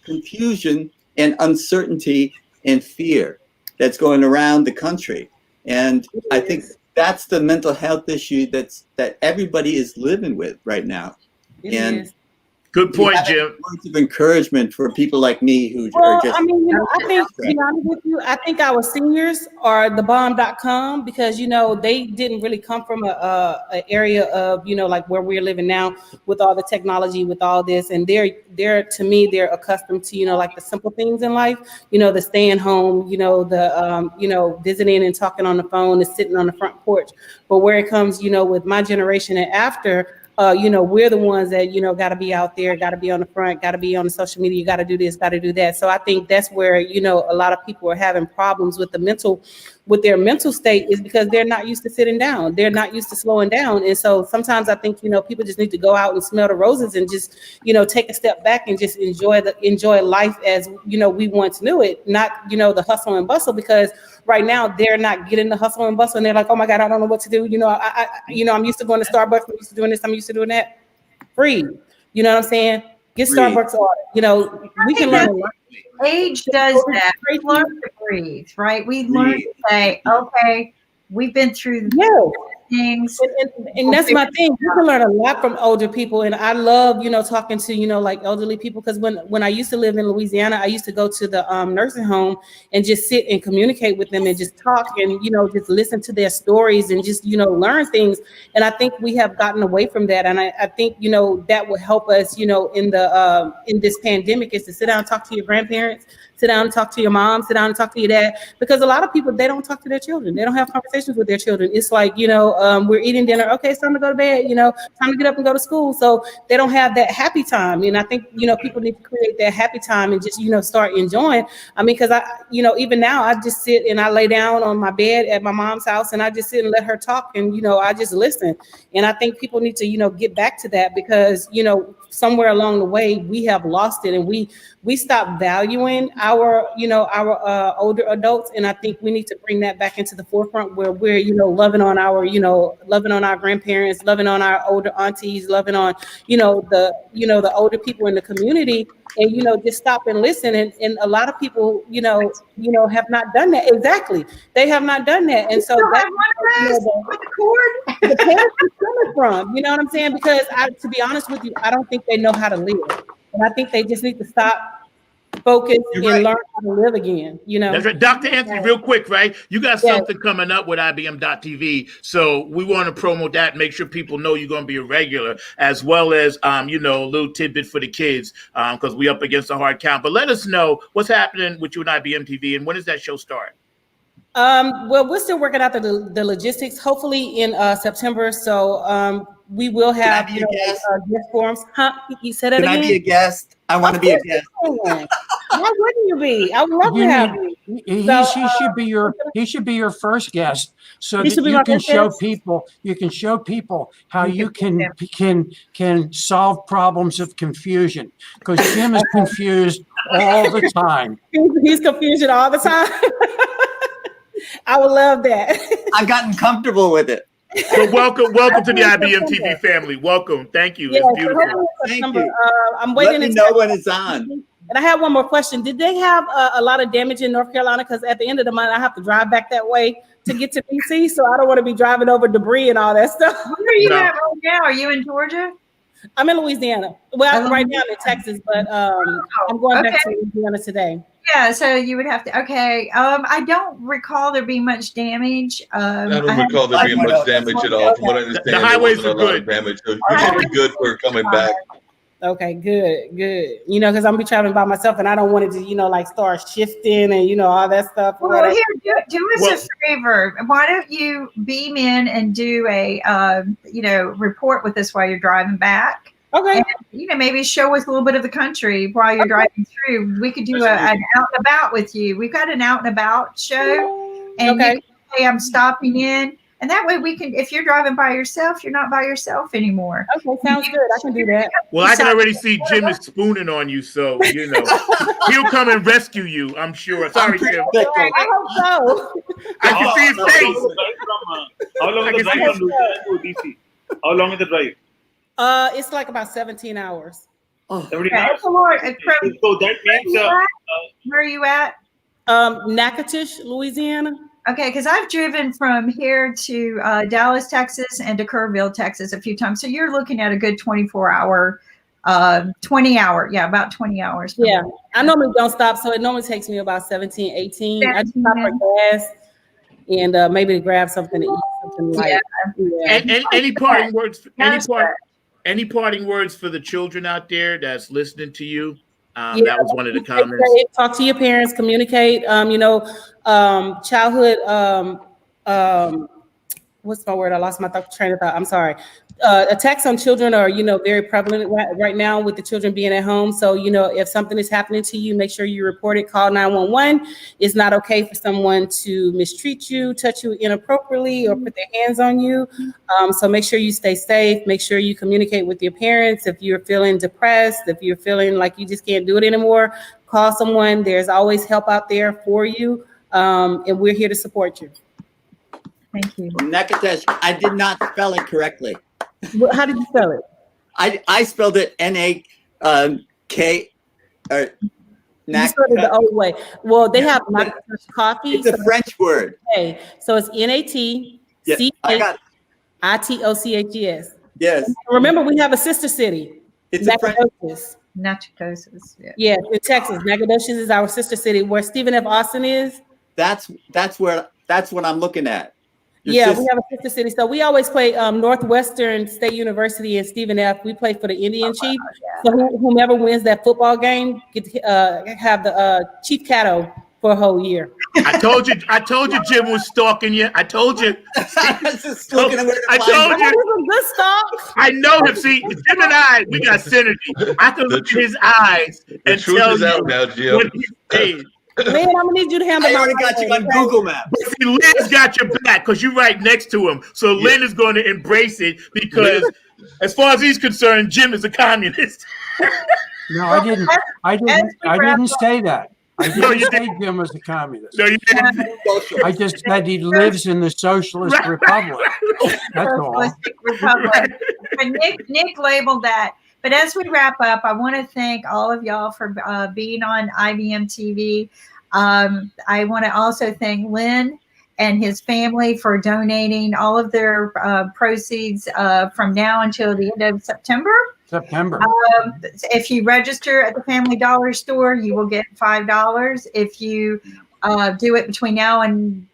confusion and uncertainty and fear that's going around the country. And I think that's the mental health issue that everybody is living with right now. Good point, Jim. Words of encouragement for people like me who are just. I mean, you know, I think, to be honest with you, I think our seniors are the bomb.com because, you know, they didn't really come from a area of, you know, like where we're living now with all the technology, with all this. And they're to me, they're accustomed to, you know, like the simple things in life, you know, the staying home, you know, the, you know, visiting and talking on the phone and sitting on the front porch. But where it comes, you know, with my generation and after, you know, we're the ones that, you know, got to be out there, got to be on the front, got to be on the social media, got to do this, got to do that. So I think that's where, you know, a lot of people are having problems with their mental state is because they're not used to sitting down. They're not used to slowing down. And so sometimes I think, you know, people just need to go out and smell the roses and just, you know, take a step back and just enjoy life as, you know, we once knew it, not, you know, the hustle and bustle, because right now they're not getting the hustle and bustle and they're like, oh my God, I don't know what to do. You know, I'm used to going to Starbucks. I'm used to doing this. I'm used to doing that. Free. You know what I'm saying? Get Starbucks order. You know, we can learn a lot. Age does that. We learn to breathe, right? We learn to say, okay, we've been through things. And that's my thing. You can learn a lot from older people. And I love, you know, talking to, you know, like elderly people. Because when I used to live in Louisiana, I used to go to the nursing home and just sit and communicate with them and just talk and, you know, just listen to their stories and just, you know, learn things. And I think we have gotten away from that. And I think, you know, that will help us, you know, in this pandemic is to sit down and talk to your grandparents, sit down and talk to your mom, sit down and talk to your dad, because a lot of people, they don't talk to their children. They don't have conversations with their children. It's like, you know, we're eating dinner. Okay, it's time to go to bed, you know, time to get up and go to school. So they don't have that happy time. And I think, you know, people need to create that happy time and just, you know, start enjoying. I mean, because you know, even now I just sit and I lay down on my bed at my mom's house and I just sit and let her talk and, you know, I just listen. And I think people need to, you know, get back to that because, you know, somewhere along the way we have lost it, and we stopped valuing our older adults. And I think we need to bring that back into the forefront, where we're loving on our grandparents, loving on our older aunties, loving on the older people in the community, and just stop and listen. And a lot of people have not done that. Exactly, they have not done that. And so that's the parents is coming from, you know what I'm saying? Because to be honest with you, I don't think they know how to live. And I think they just need to stop, focus, and learn how to live again. That's right. Dr. Anthony, real quick, right? You got something coming up with IBM.TV. So we want to promote that, make sure people know you're going to be a regular, as well as, a little tidbit for the kids, because we up against a hard count. But let us know what's happening with you and IBM.TV, and when does that show start? Well, we're still working out the logistics, hopefully in September. So we will have guest forums. Huh? You said that again? Can I be a guest? I want to be a guest. Why wouldn't you be? I would love to have you. He should be your first guest, so that you can show people. You can show people how you can solve problems of confusion, because Jim is confused all the time. He's confused all the time. I would love that. I've gotten comfortable with it. So welcome to the IBM TV family. Welcome. Thank you. It's beautiful. Thank you. I'm waiting. Let me know when it's on. And I have one more question. Did they have a lot of damage in North Carolina? Because at the end of the month, I have to drive back that way to get to DC. So I don't want to be driving over debris and all that stuff. Where are you at right now? Are you in Georgia? I'm in Louisiana. Well, right now I'm in Texas, but I'm going back to Louisiana today. Yeah, so you would have to. Okay, I don't recall there being much damage. I don't recall there being much damage at all. From what I understand, the highways are good. Damage, so you should be good for coming back. Okay, good. Because I'm gonna be traveling by myself, and I don't want it to, start shifting and all that stuff. Well, here, do us a favor. Why don't you beam in and do a report with us while you're driving back? Okay. And, maybe show us a little bit of the country while you're driving through. We could do an out and about with you. We've got an out and about show, and you can say, I'm stopping in. And that way we can, if you're driving by yourself, you're not by yourself anymore. Okay, sounds good. I can do that. Well, I can already see Jim is spooning on you, so, he'll come and rescue you, I'm sure. Sorry, Jim. I hope so. I can see his face. How long is the drive from Louisiana to DC? How long is the drive? It's like about 17 hours. 17 hours? So that means... where are you at? Natchitoches, Louisiana. Okay, because I've driven from here to Dallas, Texas, and to Kerrville, Texas a few times. So you're looking at a good 24-hour, 20-hour, about 20 hours. Yeah, I normally don't stop, so it normally takes me about 17, 18. I just stop for gas and maybe to grab something to eat, something light. Yeah. And any parting words? Any parting words for the children out there that's listening to you? That was one of the comments. Talk to your parents, communicate. Childhood. What's my word? I lost my train of thought. I'm sorry. Attacks on children are, very prevalent right now with the children being at home. So, if something is happening to you, make sure you report it. Call 911. It's not okay for someone to mistreat you, touch you inappropriately, or put their hands on you. So make sure you stay safe. Make sure you communicate with your parents. If you're feeling depressed, if you're feeling like you just can't do it anymore, call someone. There's always help out there for you. And we're here to support you. Thank you. Natchitoches, I did not spell it correctly. How did you spell it? I spelled it N-A-K. You spelled it the old way. Well, they have Natchitoches coffee. It's a French word. Okay, so it's Natchitoches. Yes. Remember, we have a sister city. It's a French. Natchitoches. Yeah, in Texas. Natchitoches is our sister city. Where Stephen F. Austin is. That's what I'm looking at. We have a sister city. So we always play Northwestern State University and Stephen F. We play for the Indian Chief. So whomever wins that football game get have the Chief Cato for a whole year. I told you Jim was stalking you. I told you. I told you. Good stalk. I know him. See, Jim and I, we got synergy. I can look in his eyes and tell you out now, Jim. what he's saying. Lynn, I'm gonna need you to handle. I already got you on Google Maps. But see, Lynn's got your back because you're right next to him. So Lynn is going to embrace it because, as far as he's concerned, Jim is a communist. No, I didn't. I didn't say that. I didn't say Jim was a communist. No, you didn't. I just said he lives in the Socialist Republic. That's all. Socialistic Republic. But Nick labeled that. But as we wrap up, I want to thank all of y'all for being on IBM TV. I want to also thank Lynn and his family for donating all of their proceeds from now until the end of September. If you register at the Family Dollar Store, you will get $5. If you do it between now and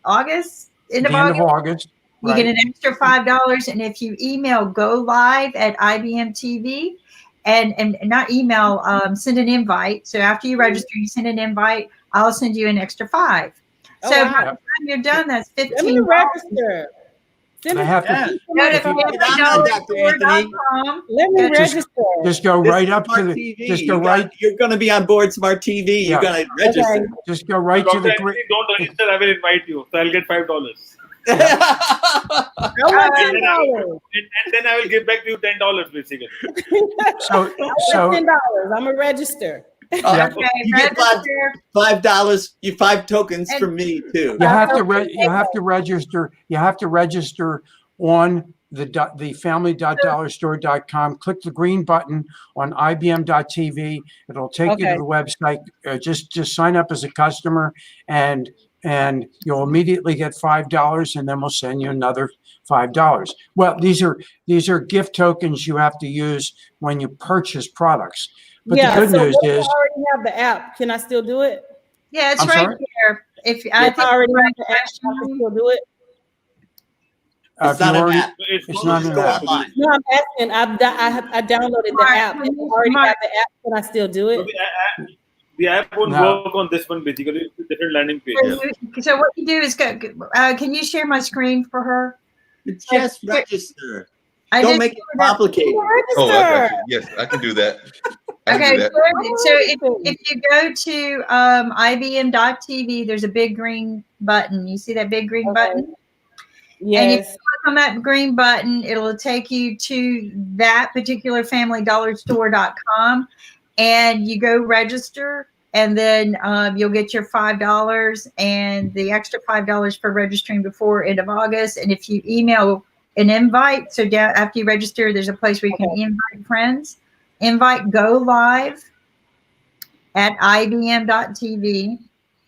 end of August, you get an extra $5. And if you email go live at IBM TV and not email, send an invite. So after you register, you send an invite. I'll send you an extra $5. So by the time you're done, that's $15. Let me register. I have to. Go to familydollarstore.com. Let me register. Just go right up to the. Just go right. You're going to be on board Smart TV. You're going to register. Okay. Just go right to the. Don't register. I will invite you. So I'll get $5. I want $10. And then I will give back to you $10 basically. So $10. I'm a register. Okay, you get $5. You 5 tokens from me too. You have to register. You have to register on the family.dollarstore.com. Click the green button on IBM.TV. It'll take you to the website. Just sign up as a customer, and you'll immediately get $5, and then we'll send you another $5. Well, these are gift tokens you have to use when you purchase products. But the good news is, I already have the app. Can I still do it? Yeah, it's right there. If I already have the app, I can still do it. It's not an app. It's not an app. No, I'm asking. I downloaded the app. If I already have the app, can I still do it? The app won't work on this one basically. It's a different landing page. So what you do is go. Can you share my screen for her? Just register. Don't make it complicated. Oh, I got you. Yes, I can do that. Okay, so if you go to IBM.TV, there's a big green button. You see that big green button? Yes. And if you click on that green button, it'll take you to that particular familydollarstore.com, and you go register, and then you'll get your $5 and the extra $5 for registering before end of August. And if you email an invite, so down after you register, there's a place where you can invite friends. Invite go live at IBM.TV,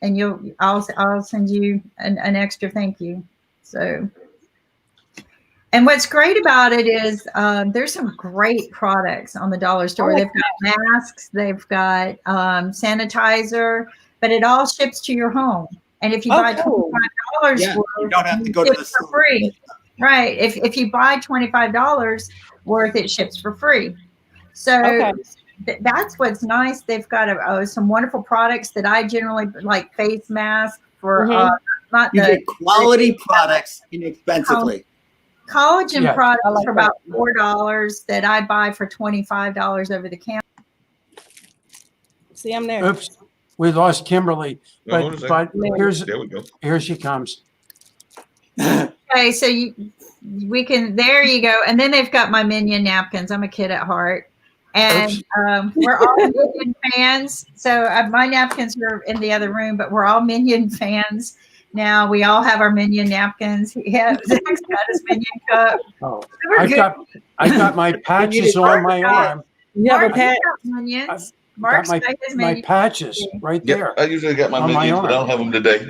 and I'll send you an extra thank you. So, and what's great about it is there's some great products on the dollar store. They've got masks, they've got sanitizer, but it all ships to your home. And if you buy $25 you don't have to go to the store. For free. Right. If you buy $25 worth, it ships for free. So that's what's nice. They've got some wonderful products that I generally like, face masks for not you the get quality products inexpensively. Collagen products for about $4 that I buy for $25 over the counter. See, I'm there. Oops, we lost Kimberly, but there we go. Here she comes. Okay, so we can. There you go. And then they've got my Minion napkins. I'm a kid at heart, and we're all Minion fans. So my napkins are in the other room, but we're all Minion fans now. We all have our Minion napkins. Yeah, Zack's got his Minion cup. Oh, I got my patches on my arm. You have a patch. Minions. Got my patches right there. I usually got my Minions, but I don't have them today.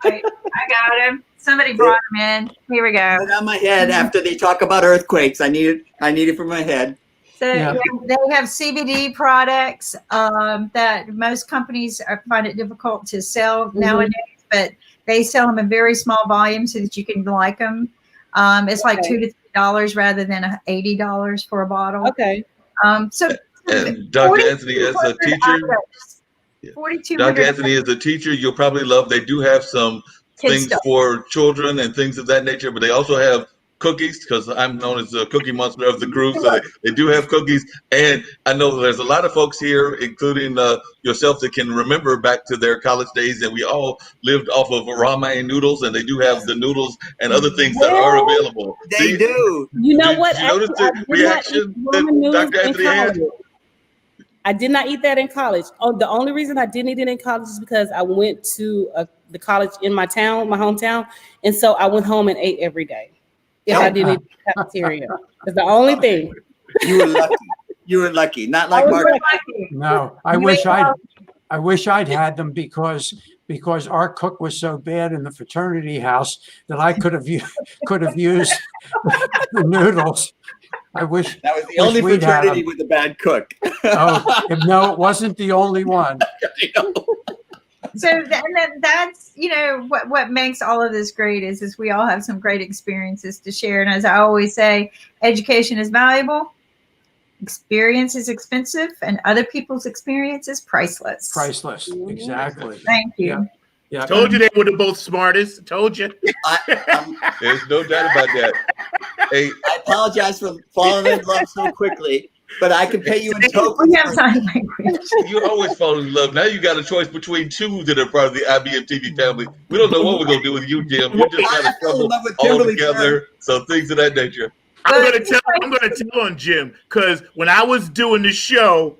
I got them. Somebody brought them in. Here we go. Put on my head after they talk about earthquakes. I need it for my head. So they have CBD products that most companies find it difficult to sell nowadays, but they sell them in very small volumes so that you can like them. It's like $2 to $3 rather than $80 for a bottle. Okay. So and Dr. Anthony, as a teacher, Dr. Anthony, as a teacher, you'll probably love. They do have some things for children and things of that nature, but they also have cookies because I'm known as the cookie monster of the crew. So they do have cookies. And I know there's a lot of folks here, including yourself, that can remember back to their college days. And we all lived off of ramen noodles, and they do have the noodles and other things that are available. They do. You know what? Did you notice the reaction that Dr. Anthony had? I did not eat that in college. Oh, the only reason I didn't eat it in college is because I went to the college in my town, my hometown, and so I went home and ate every day. If I didn't eat the cafeteria, that's the only thing. You were lucky. You were lucky. Not like Mark. No, I wish I'd had them because our cook was so bad in the fraternity house that I could have used the noodles. I wish that was the only fraternity with a bad cook. Oh, no, it wasn't the only one. So that's, you know, what makes all of this great is we all have some great experiences to share. And as I always say, education is valuable, experience is expensive, and other people's experience is priceless. Priceless, exactly. Thank you. Yeah. Told you they were the both smartest. Told you. There's no doubt about that. Hey, I apologize for falling in love so quickly, but I can pay you in tokens. We have sign language. You always fall in love. Now you got a choice between two that are part of the IBMTV family. We don't know what we're gonna do with you, Jim. You just got to trouble all together. So things of that nature. I'm gonna tell on Jim, because when I was doing the show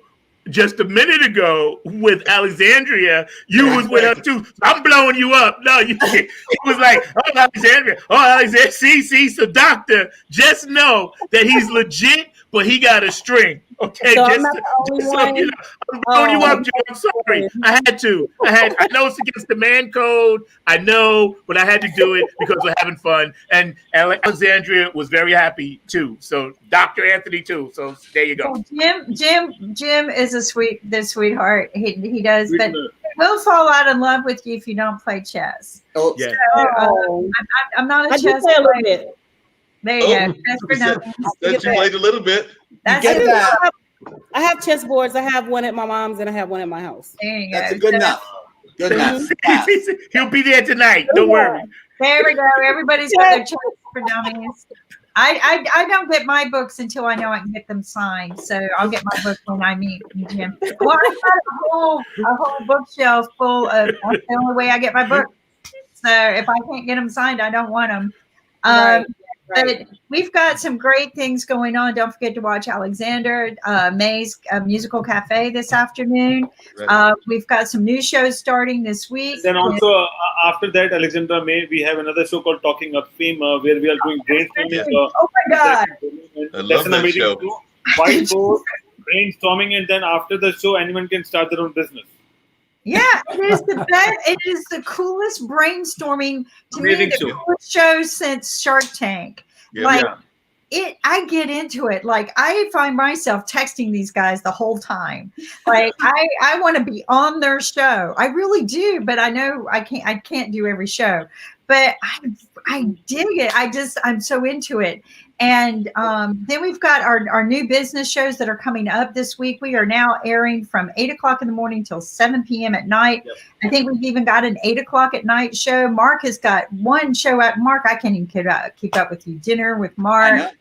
just a minute ago with Alexandria, you was with her too. I'm blowing you up. No, you it was like, oh, Alexandria, see, so doctor, just know that he's legit, but he got a string. Okay, so so you know, I'm blowing you up, Joe. I'm sorry. I know it's against the man code. I know, but I had to do it because we're having fun. And Alexandria was very happy too. So Dr. Anthony too. So there you go. Jim is a sweetheart. He does, but he'll fall out in love with you if you don't play chess. Oh, yeah. So, I'm not a chess player. There you go. You played a little bit. That's it. I have chess boards. I have one at my mom's and I have one at my house. There you go. That's good enough. Good enough. He'll be there tonight. Don't worry. There we go. Everybody's got their chess for dummies. I don't get my books until I know I can get them signed. So I'll get my book when I meet Jim. Well, I've got a whole bookshelf full of. That's the only way I get my book. So if I can't get them signed, I don't want them. Right. But we've got some great things going on. Don't forget to watch Alexander May's Musical Cafe this afternoon. Right. We've got some new shows starting this week. Then also after that, Alexandra May, we have another show called Talking Up Fame, where we are doing brainstorming. Oh my God! I love that show. Whiteboard, brainstorming, and then after the show, anyone can start their own business. Yeah, it is the best. It is the coolest brainstorming to me. The coolest show since Shark Tank. Yeah, I get into it. Like I find myself texting these guys the whole time. Like I want to be on their show. I really do, but I know I can't do every show. But I dig it. I'm so into it. And then we've got our new business shows that are coming up this week. We are now airing from 8 o'clock in the morning till 7 p.m. at night. Yep. I think we've even got an 8 o'clock at night show. Mark has got one show at Mark. I can't even keep up with you. Dinner with Mark.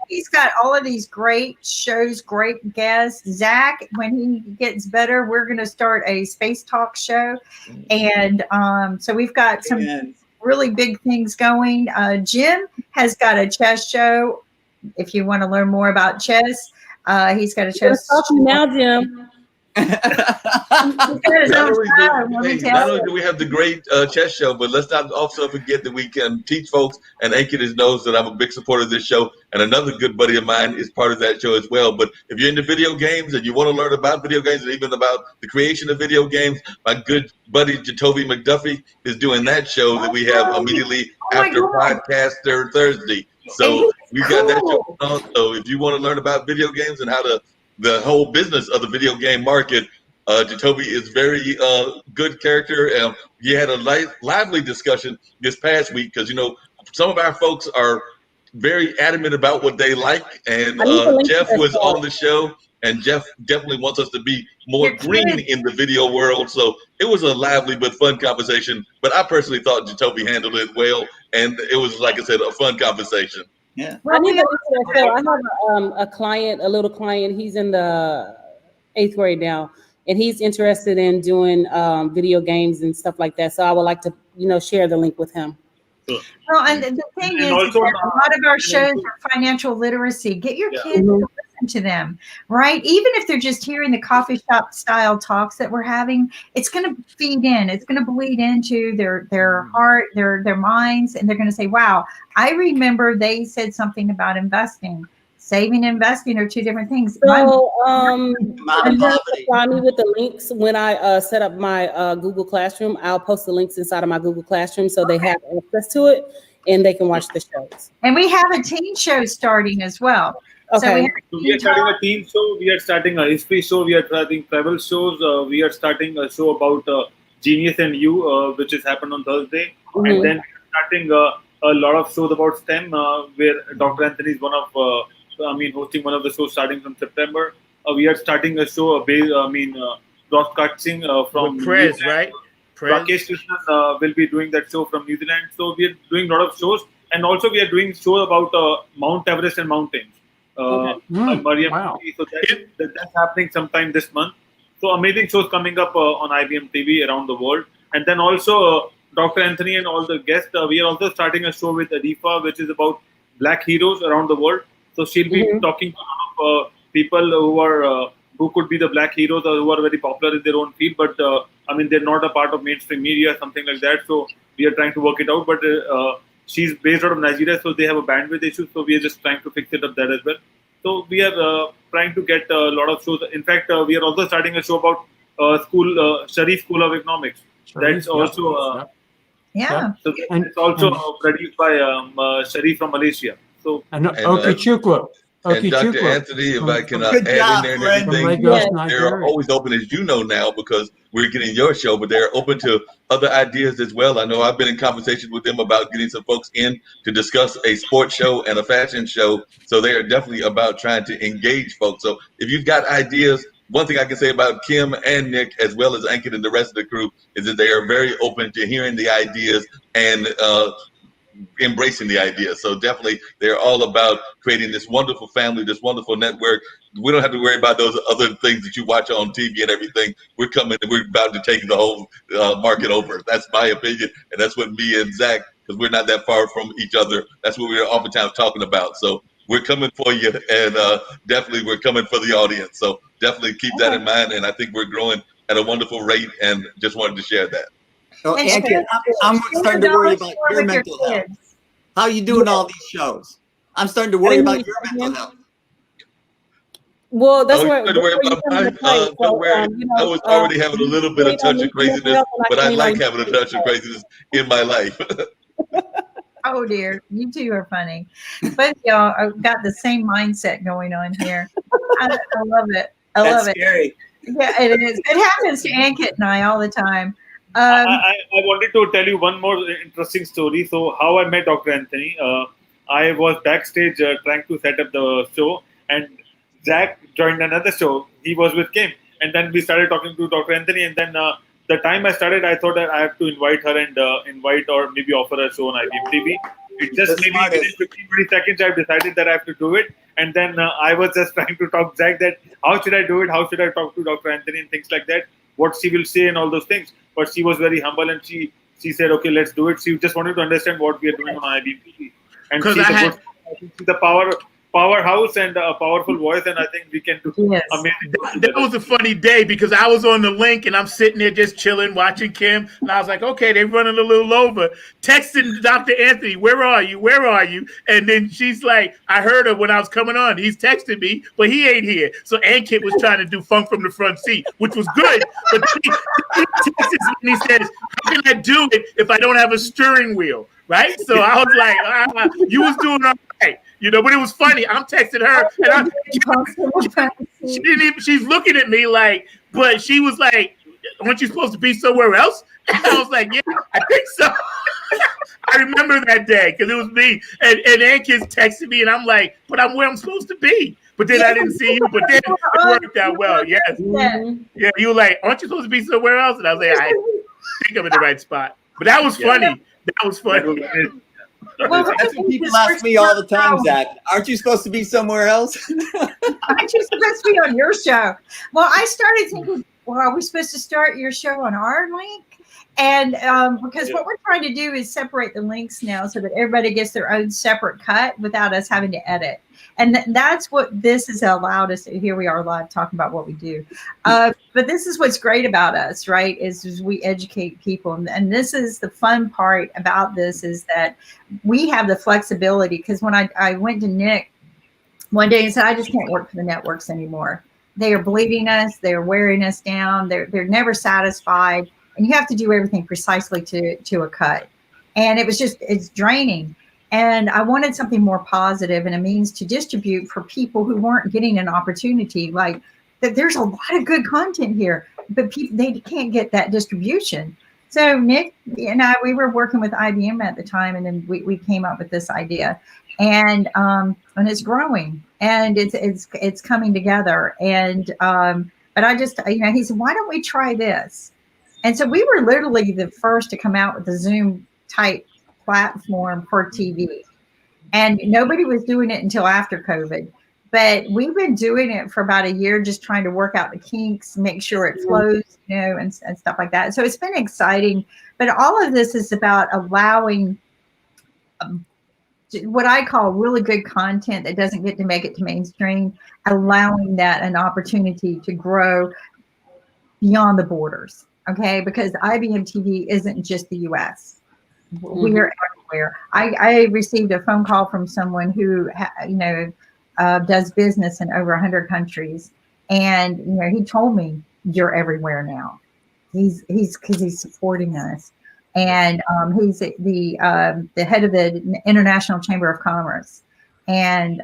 He's got all of these great shows, great guests. Zack, when he gets better, we're going to start a space talk show. And so we've got some really big things going. Jim has got a chess show. If you want to learn more about chess, he's got a chess show. Now, Jim. Not only do we have the great chess show, but let's not also forget that we can teach folks, and Ankit knows that I'm a big supporter of this show, and another good buddy of mine is part of that show as well. But if you're into video games and you want to learn about video games and even about the creation of video games, my good buddy Jacoby McDuffie is doing that show that we have immediately after Podcaster Thursday. So we got that show on. So if you want to learn about video games and how to the whole business of the video game market, Jacoby is very good character. He had a lively discussion this past week because, you know, some of our folks are very adamant about what they like. And Jeff was on the show, and Jeff definitely wants us to be more green in the video world. So it was a lively but fun conversation. But I personally thought Jacoby handled it well. and it was, like I said, a fun conversation. Yeah. I need to listen to that show. I have a client, a little client. He's in the 8th grade now, and he's interested in doing video games and stuff like that. So I would like to, share the link with him. Well, and the thing is also, that a lot of our shows are financial literacy. Get your kids to listen to them, right? Even if they're just hearing the coffee shop style talks that we're having, it's going to feed in. It's going to bleed into their heart, their minds, and they're going to say, "Wow, I remember they said something about investing." Saving and investing are two different things. So, supply me with the links when I set up my Google Classroom. I'll post the links inside of my Google Classroom so they have access to it and they can watch the shows. And we have a teen show starting as well. Okay. So we are starting a teen show. We are starting a history show. We are starting travel shows. We are starting a show about Genius and You, which has happened on Thursday. And then we are starting a lot of shows about STEM, where Dr. Anthony is hosting one of the shows starting from September. We are starting a show broadcasting from Prez, right? Rakesh Krishnan will be doing that show from New Zealand. So we are doing a lot of shows, and also we are doing shows about Mount Everest and mountains. Wow. So that's happening sometime this month. So amazing shows coming up on IBMTV around the world, and then also Dr. Anthony and all the guests. We are also starting a show with Adifa, which is about Black heroes around the world. So she'll be talking to people who could be the Black heroes or who are very popular in their own field, but they're not a part of mainstream media, something like that. So we are trying to work it out. But she's based out of Nigeria, so they have a bandwidth issue. So we are just trying to fix it up that as well. So we are trying to get a lot of shows. In fact, we are also starting a show about Sharif School of Economics. That's also So it's also produced by Sharif from Malaysia. So and Okechukwu. And Dr. Anthony, if I can add in there and everything, they're always open, as you know now, because we're getting your show, but they're open to other ideas as well. I know I've been in conversations with them about getting some folks in to discuss a sports show and a fashion show. So they are definitely about trying to engage folks. So if you've got ideas, one thing I can say about Kim and Nick, as well as Ankit and the rest of the crew, is that they are very open to hearing the ideas and embracing the idea. So definitely they're all about creating this wonderful family, this wonderful network. We don't have to worry about those other things that you watch on TV and everything. We're coming and we're about to take the whole market over. That's my opinion. And that's what me and Zack, because we're not that far from each other, that's what we're oftentimes talking about. So we're coming for you, and definitely we're coming for the audience. So definitely keep that in mind. And I think we're growing at a wonderful rate, and just wanted to share that. So, Ankit, I'm starting to worry about your mental health. How are you doing all these shows? I'm starting to worry about your mental health. Well, that's where don't worry about mine. I was already having a little bit of touch of craziness, but I like having a touch of craziness in my life. Oh dear, you two are funny. But y'all have got the same mindset going on here. I love it. I love it. Scary. Yeah, it is. It happens to Ankit and I all the time. I wanted to tell you one more interesting story. So how I met Dr. Anthony. I was backstage trying to set up the show, and Zack joined another show. He was with Kim, and then we started talking to Dr. Anthony. And then the time I started, I thought that I have to invite her and invite or maybe offer a show on IBMTV. It just maybe within 15-20 seconds, I've decided that I have to do it. And then I was just trying to talk Zack that how should I do it? How should I talk to Dr. Anthony and things like that? What she will say and all those things. But she was very humble, and she said, okay, let's do it. She just wanted to understand what we are doing on IBMTV. And she's a powerhouse and a powerful voice, and I think we can do amazing. That was a funny day because I was on the link and I'm sitting there just chilling, watching Kim, and I was like, okay, they're running a little over. Texting Dr. Anthony, where are you? Where are you? And then she's like, I heard her when I was coming on. He's texting me, but he ain't here. So Ankit was trying to do funk from the front seat, which was good. But he texts me and he says, how can I do it if I don't have a steering wheel? Right? So I was like, you was doing all right. But it was funny. I'm texting her, and she's looking at me like, but she was like, aren't you supposed to be somewhere else? And I was like, yeah, I think so. I remember that day because it was me. And Ankit's texting me, and I'm like, but I'm where I'm supposed to be. But then I didn't see you, but then it worked out well. Yes. Yeah, you were like, aren't you supposed to be somewhere else? And I was like, I think I'm in the right spot. But that was funny. That was funny. Well, That's what people ask me all the time, Zach. Aren't you supposed to be somewhere else? Aren't you supposed to be on your show? Well, I started thinking, well, are we supposed to start your show on our link? And because what we're trying to do is separate the links now so that everybody gets their own separate cut without us having to edit. And that's what this has allowed us to. Here we are live talking about what we do. But this is what's great about us, right, is we educate people. And this is the fun part about this, is that we have the flexibility. Because when I went to Nick one day and said, I just can't work for the networks anymore. They are bleeding us. They're wearing us down. They're never satisfied. And you have to do everything precisely to a cut. And it's draining. And I wanted something more positive and a means to distribute for people who weren't getting an opportunity. Like that, there's a lot of good content here, but they can't get that distribution. So Nick and I, we were working with IBM at the time, and then we came up with this idea, and it's growing, and it's coming together. And but I just, he said, why don't we try this? And so we were literally the first to come out with the Zoom type platform for TV. And nobody was doing it until after COVID. But we've been doing it for about a year, just trying to work out the kinks, make sure it flows, and stuff like that. So it's been exciting. But all of this is about allowing what I call really good content that doesn't get to make it to mainstream, allowing that an opportunity to grow beyond the borders. Okay, because IBMTV isn't just the U.S. We are everywhere. I received a phone call from someone who, does business in over 100 countries, and he told me, "You're everywhere now." He's supporting us, and he's the head of the International Chamber of Commerce, and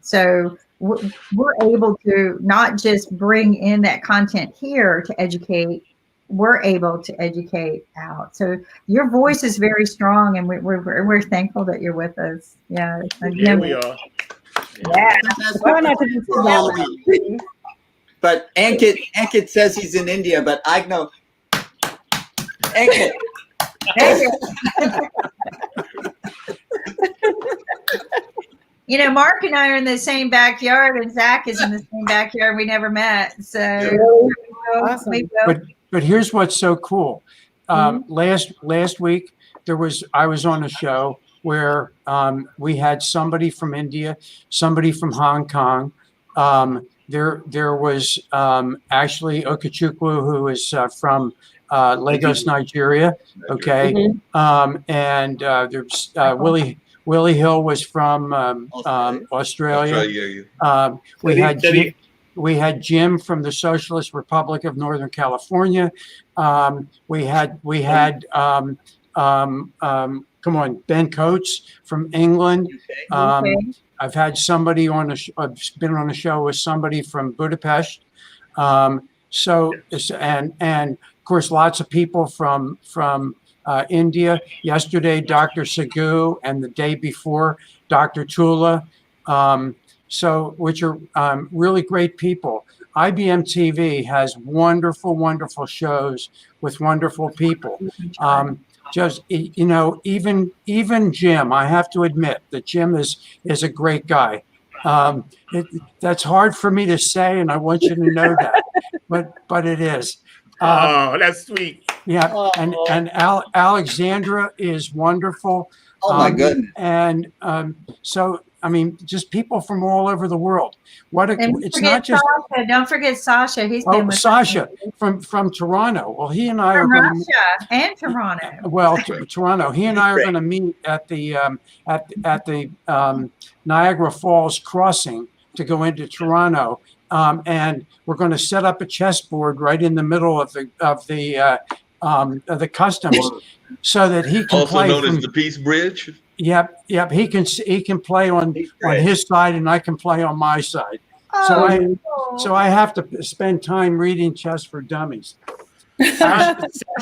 so we're able to not just bring in that content here to educate. We're able to educate out. So your voice is very strong, and we're thankful that you're with us. Yeah, here we are. Yeah. But Ankit says he's in India, but I know Ankit. Mark and I are in the same backyard, and Zack is in the same backyard. We never met, so awesome. But here's what's so cool. Last week I was on a show where we had somebody from India, somebody from Hong Kong. There was actually Okechukwu, who is from Lagos, Nigeria. Okay, and there's Willie Hill was from Australia. We had Jim from the Socialist Republic of Northern California. We had Ben Coates from England. I've had somebody I've been on a show with somebody from Budapest. And of course, lots of people from India. Yesterday, Dr. Sagu, and the day before, Dr. Tula. Which are really great people. IBM TV has wonderful, wonderful shows with wonderful people. Even Jim, I have to admit that Jim is a great guy. That's hard for me to say, and I want you to know that, but it is. Oh, that's sweet. Yeah, and Alexandra is wonderful. Oh my goodness! And so. I mean, just people from all over the world. It's not just. Sasha. Don't forget Sasha. He's been with Sasha from Toronto. Well, he and I are Russia going to, and Toronto. Well, Toronto. He and I are going to meet at the Niagara Falls crossing to go into Toronto, and we're going to set up a chessboard right in the middle of the customs, so that he can also play known as the Peace Bridge. Yep. He can play on his side, and I can play on my side. So I have to spend time reading Chess for Dummies. Sasha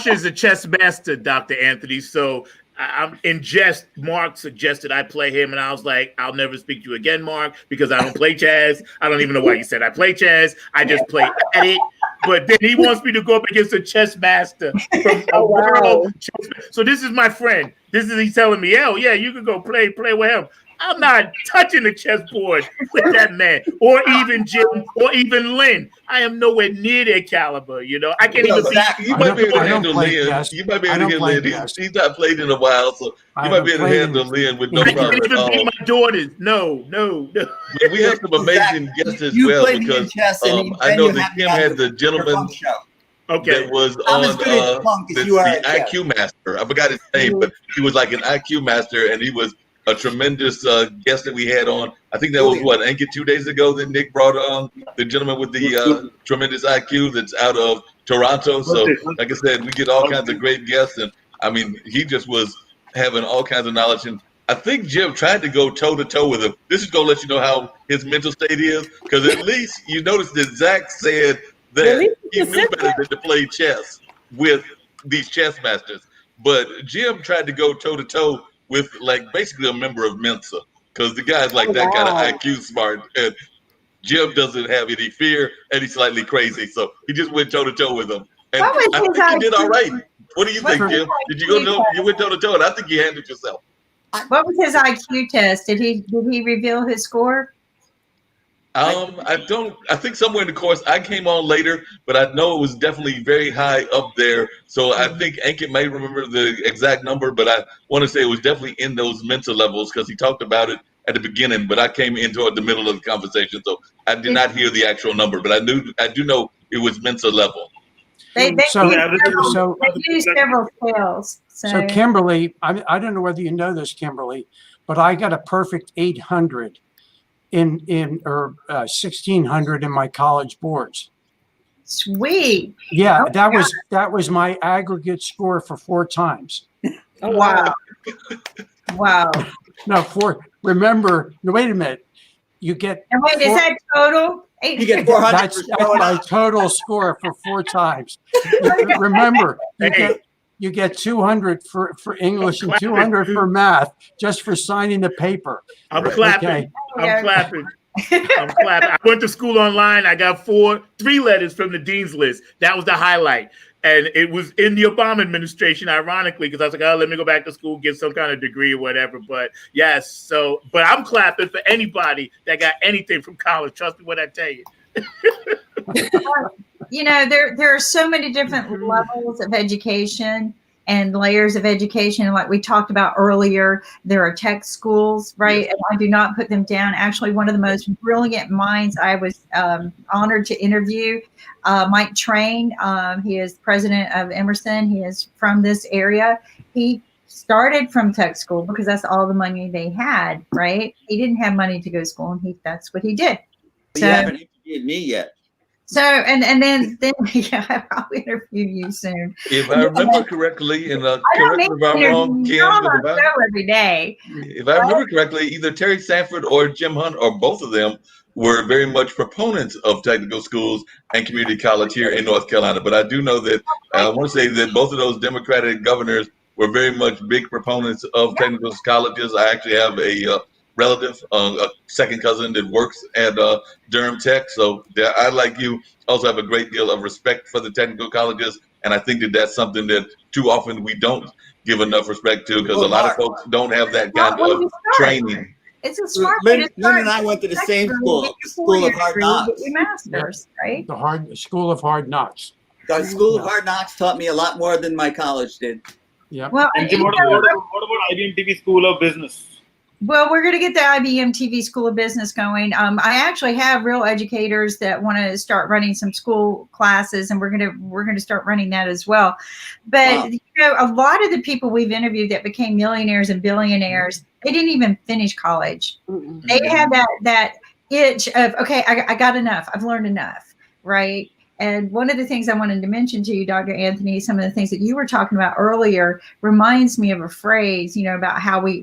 is a chess master, Dr. Anthony. So I'm in jest. Mark suggested I play him, and I was like, I'll never speak to you again, Mark, because I don't play chess. I don't even know why you said I play chess. I just play at it. but then he wants me to go up against a chess master from a world chess. So this is my friend. He's telling me, "Oh yeah, you can go play with him." I'm not touching the chessboard with that man, or even Jim, or even Lynn. I am nowhere near their caliber. You know, I can't even. Zach, you might be able to handle Lynn. You might be able to handle Lynn. He's not played in a while, so you might be able to handle Lynn with no problem at all. I can't even beat my daughters. No. But we have some amazing guests as well, because I know that Kim had the gentleman that was on the IQ Master. I forgot his name, but he was like an IQ Master, and he was a tremendous guest that we had on. I think that was Ankit 2 days ago that Nick brought on, the gentleman with the tremendous IQ that's out of Toronto. So like I said, we get all kinds of great guests, and I mean, he just was having all kinds of knowledge. And I think Jim tried to go toe to toe with him. This is gonna let you know how his mental state is, because at least you notice that Zack said that he knew better than to play chess with these chess masters. But Jim tried to go toe to toe with like basically a member of Mensa, because the guy's like that kind of IQ smart, and Jim doesn't have any fear, and he's slightly crazy, so he just went toe to toe with him, and I think you did all right. What do you think, Jim? Did you go? You went toe to toe, and I think you handled yourself. What was his IQ test? Did he reveal his score? I think somewhere in the course, I came on later, but I know it was definitely very high up there. So I think Ankit may remember the exact number, but I want to say it was definitely in those mental levels, because he talked about it at the beginning, but I came into it the middle of the conversation, so I did not hear the actual number, but I do know it was mental level. They use several scales. So Kimberly, I don't know whether you know this, Kimberly, but I got a perfect 800 or 1600 in my college boards. Sweet. Yeah, that was my aggregate score for 4 times. Oh, wow. Wow. No, remember, wait a minute. You get. And wait, is that total? You get 400. That's my total score for 4 times. Remember, you get 200 for English and 200 for math just for signing the paper. I'm clapping. Okay. I'm clapping. I went to school online. I got 3 letters from the dean's list. That was the highlight. And it was in the Obama administration, ironically, because I was like, oh, let me go back to school, get some kind of degree or whatever. But yes, but I'm clapping for anybody that got anything from college. Trust me when I tell you. You know, there are so many different levels of education and layers of education. Like we talked about earlier, there are tech schools, right? Yes. And I do not put them down. Actually, one of the most brilliant minds I was honored to interview, Mike Train. He is president of Emerson. He is from this area. He started from tech school because that's all the money they had, right? He didn't have money to go to school, and that's what he did. So, you haven't interviewed me yet. So and then yeah, I'll interview you soon. If I remember correctly, and correct me if I'm wrong, Kim, every day. If I remember correctly, either Terry Sanford or Jim Hunt or both of them were very much proponents of technical schools and community college here in North Carolina. But I do know that I want to say that both of those Democratic governors were very much big proponents of technical colleges. I actually have a relative, a second cousin that works at Durham Tech. So I, like you, also have a great deal of respect for the technical colleges. And I think that that's something that too often we don't give enough respect to, because a lot of folks don't have that kind of training. It's a smart way to start. Lynn and I went to the same school, School of Hard Knocks. Your master's, right? The School of Hard Knocks. The School of Hard Knocks taught me a lot more than my college did. Yeah. Well, and what about IBMTV School of Business? Well, we're going to get the IBMTV School of Business going. I actually have real educators that want to start running some school classes, and we're going to start running that as well. But you know, a lot of the people we've interviewed that became millionaires and billionaires, they didn't even finish college. Mm-hmm. They had that itch of, okay, I got enough. I've learned enough, right? And one of the things I wanted to mention to you, Dr. Anthony, some of the things that you were talking about earlier reminds me of a phrase, you know, about how we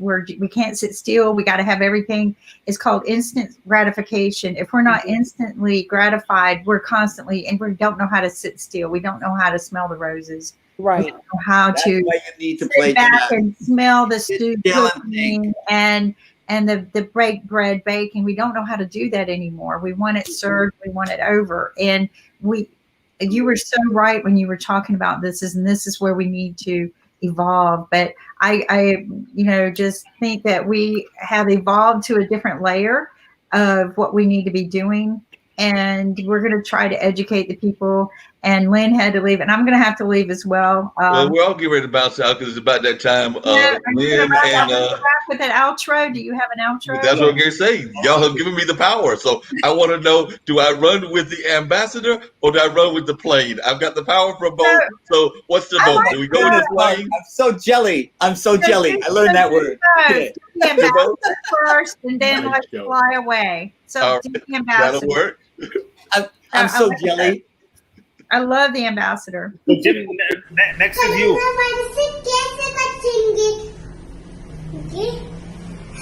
can't sit still. We got to have everything. It's called instant gratification. If we're not instantly gratified, we're constantly, and we don't know how to sit still. We don't know how to smell the roses. Right. We don't know how That's to why you need to sit back and smell the stew cooking and the bread baking. We don't know how to do that anymore. We want it served. We want it over. And you were so right when you were talking about this, and this is where we need to evolve. But I just think that we have evolved to a different layer of what we need to be doing, and we're going to try to educate the people. And Lynn had to leave, and I'm going to have to leave as well. Well, we're all getting ready to bounce out because it's about that time. Lynn and with an outro. Do you have an outro? That's what I'm going to say. Y'all have given me the power, so I want to know: do I run with the ambassador or do I run with the plane? I've got the power for both. So what's the vote? Do we go with the plane? I'm so jelly. I'm so jelly. I learned that word. The ambassador first, and then let's fly away. So do the ambassador. That'll work. I'm so jelly. I love the ambassador. So Jim, next is you.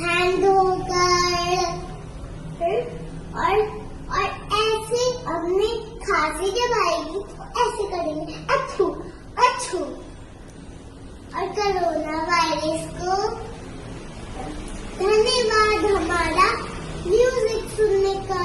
Hand होकर और ऐसे अपनी खांसी जब आएगी तो ऐसे करेंगे अच्छू अच्छू और कोरोना वायरस को धन्यवाद हमारा म्यूजिक सुनने का.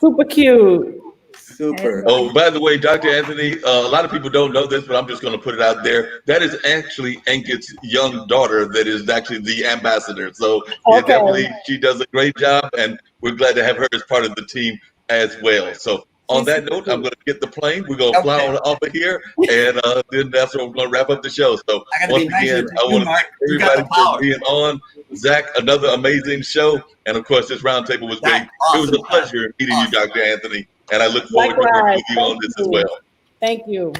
Super cute. Super. Oh, by the way, Dr. Anthony, a lot of people don't know this, but I'm just going to put it out there. That is actually Ankit's young daughter that is actually the ambassador. So yeah, definitely she does a great job, and we're glad to have her as part of the team as well. So on that note, I'm going to get the plane. We're going to fly on off of here, and then that's where we're going to wrap up the show. So once again, I want to thank everybody for being on. Zach, another amazing show. And of course, this roundtable was great. It was a pleasure meeting you, Dr. Anthony. And I look forward to working with you on this as well. Thank you.